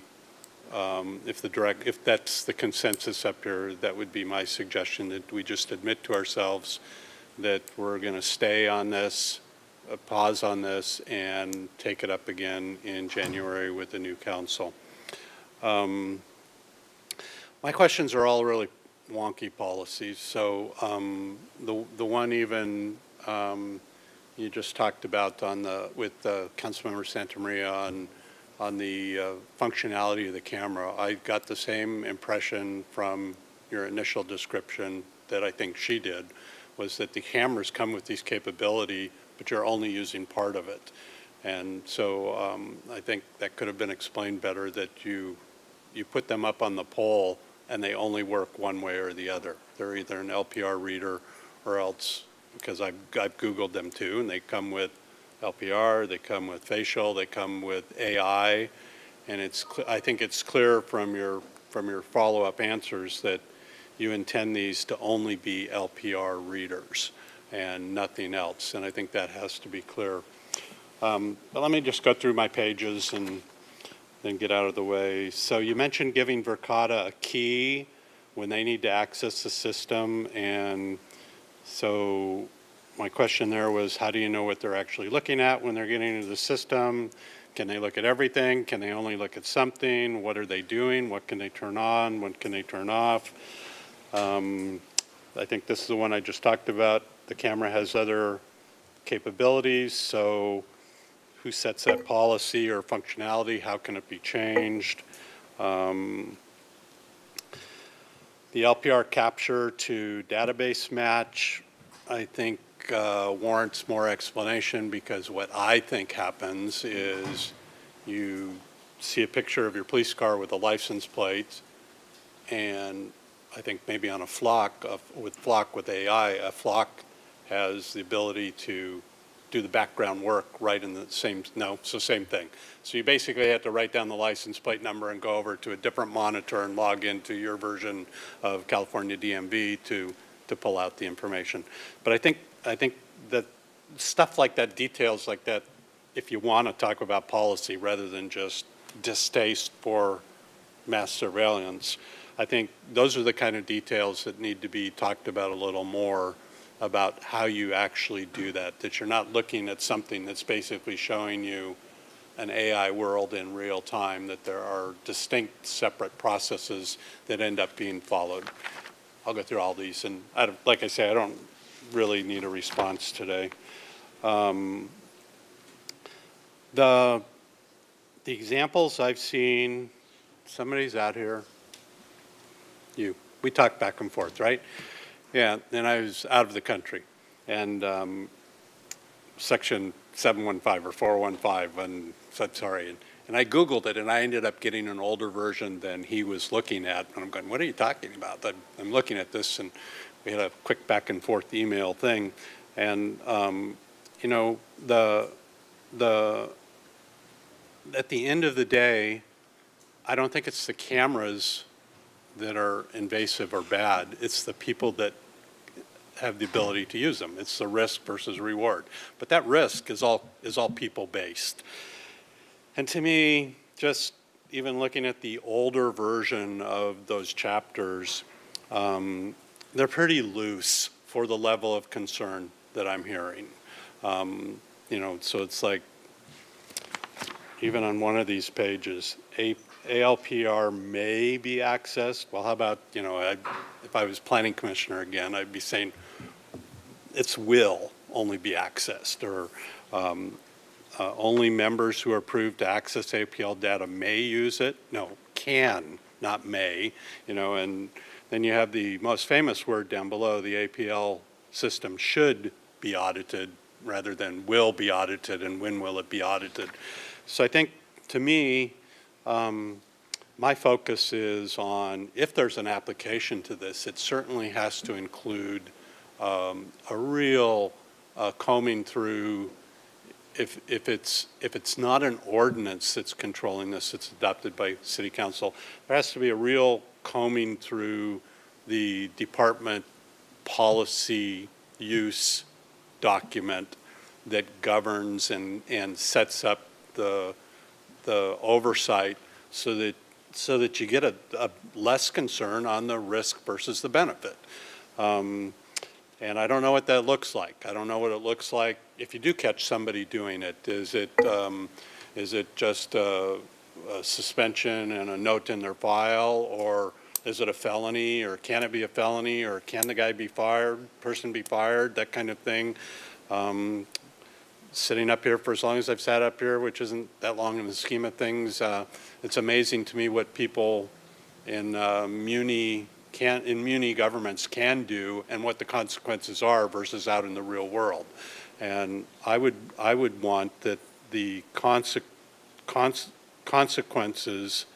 if that's the consensus up here, that would be my suggestion, that we just admit to ourselves that we're going to stay on this, pause on this, and take it up again in January with the new council. My questions are all really wonky policies. So the one even you just talked about with Councilmember Santamaria on the functionality of the camera. I got the same impression from your initial description that I think she did, was that the cameras come with these capability, but you're only using part of it. And so I think that could have been explained better, that you put them up on the pole and they only work one way or the other. They're either an LPR reader or else, because I've Googled them too, and they come with LPR, they come with facial, they come with AI, and I think it's clear from your follow-up answers that you intend these to only be LPR readers and nothing else, and I think that has to be clear. But let me just go through my pages and then get out of the way. So you mentioned giving Verkada a key when they need to access the system, and So my question there was, how do you know what they're actually looking at when they're getting into the system? Can they look at everything? Can they only look at something? What are they doing? What can they turn on? What can they turn off? I think this is the one I just talked about. The camera has other capabilities, so who sets that policy or functionality? How can it be changed? The LPR capture to database match, I think warrants more explanation, because what I think happens is you see a picture of your police car with a license plate, and I think maybe on a flock, with AI, a flock has the ability to do the background work right in the same, same thing. So you basically have to write down the license plate number and go over to a different monitor and log into your version of California DMV to pull out the information. But I think that stuff like that, details like that, if you want to talk about policy rather than just distaste for mass surveillance, I think those are the kind of details that need to be talked about a little more, about how you actually do that, that you're not looking at something that's basically showing you an AI world in real time, that there are distinct separate processes that end up being followed. I'll go through all these, and like I say, I don't really need a response today. The examples I've seen, somebody's out here, we talk back and forth, right? Yeah, and I was out of the country, and section 715 or 415, and said sorry, and I Googled it, and I ended up getting an older version than he was looking at, and I'm going, what are you talking about? I'm looking at this, and we had a quick back and forth email thing, and you know, at the end of the day, I don't think it's the cameras that are invasive or bad. It's the people that have the ability to use them. It's the risk versus reward. But that risk is all people-based. And to me, just even looking at the older version of those chapters, they're pretty loose for the level of concern that I'm hearing. You know, so it's like, even on one of these pages, ALPR may be accessed. Well, how about, you know, if I was planning commissioner again, I'd be saying it's will only be accessed, or only members who are approved to access APL data may use it. No, can, not may, you know, and then you have the most famous word down below, the APL system should be audited rather than will be audited, and when will it be audited. So I think, to me, my focus is on, if there's an application to this, it certainly has to include a real combing through. If it's not an ordinance that's controlling this, it's adopted by City Council, there has to be a real combing through the department policy use document that governs and sets up the oversight, so that you get a less concern on the risk versus the benefit. And I don't know what that looks like. I don't know what it looks like if you do catch somebody doing it. Is it just a suspension and a note in their file, or is it a felony, or can it be a felony, or can the guy be fired, person be fired, that kind of thing. Sitting up here for as long as I've sat up here, which isn't that long in the scheme of things, it's amazing to me what people in muni governments can do, and what the consequences are versus out in the real world. And I would want that the consequences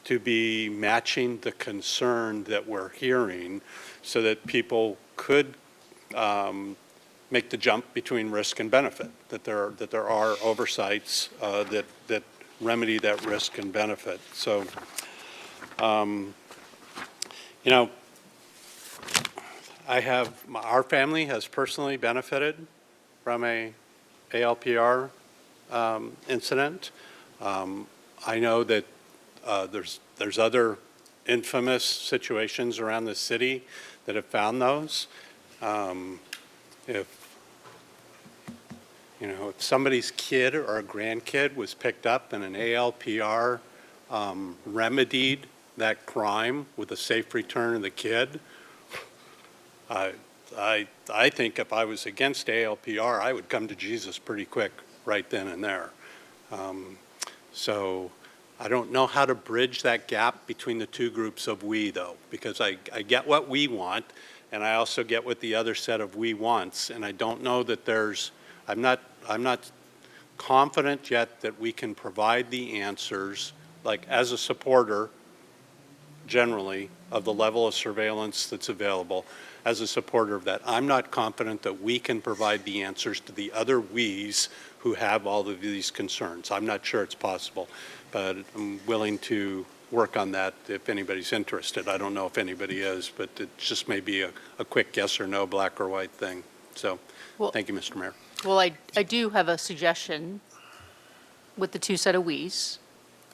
to be matching the concern that we're hearing, so that people could make the jump between risk and benefit, that there are oversights that remedy that risk and benefit. So, you know, our family has personally benefited from a ALPR incident. I know that there's other infamous situations around the city that have found those. If, you know, if somebody's kid or a grandkid was picked up and an ALPR remedied that crime with a safe return of the kid, I think if I was against ALPR, I would come to Jesus pretty quick right then and there. So I don't know how to bridge that gap between the two groups of we, though, because I get what we want, and I also get what the other set of we wants, and I don't know that there's, I'm not confident yet that we can provide the answers, like as a supporter, generally, of the level of surveillance that's available. As a supporter of that, I'm not confident that we can provide the answers to the other we's who have all of these concerns. I'm not sure it's possible, but I'm willing to work on that if anybody's interested. I don't know if anybody is, but it just may be a quick yes or no, black or white thing. So, Well- thank you, Mr. Mayor. Well, I do have a suggestion with the two set of we's.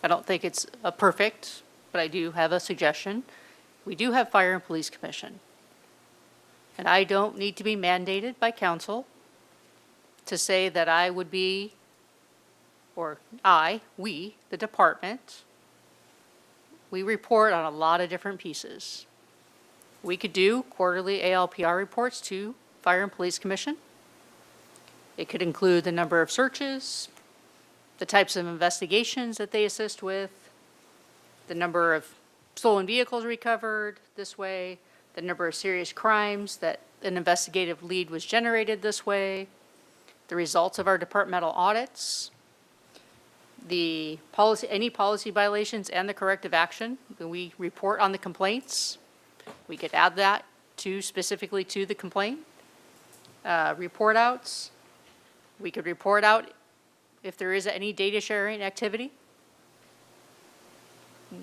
I don't think it's a perfect, but I do have a suggestion. We do have Fire and Police Commission. And I don't need to be mandated by council to say that I would be, or we, the department, we report on a lot of different pieces. We could do quarterly ALPR reports to Fire and Police Commission. It could include the number of searches, the types of investigations that they assist with, the number of stolen vehicles recovered this way, the number of serious crimes that an investigative lead was generated this way, the results of our departmental audits, the policy, any policy violations and the corrective action. We report on the complaints. We could add that specifically to the complaint. Report outs. We could report out if there is any data sharing activity.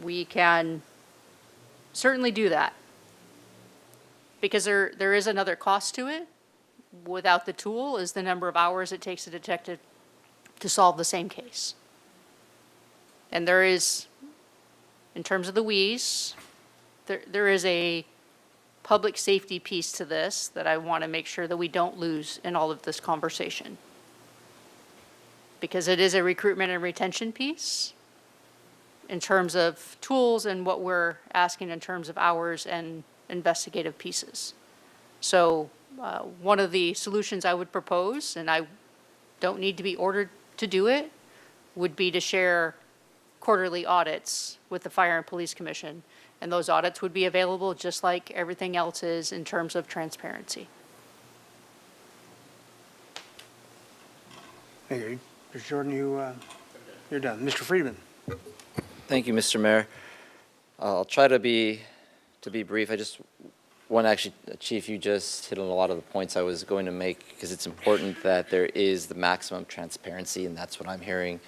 We can certainly do that. Because there is another cost to it. Without the tool is the number of hours it takes a detective to solve the same case. And there is, in terms of the we's, there is a public safety piece to this that I want to make sure that we don't lose in all of this conversation. Because it is a recruitment and retention piece in terms of tools and what we're asking in terms of hours and investigative pieces. So one of the solutions I would propose, and I don't need to be ordered to do it, would be to share quarterly audits with the Fire and Police Commission. And those audits would be available just like everything else is in terms of transparency. Thank you. Mr. Jordan, you're done. Mr. Friedman. Thank you, Mr. Mayor. I'll try to be brief. I just want to actually, Chief, you just hit on a lot of the points I was going to make because it's important that there is the maximum transparency, and that's what I'm hearing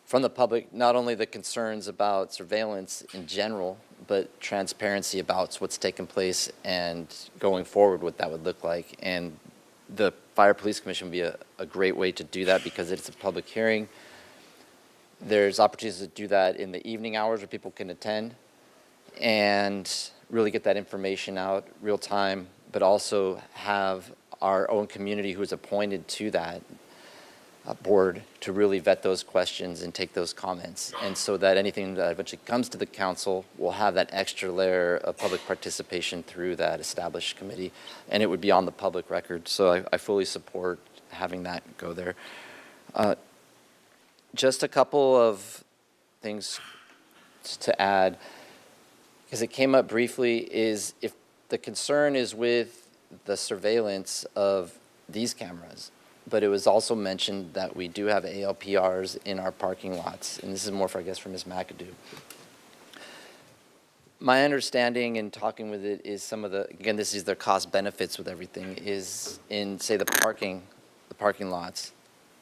from the public, not only the concerns about surveillance in general, but transparency about what's taken place and going forward what that would look like. And the Fire Police Commission would be a great way to do that because it's a public hearing. There's opportunities to do that in the evening hours where people can attend and really get that information out real time, but also have our own community who is appointed to that board to really vet those questions and take those comments. And so that anything that eventually comes to the council will have that extra layer of public participation through that established committee, and it would be on the public record. So I fully support having that go there. Just a couple of things to add, because it came up briefly, is if the concern is with the surveillance of these cameras, but it was also mentioned that we do have ALPRs in our parking lots, and this is more for, I guess, for Ms. McAdoo. My understanding in talking with it is some of the, again, this is their cost benefits with everything, is in, say, the parking lots.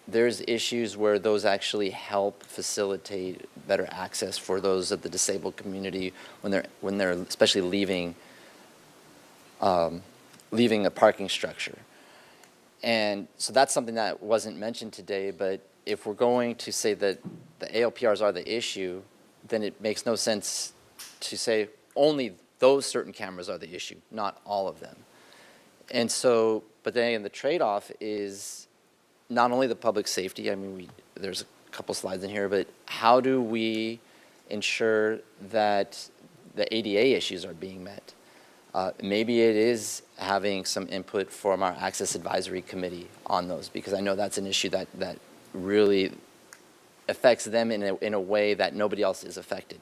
There's issues where those actually help facilitate better access for those of the disabled community when they're especially leaving a parking structure. And so that's something that wasn't mentioned today, but if we're going to say that the ALPRs are the issue, then it makes no sense to say only those certain cameras are the issue, not all of them. And so, but then again, the trade-off is not only the public safety, I mean, there's a couple slides in here, but how do we ensure that the ADA issues are being met? Maybe it is having some input from our Access Advisory Committee on those, because I know that's an issue that really affects them in a way that nobody else is affected.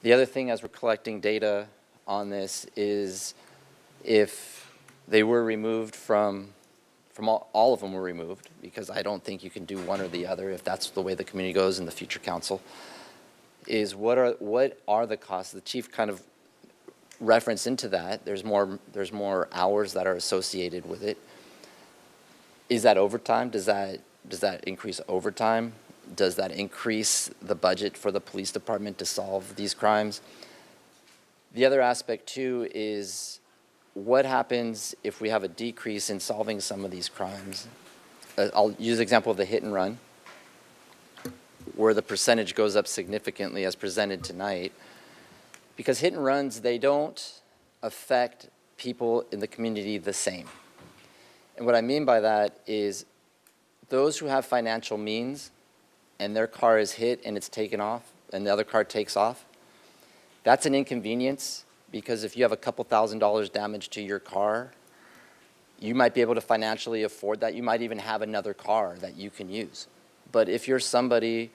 The other thing, as we're collecting data on this, is if they were removed from all of them were removed, because I don't think you can do one or the other if that's the way the community goes in the future council, is what are the costs? The chief kind of reference into that. There's more hours that are associated with it. Is that overtime? Does that increase overtime? Does that increase the budget for the police department to solve these crimes? The other aspect too is what happens if we have a decrease in solving some of these crimes? I'll use the example of the hit and run, where the percentage goes up significantly as presented tonight. Because hit and runs, they don't affect people in the community the same. And what I mean by that is those who have financial means and their car is hit and it's taken off and the other car takes off, that's an inconvenience, because if you have a couple $1,000s damage to your car, you might be able to financially afford that. You might even have another car that you can use. But if you're somebody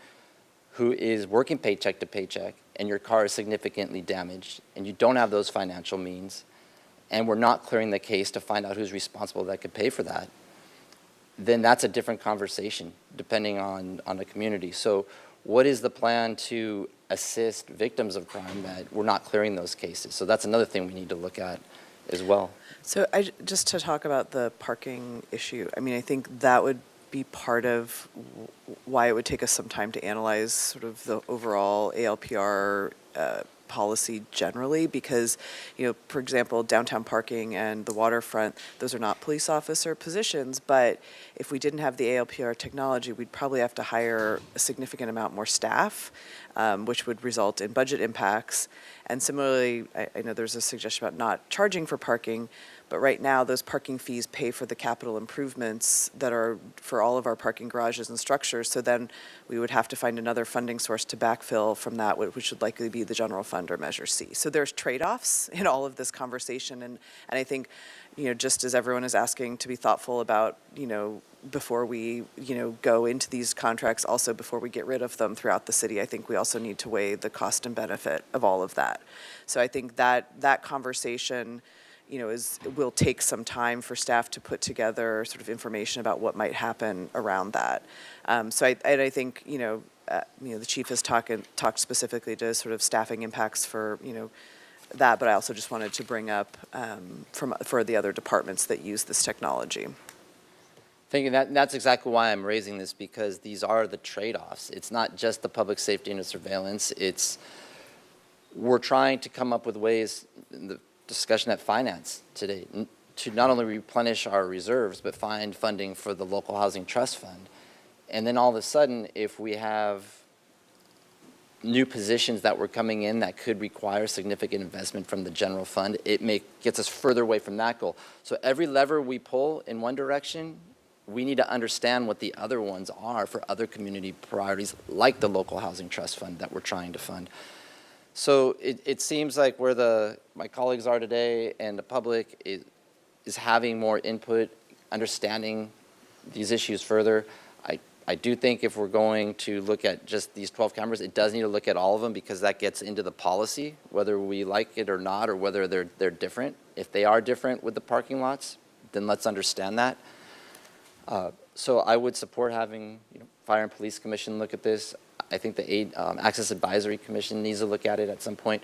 who is working paycheck to paycheck and your car is significantly damaged and you don't have those financial means, and we're not clearing the case to find out who's responsible that could pay for that, then that's a different conversation depending on the community. So what is the plan to assist victims of crime that we're not clearing those cases? So that's another thing we need to look at as well. So just to talk about the parking issue, I mean, I think that would be part of why it would take us some time to analyze sort of the overall ALPR policy generally, because, you know, for example, downtown parking and the waterfront, those are not police officer positions, but if we didn't have the ALPR technology, we'd probably have to hire a significant amount more staff, which would result in budget impacts. And similarly, I know there's a suggestion about not charging for parking, but right now those parking fees pay for the capital improvements that are for all of our parking garages and structures. So then we would have to find another funding source to backfill from that, which would likely be the general fund or Measure C. So there's trade-offs in all of this conversation. And I think, you know, just as everyone is asking to be thoughtful about, you know, before we, you know, go into these contracts, also before we get rid of them throughout the city, I think we also need to weigh the cost and benefit of all of that. So I think that conversation, you know, will take some time for staff to put together sort of information about what might happen around that. So I think, you know, the chief has talked specifically to sort of staffing impacts for, you know, that, but I also just wanted to bring up for the other departments that use this technology. Thinking that's exactly why I'm raising this, because these are the trade-offs. It's not just the public safety and the surveillance. We're trying to come up with ways in the discussion at finance today to not only replenish our reserves, but find funding for the local housing trust fund. And then all of a sudden, if we have new positions that were coming in that could require significant investment from the general fund, gets us further away from that goal. So every lever we pull in one direction, we need to understand what the other ones are for other community priorities, like the local housing trust fund that we're trying to fund. So it seems like where my colleagues are today and the public is having more input, understanding these issues further. I do think if we're going to look at just these 12 cameras, it does need to look at all of them, because that gets into the policy, whether we like it or not, or whether they're different. If they are different with the parking lots, then let's understand that. So I would support having, you know, Fire and Police Commission look at this. I think the Access Advisory Commission needs to look at it at some point.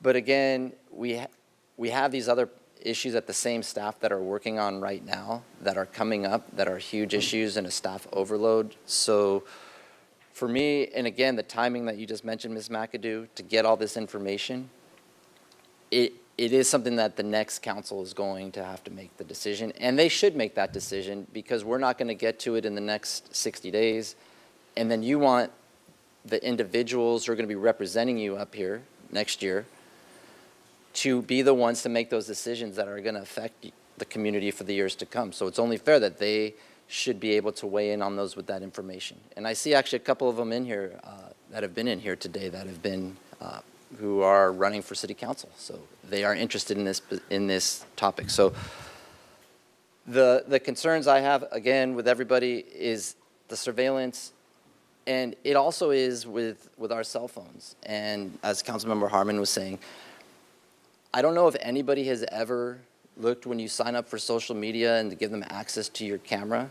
But again, we have these other issues that the same staff that are working on right now that are coming up that are huge issues and a staff overload. So for me, and again, the timing that you just mentioned, Ms. McAdoo, to get all this information, it is something that the next council is going to have to make the decision, and they should make that decision, because we're not going to get to it in the next 60 days. And then you want the individuals who are going to be representing you up here next year to be the ones to make those decisions that are going to affect the community for the years to come. So it's only fair that they should be able to weigh in on those with that information. And I see actually a couple of them in here that have been in here today that have been, who are running for city council. So they are interested in this topic. So the concerns I have, again, with everybody is the surveillance, and it also is with our cell phones. And as Councilmember Harmon was saying, I don't know if anybody has ever looked when you sign up for social media and to give them access to your camera,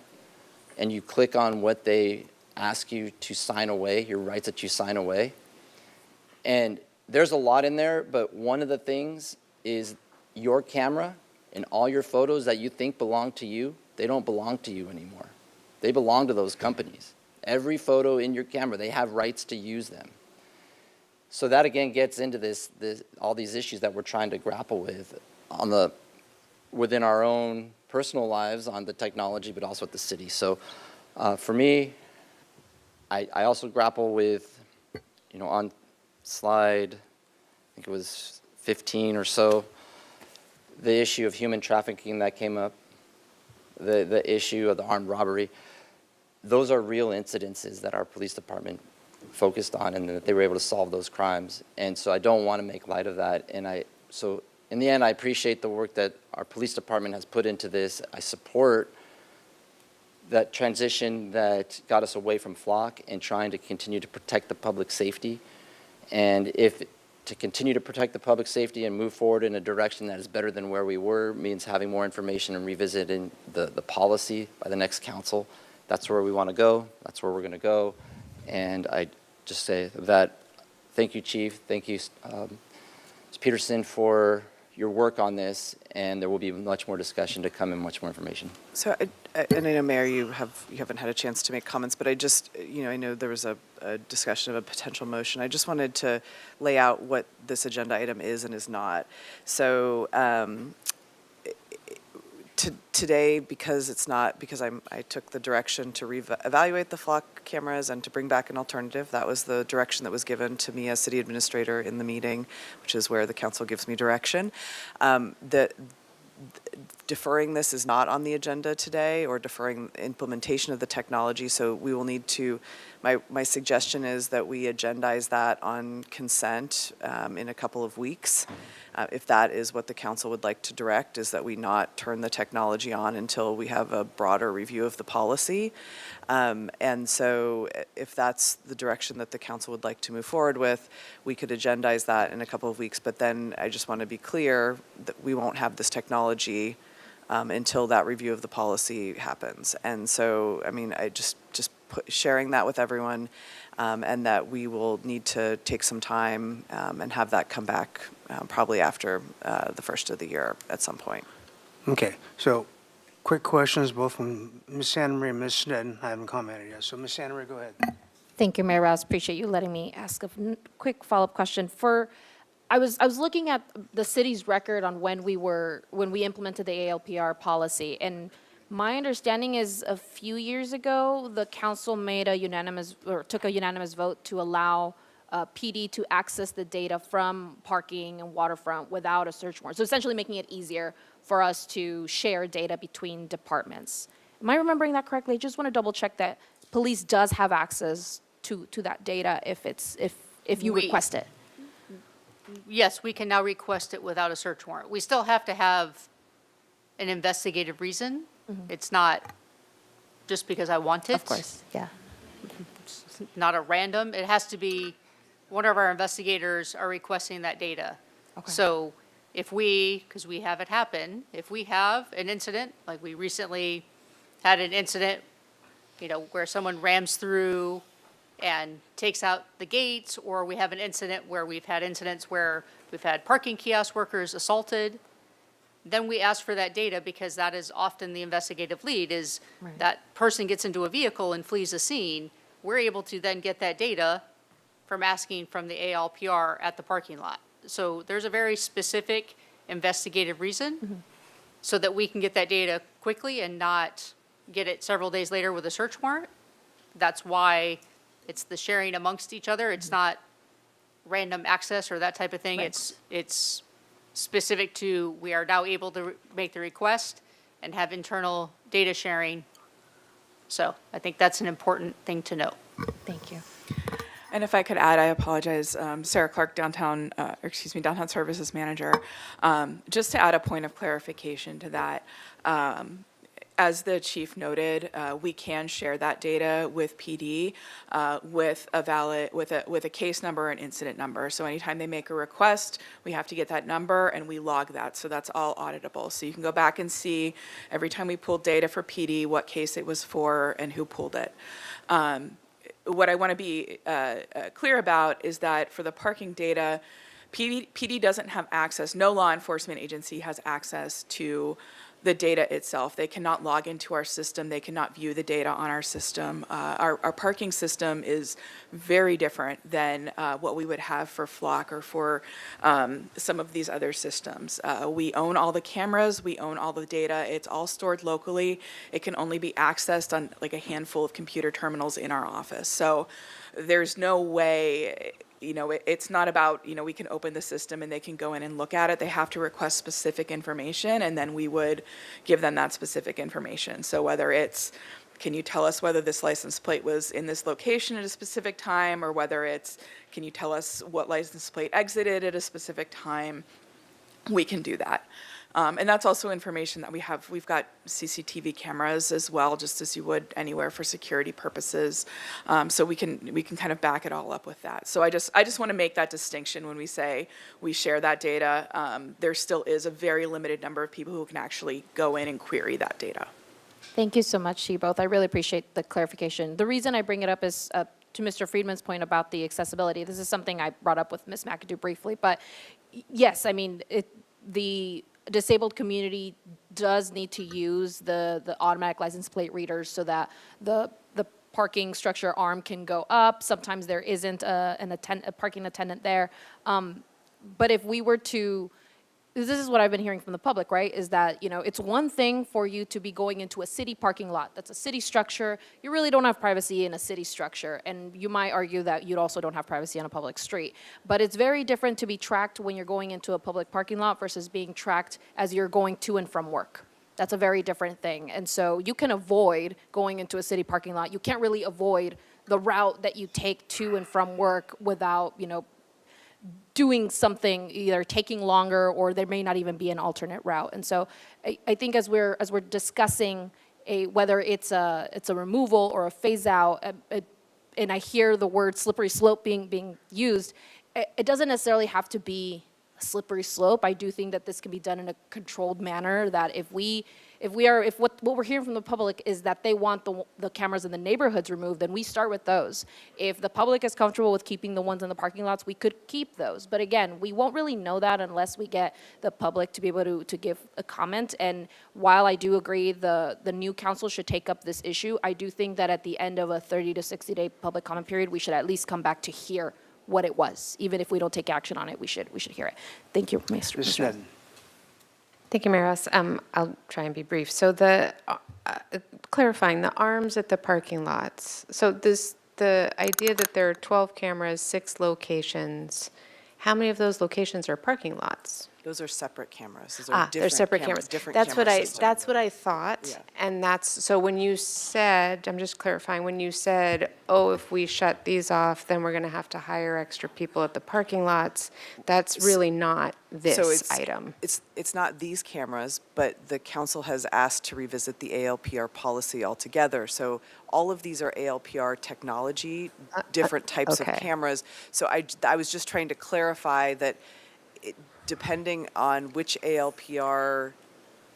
and you click on what they ask you to sign away, your rights that you sign away. And there's a lot in there, but one of the things is your camera and all your photos that you think belong to you, they don't belong to you anymore. They belong to those companies. Every photo in your camera, they have rights to use them. So that again gets into all these issues that we're trying to grapple with within our own personal lives on the technology, but also at the city. So for me, I also grapple with, on slide, I think it was 15 or so, the issue of human trafficking that came up, the issue of the armed robbery. Those are real incidences that our police department focused on, and that they were able to solve those crimes. And so I don't want to make light of that. And so in the end, I appreciate the work that our police department has put into this. I support that transition that got us away from flock and trying to continue to protect the public safety. And if to continue to protect the public safety and move forward in a direction that is better than where we were means having more information and revisiting the policy by the next council, that's where we want to go. That's where we're going to go. And I just say that, thank you, Chief. Thank you, Ms. Peterson, for your work on this, and there will be much more discussion to come and much more information. So, and I know, Mayor, you haven't had a chance to make comments, but I just, I know there was a discussion of a potential motion. I just wanted to lay out what this agenda item is and is not. So, today, because I took the direction to evaluate the flock cameras and to bring back an alternative. That was the direction that was given to me as city administrator in the meeting, which is where the council gives me direction. Deferring this is not on the agenda today, or deferring implementation of the technology, so we will need to, my suggestion is that we agendize that on consent in a couple of weeks. If that is what the council would like to direct, is that we not turn the technology on until we have a broader review of the policy. And so if that's the direction that the council would like to move forward with, we could agendize that in a couple of weeks. But then I just want to be clear that we won't have this technology until that review of the policy happens. And so, I mean, I just sharing that with everyone, and that we will need to take some time and have that come back probably after the first of the year at some point. Okay, so quick questions, both from Ms. Santa Maria and Ms. Sneddon. I haven't commented yet, so Ms. Santa Maria, go ahead. Thank you, Mayor Rouse. Appreciate you letting me ask a quick follow-up question. I was looking at the city's record on when we implemented the ALPR policy, and my understanding is a few years ago, the council took a unanimous vote to allow PD to access the data from parking and waterfront without a search warrant. So essentially making it easier for us to share data between departments. Am I remembering that correctly? I just want to double check that police does have access to that data if you request it. Yes, we can now request it without a search warrant. We still have to have an investigative reason. It's not just because I want it. Of course, yeah. It's not a random. It has to be one of our investigators are requesting that data. Okay. So if because we have it happen, if we have an incident, like we recently had an incident, where someone rams through and takes out the gates, or we have an incident where we've had incidents where we've had parking kiosk workers assaulted, then we ask for that data, because that is often the investigative lead, is that person gets into a vehicle and flees the scene. We're able to then get that data from asking from the ALPR at the parking lot. So there's a very specific investigative reason so that we can get that data quickly and not get it several days later with a search warrant. That's why it's the sharing amongst each other. It's not random access or that type of thing. Right. It's specific to, we are now able to make the request and have internal data sharing. So I think that's an important thing to note. Thank you. And if I could add, I apologize, Sarah Clark, Downtown Services Manager. Just to add a point of clarification to that, as the chief noted, we can share that data with PD with a case number and incident number. So anytime they make a request, we have to get that number and we log that. So that's all auditable. So you can go back and see every time we pulled data for PD, what case it was for and who pulled it. What I want to be clear about is that for the parking data, PD doesn't have access, no law enforcement agency has access to the data itself. They cannot log into our system. They cannot view the data on our system. Our parking system is very different than what we would have for Flock or for some of these other systems. We own all the cameras. We own all the data. It's all stored locally. It can only be accessed on like a handful of computer terminals in our office. So there's no way, it's not about, we can open the system and they can go in and look at it. They have to request specific information, and then we would give them that specific information. So whether it's, can you tell us whether this license plate was in this location at a specific time, or whether it's, can you tell us what license plate exited at a specific time, we can do that. And that's also information that we have. We've got CCTV cameras as well, just as you would anywhere for security purposes. So we can kind of back it all up with that. So I just want to make that distinction when we say we share that data. There still is a very limited number of people who can actually go in and query that data. Thank you so much to you both. I really appreciate the clarification. The reason I bring it up is to Mr. Friedman's point about the accessibility. This is something I brought up with Ms. McAdoo briefly, but yes, I mean, the disabled community does need to use the automatic license plate readers so that the parking structure arm can go up. Sometimes there isn't a parking attendant there. But if we were to, this is what I've been hearing from the public, right, is that, it's one thing for you to be going into a city parking lot. That's a city structure. You really don't have privacy in a city structure. And you might argue that you also don't have privacy on a public street. But it's very different to be tracked when you're going into a public parking lot versus being tracked as you're going to and from work. That's a very different thing. And so you can avoid going into a city parking lot. You can't really avoid the route that you take to and from work without, doing something, either taking longer, or there may not even be an alternate route. And so I think as we're discussing whether it's a removal or a phase out, and I hear the word slippery slope being used, it doesn't necessarily have to be a slippery slope. I do think that this can be done in a controlled manner, that if what we're hearing from the public is that they want the cameras in the neighborhoods removed, then we start with those. If the public is comfortable with keeping the ones in the parking lots, we could keep those. But again, we won't really know that unless we get the public to be able to give a comment. And while I do agree the new council should take up this issue, I do think that at the end of a 30 to 60 day public comment period, we should at least come back to hear what it was. Even if we don't take action on it, we should hear it. Thank you, Mr. Ms. Sneddon. Thank you, Mayor Rouse. I'll try and be brief. So clarifying the arms at the parking lots. So the idea that there are 12 cameras, 6 locations, how many of those locations are parking lots? Those are separate cameras. Those are They're separate cameras. Different That's camera system. that's what I thought. Yeah. And so when you said, I'm just clarifying, when you said, oh, if we shut these off, then we're going to have to hire extra people at the parking lots, that's really not this item. It's not these cameras, but the council has asked to revisit the ALPR policy altogether. So all of these are ALPR technology, different types of cameras. So I was just trying to clarify that depending on which ALPR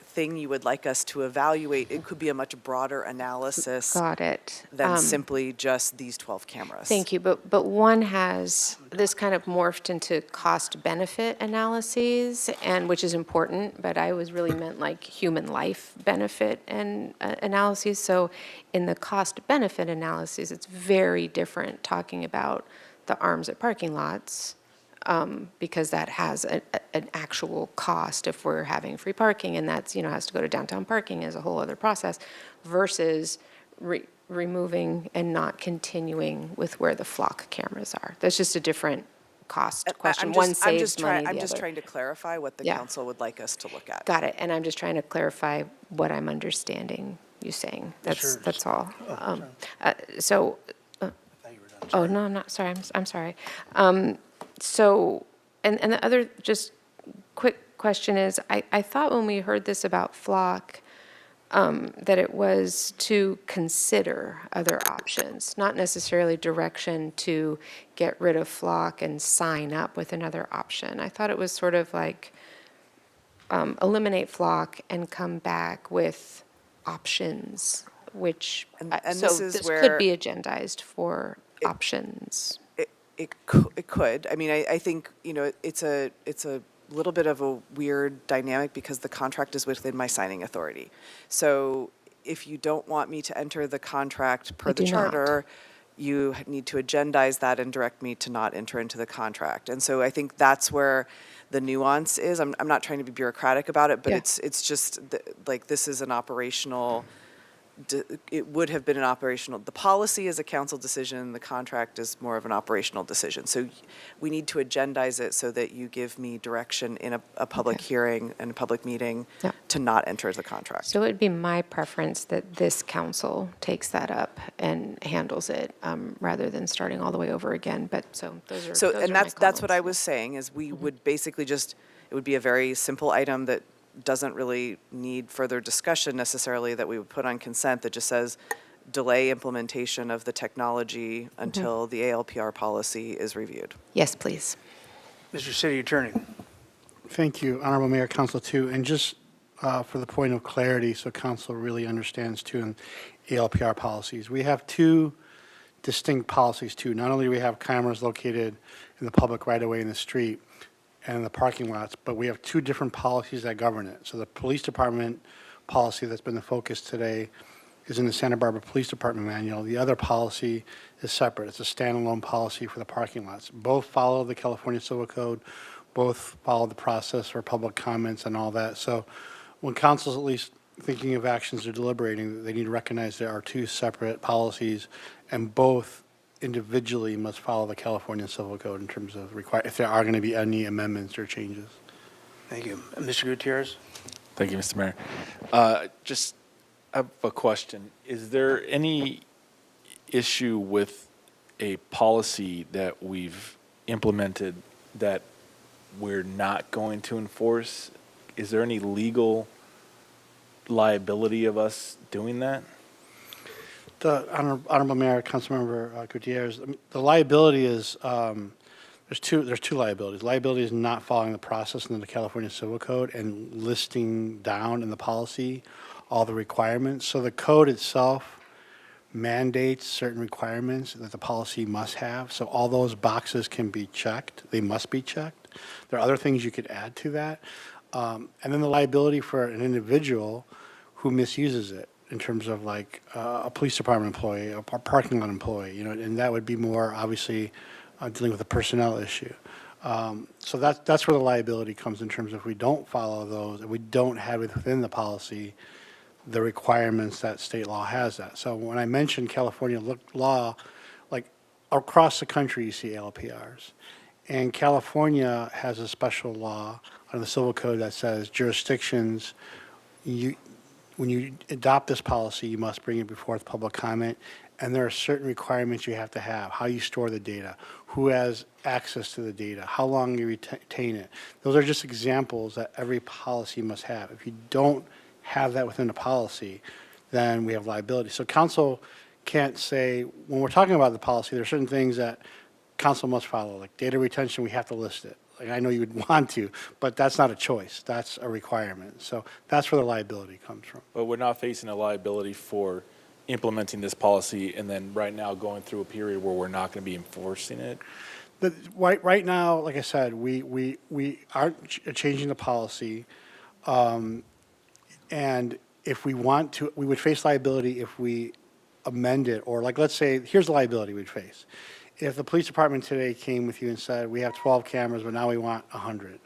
thing you would like us to evaluate, it could be a much broader analysis. Got it. Than simply just these 12 cameras. Thank you, but one has this kind of morphed into cost-benefit analyses, and which is important, but I was really meant like human life benefit and analyses. So in the cost-benefit analyses, it's very different talking about the arms at parking lots, because that has an actual cost if we're having free parking, and that's, has to go to downtown parking as a whole other process, versus removing and not continuing with where the flock cameras are. That's just a different cost I'm question. just- One I'm saves just money, I'm the just other. trying to clarify what the Yeah. council would like us to look at. Got it, and I'm just trying to clarify what I'm understanding you saying. That's all. So, oh, no, I'm not, sorry, I'm sorry. So, and the other just quick question is, I thought when we heard this about Flock, that it was to consider other options, not necessarily direction to get rid of Flock and sign up with another option. I thought it was sort of like eliminate Flock and come back with options, which, And so this is this where could be agendized for options. It could. I mean, I think, you know, it's a little bit of a weird dynamic because the contract is within my signing authority. So if you don't want me to enter the contract per I the do not. charter, you need to agendize that and direct me to not enter into the contract. And so I think that's where the nuance is. I'm not trying to be bureaucratic about it, but Yeah. it's just like this is an operational. It would have been an operational, the policy is a council decision, the contract is more of an operational decision. So we need to agendize it so that you give me direction in a public hearing and a public meeting Yeah. to not enter the contract. So it'd be my preference that this council takes that up and handles it, rather than starting all the way over again. But so those are. So, those and are my that's what I comments. was saying, is we would basically just, it would be a very simple item that doesn't really need further discussion necessarily, that we would put on consent, that just says delay implementation of the technology until the ALPR policy is reviewed. Yes, please. Mr. City Attorney. Thank you, Honorable Mayor, Council too. And just for the point of clarity, so Council really understands too, in ALPR policies, we have two distinct policies too. Not only do we have cameras located in the public right-of-way in the street and in the parking lots, but we have two different policies that govern it. So the police department policy that's been the focus today is in the Santa Barbara Police Department manual. The other policy is separate. It's a standalone policy for the parking lots. Both follow the California Civil Code, both follow the process for public comments and all that. So when council's at least thinking of actions or deliberating, they need to recognize there are two separate policies, and both individually must follow the California Civil Code in terms of if there are going to be any amendments or changes. Thank you. Mr. Gutierrez? Thank you, Mr. Mayor. Just have a question. Is there any issue with a policy that we've implemented that we're not going to enforce? Is there any legal liability of us doing that? The Honorable Mayor, Councilmember Gutierrez, the liability is, there's two liabilities. Liability is not following the process in the California Civil Code and listing down in the policy all the requirements. So the code itself mandates certain requirements that the policy must have. So all those boxes can be checked. They must be checked. There are other things you could add to that. And then the liability for an individual who misuses it, in terms of like a police department employee, a parking lot employee, you know, and that would be more obviously dealing with a personnel issue. So that's where the liability comes in terms of if we don't follow those, and we don't have it within the policy, the requirements that state law has that. So when I mentioned California law, like across the country you see LPRs. And California has a special law under the Civil Code that says jurisdictions, when you adopt this policy, you must bring it before the public comment, and there are certain requirements you have to have, how you store the data, who has access to the data, how long you retain it. Those are just examples that every policy must have. If you don't have that within the policy, then we have liability. So council can't say, when we're talking about the policy, there are certain things that council must follow, like data retention, we have to list it. Like I know you would want to, but that's not a choice. That's a requirement. So that's where the liability comes from. But we're not facing a liability for implementing this policy and then right now going through a period where we're not going to be enforcing it? But right now, like I said, we aren't changing the policy. And if we want to, we would face liability if we amend it, or like, let's say, here's the liability we'd face. If the police department today came with you and said, we have 12 cameras, but now we want 100,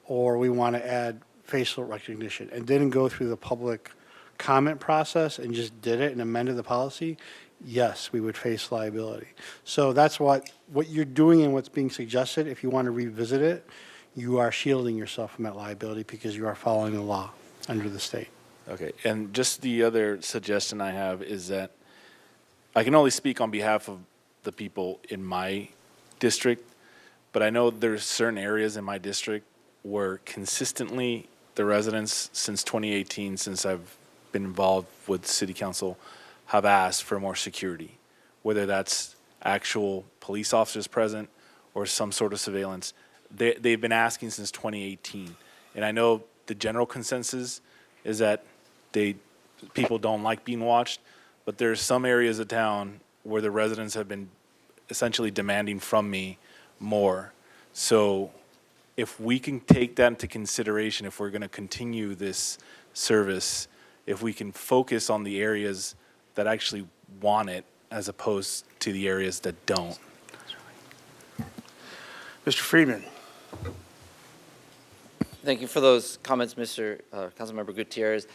or we want to add facial recognition, and didn't go through the public comment process and just did it and amended the policy, yes, we would face liability. So that's what you're doing and what's being suggested. If you want to revisit it, you are shielding yourself from that liability because you are following the law under the state. Okay, and just the other suggestion I have is that I can only speak on behalf of the people in my district, but I know there's certain areas in my district where consistently the residents since 2018, since I've been involved with city council, have asked for more security, whether that's actual police officers present or some sort of surveillance. They've been asking since 2018. And I know the general consensus is that people don't like being watched, but there's some areas of town where the residents have been essentially demanding from me more. So if we can take that into consideration, if we're going to continue this service, if we can focus on the areas that actually want it as opposed to the areas that don't. Mr. Friedman. Thank you for those comments, Councilmember Gutierrez.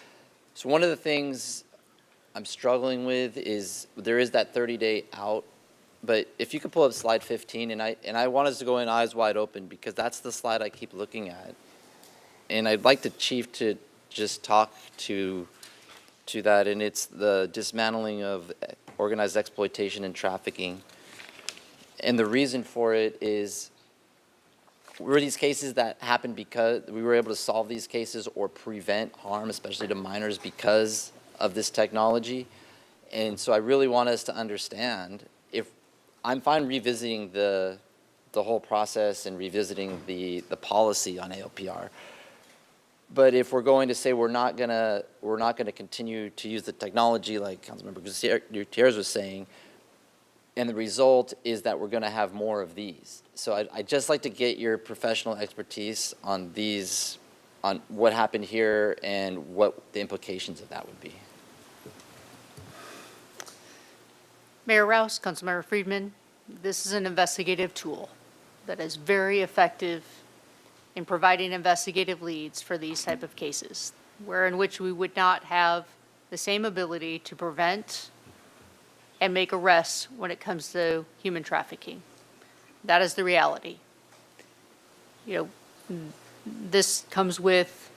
So one of the things I'm struggling with is there is that 30-day out, but if you could pull up slide 15, and I want us to go in eyes wide open because that's the slide I keep looking at. And I'd like the chief to just talk to that, and it's the dismantling of organized exploitation and trafficking. And the reason for it is, were these cases that happened because we were able to solve these cases or prevent harm, especially to minors, because of this technology? And so I really want us to understand, if I'm fine revisiting the whole process and revisiting the policy on ALPR, but if we're going to say we're not gonna continue to use the technology like Councilmember Gutierrez was saying, and the result is that we're gonna have more of these. So I'd just like to get your professional expertise on these, on what happened here and what the implications of that would be. Mayor Rouse, Councilmember Friedman, this is an investigative tool that is very effective in providing investigative leads for these type of cases, where in which we would not have the same ability to prevent and make arrests when it comes to human trafficking. That is the reality. You know, this comes with,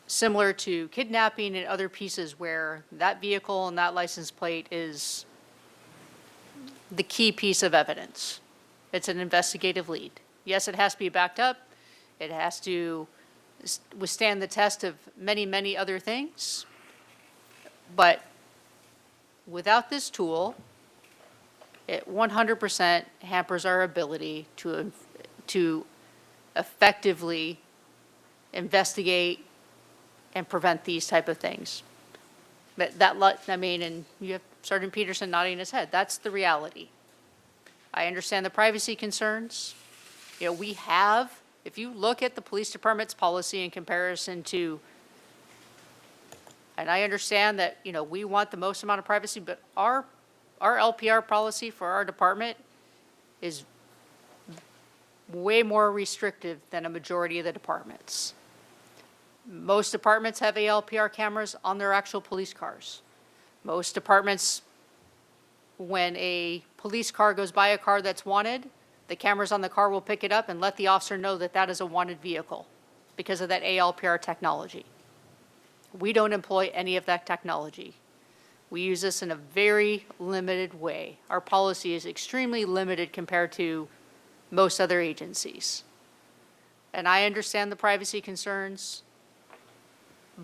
similar to kidnapping and other pieces where that vehicle and that license plate is the key piece of evidence. It's an investigative lead. Yes, it has to be backed up. It has to withstand the test of many, many other things. But without this tool, it 100% hampers our ability to effectively investigate and prevent these type of things. But and you have Sergeant Peterson nodding his head. That's the reality. I understand the privacy concerns. You know, we have, if you look at the police department's policy in comparison to, and I understand that, you know, we want the most amount of privacy, but our LPR policy for our department is way more restrictive than a majority of the departments. Most departments have ALPR cameras on their actual police cars. Most departments, when a police car goes by a car that's wanted, the cameras on the car will pick it up and let the officer know that that is a wanted vehicle because of that ALPR technology. We don't employ any of that technology. We use this in a very limited way. Our policy is extremely limited compared to most other agencies. And I understand the privacy concerns,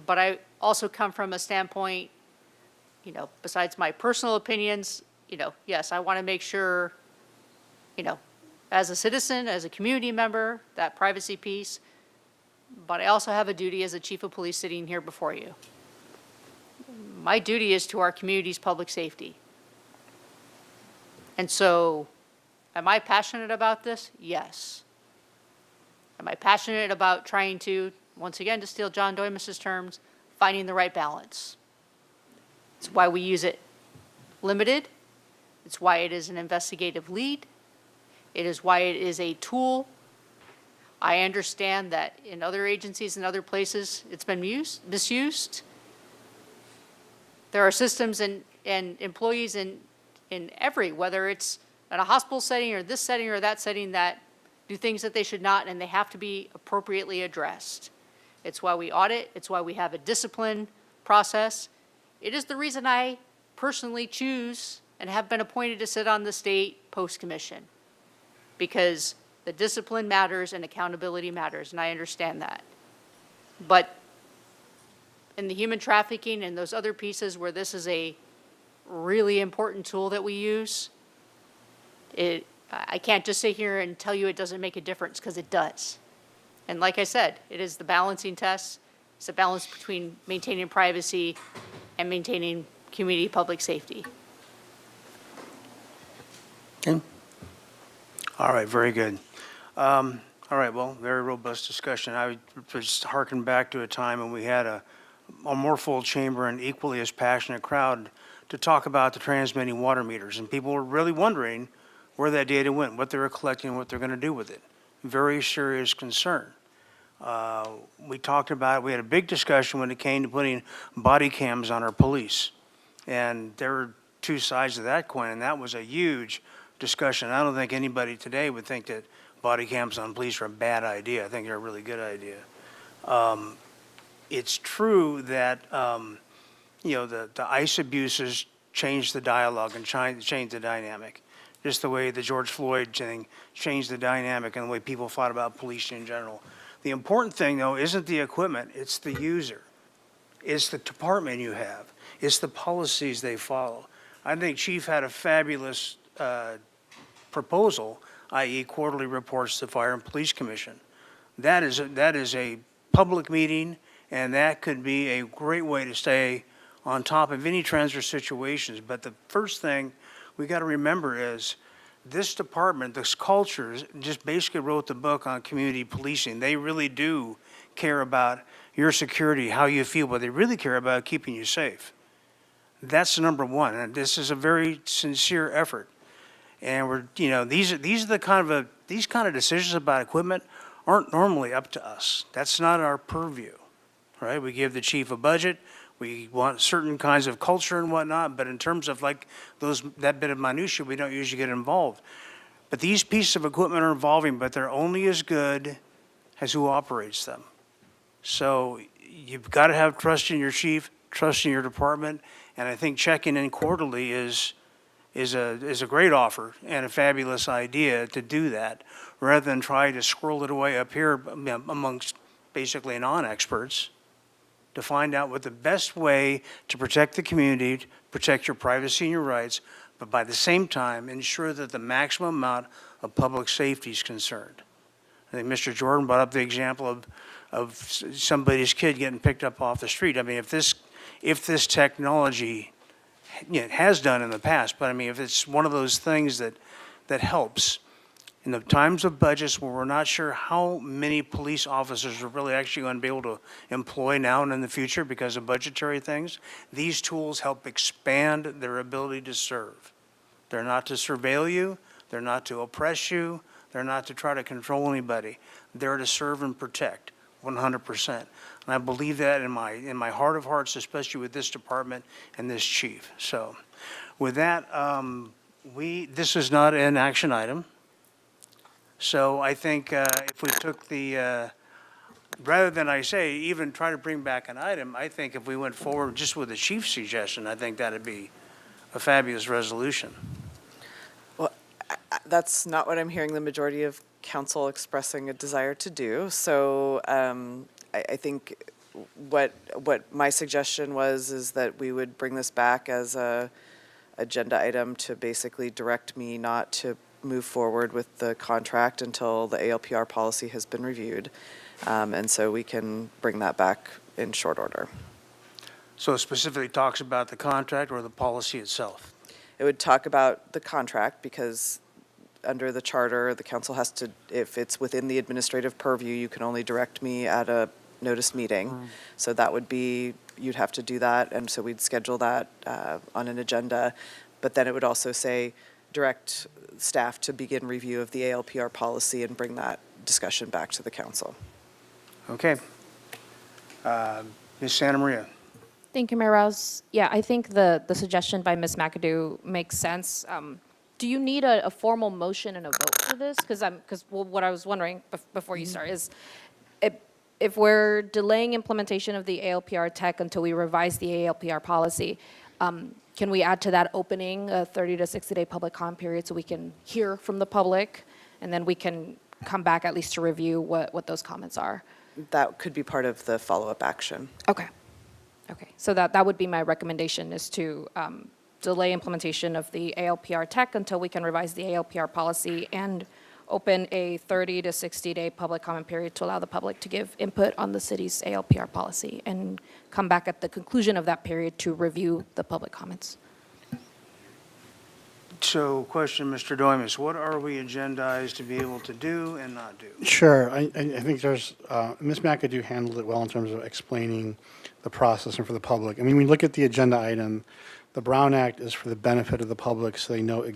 but I also come from a standpoint, you know, besides my personal opinions, you know, yes, I want to make sure, you know, as a citizen, as a community member, that privacy piece, but I also have a duty as a chief of police sitting here before you. My duty is to our community's public safety. And so, am I passionate about this? Yes. Am I passionate about trying to, once again, to steal John Doimus's terms, finding the right balance? It's why we use it limited. It's why it is an investigative lead. It is why it is a tool. I understand that in other agencies and other places, it's been misused. There are systems in and employees in every, whether it's at a hospital setting or this setting or that setting, that do things that they should not, and they have to be appropriately addressed. It's why we audit. It's why we have a discipline process. It is the reason I personally choose and have been appointed to sit on the state post commission, because the discipline matters and accountability matters, and I understand that. But in the human trafficking and those other pieces where this is a really important tool that we use, I can't just sit here and tell you it doesn't make a difference, because it does. And like I said, it is the balancing test. It's a balance between maintaining privacy and maintaining community public safety. Okay. All right, very good. All right, well, very robust discussion. I would just harken back to a time when we had a more full chamber and equally as passionate crowd to talk about the transmitting water meters. And people were really wondering where that data went, what they were collecting, what they're going to do with it. Very serious concern. We talked about, we had a big discussion when it came to putting body cams on our police. And there were two sides of that coin, and that was a huge discussion. I don't think anybody today would think that body cams on police are a bad idea. I think they're a really good idea. It's true that, the ICE abuses changed the dialogue and changed the dynamic. Just the way the George Floyd thing changed the dynamic and the way people thought about policing in general. The important thing, though, isn't the equipment, it's the user. It's the department you have. It's the policies they follow. I think Chief had a fabulous proposal, i.e. quarterly reports to Fire and Police Commission. That is a public meeting, and that could be a great way to stay on top of any trends or situations. But the first thing we got to remember is this department, this culture, just basically wrote the book on community policing. They really do care about your security, how you feel, but they really care about keeping you safe. That's number one, and this is a very sincere effort. And these kind of decisions about equipment aren't normally up to us. That's not our purview, right? We give the chief a budget. We want certain kinds of culture and whatnot, but in terms of like that bit of minutia, we don't usually get involved. But these pieces of equipment are evolving, but they're only as good as who operates them. So you've got to have trust in your chief, trust in your department, and I think checking in quarterly is a great offer and a fabulous idea to do that, rather than try to squirrel it away up here amongst basically non-experts, to find out what the best way to protect the community, to protect your privacy and your rights, but by the same time, ensure that the maximum amount of public safety is concerned. I think Mr. Jordan brought up the example of somebody's kid getting picked up off the street. I mean, if this technology, it has done in the past, but I mean, if it's one of those things that helps, in the times of budgets where we're not sure how many police officers are really actually going to be able to employ now and in the future because of budgetary things, these tools help expand their ability to serve. They're not to surveil you. They're not to oppress you. They're not to try to control anybody. They're to serve and protect 100%. And I believe that in my heart of hearts, especially with this department and this chief. So with that, this is not an action item. So I think if we took rather than I say even try to bring back an item, I think if we went forward just with the chief's suggestion, I think that'd be a fabulous resolution. Well, that's not what I'm hearing the majority of council expressing a desire to do. So I think what my suggestion is that we would bring this back as a agenda item to basically direct me not to move forward with the contract until the ALPR policy has been reviewed. And so we can bring that back in short order. So it specifically talks about the contract or the policy itself? It would talk about the contract because under the charter, the council has to, if it's within the administrative purview, you can only direct me at a notice meeting. So that would be, you'd have to do that. And so we'd schedule that on an agenda. But then it would also say, direct staff to begin review of the ALPR policy and bring that discussion back to the council. Okay. Ms. Santa Maria. Thank you, Mayor Rouse. Yeah, I think the suggestion by Ms. McAdoo makes sense. Do you need a formal motion and a vote for this? Because what I was wondering before you start is, if we're delaying implementation of the ALPR tech until we revise the ALPR policy, can we add to that opening a 30 to 60-day public comment period so we can hear from the public, and then we can come back at least to review what those comments are? That could be part of the follow-up action. Okay. Okay, so that would be my recommendation, is to delay implementation of the ALPR tech until we can revise the ALPR policy and open a 30 to 60-day public comment period to allow the public to give input on the city's ALPR policy, and come back at the conclusion of that period to review the public comments. So question, Mr. Doimus, what are we agendized to be able to do and not do? Sure. I think there's, Ms. McAdoo handled it well in terms of explaining the process and for the public. I mean, when we look at the agenda item, the Brown Act is for the benefit of the public, so they know you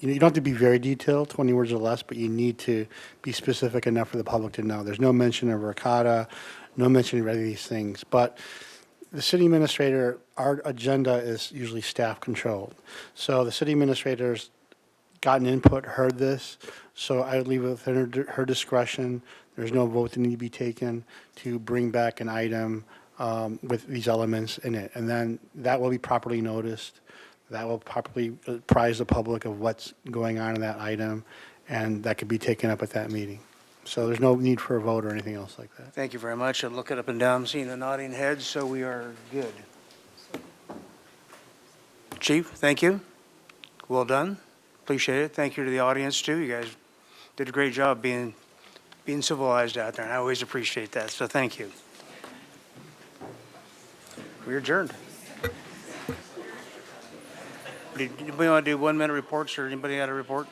don't have to be very detailed, 20 words or less, but you need to be specific enough for the public to know. There's no mention of ricotta, no mention of any of these things. But the city administrator, our agenda is usually staff controlled. So the city administrator's gotten input, heard this, so I would leave it within her discretion. There's no vote that need to be taken to bring back an item with these elements in it. And then that will be properly noticed. That will properly apprise the public of what's going on in that item, and that could be taken up at that meeting. So there's no need for a vote or anything else like that. Thank you very much. I'm looking up and down, seeing the nodding heads, so we are good. Chief, thank you. Well done. Appreciate it. Thank you to the audience, too. You guys did a great job being civilized out there, and I always appreciate that, so thank you. We're adjourned. Do we want to do 1-minute reports, or anybody got a report?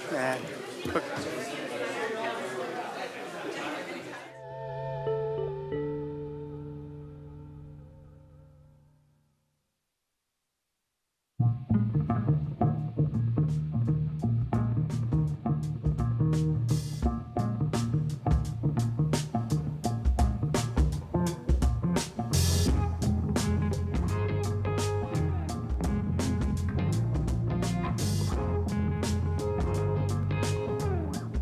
Quick.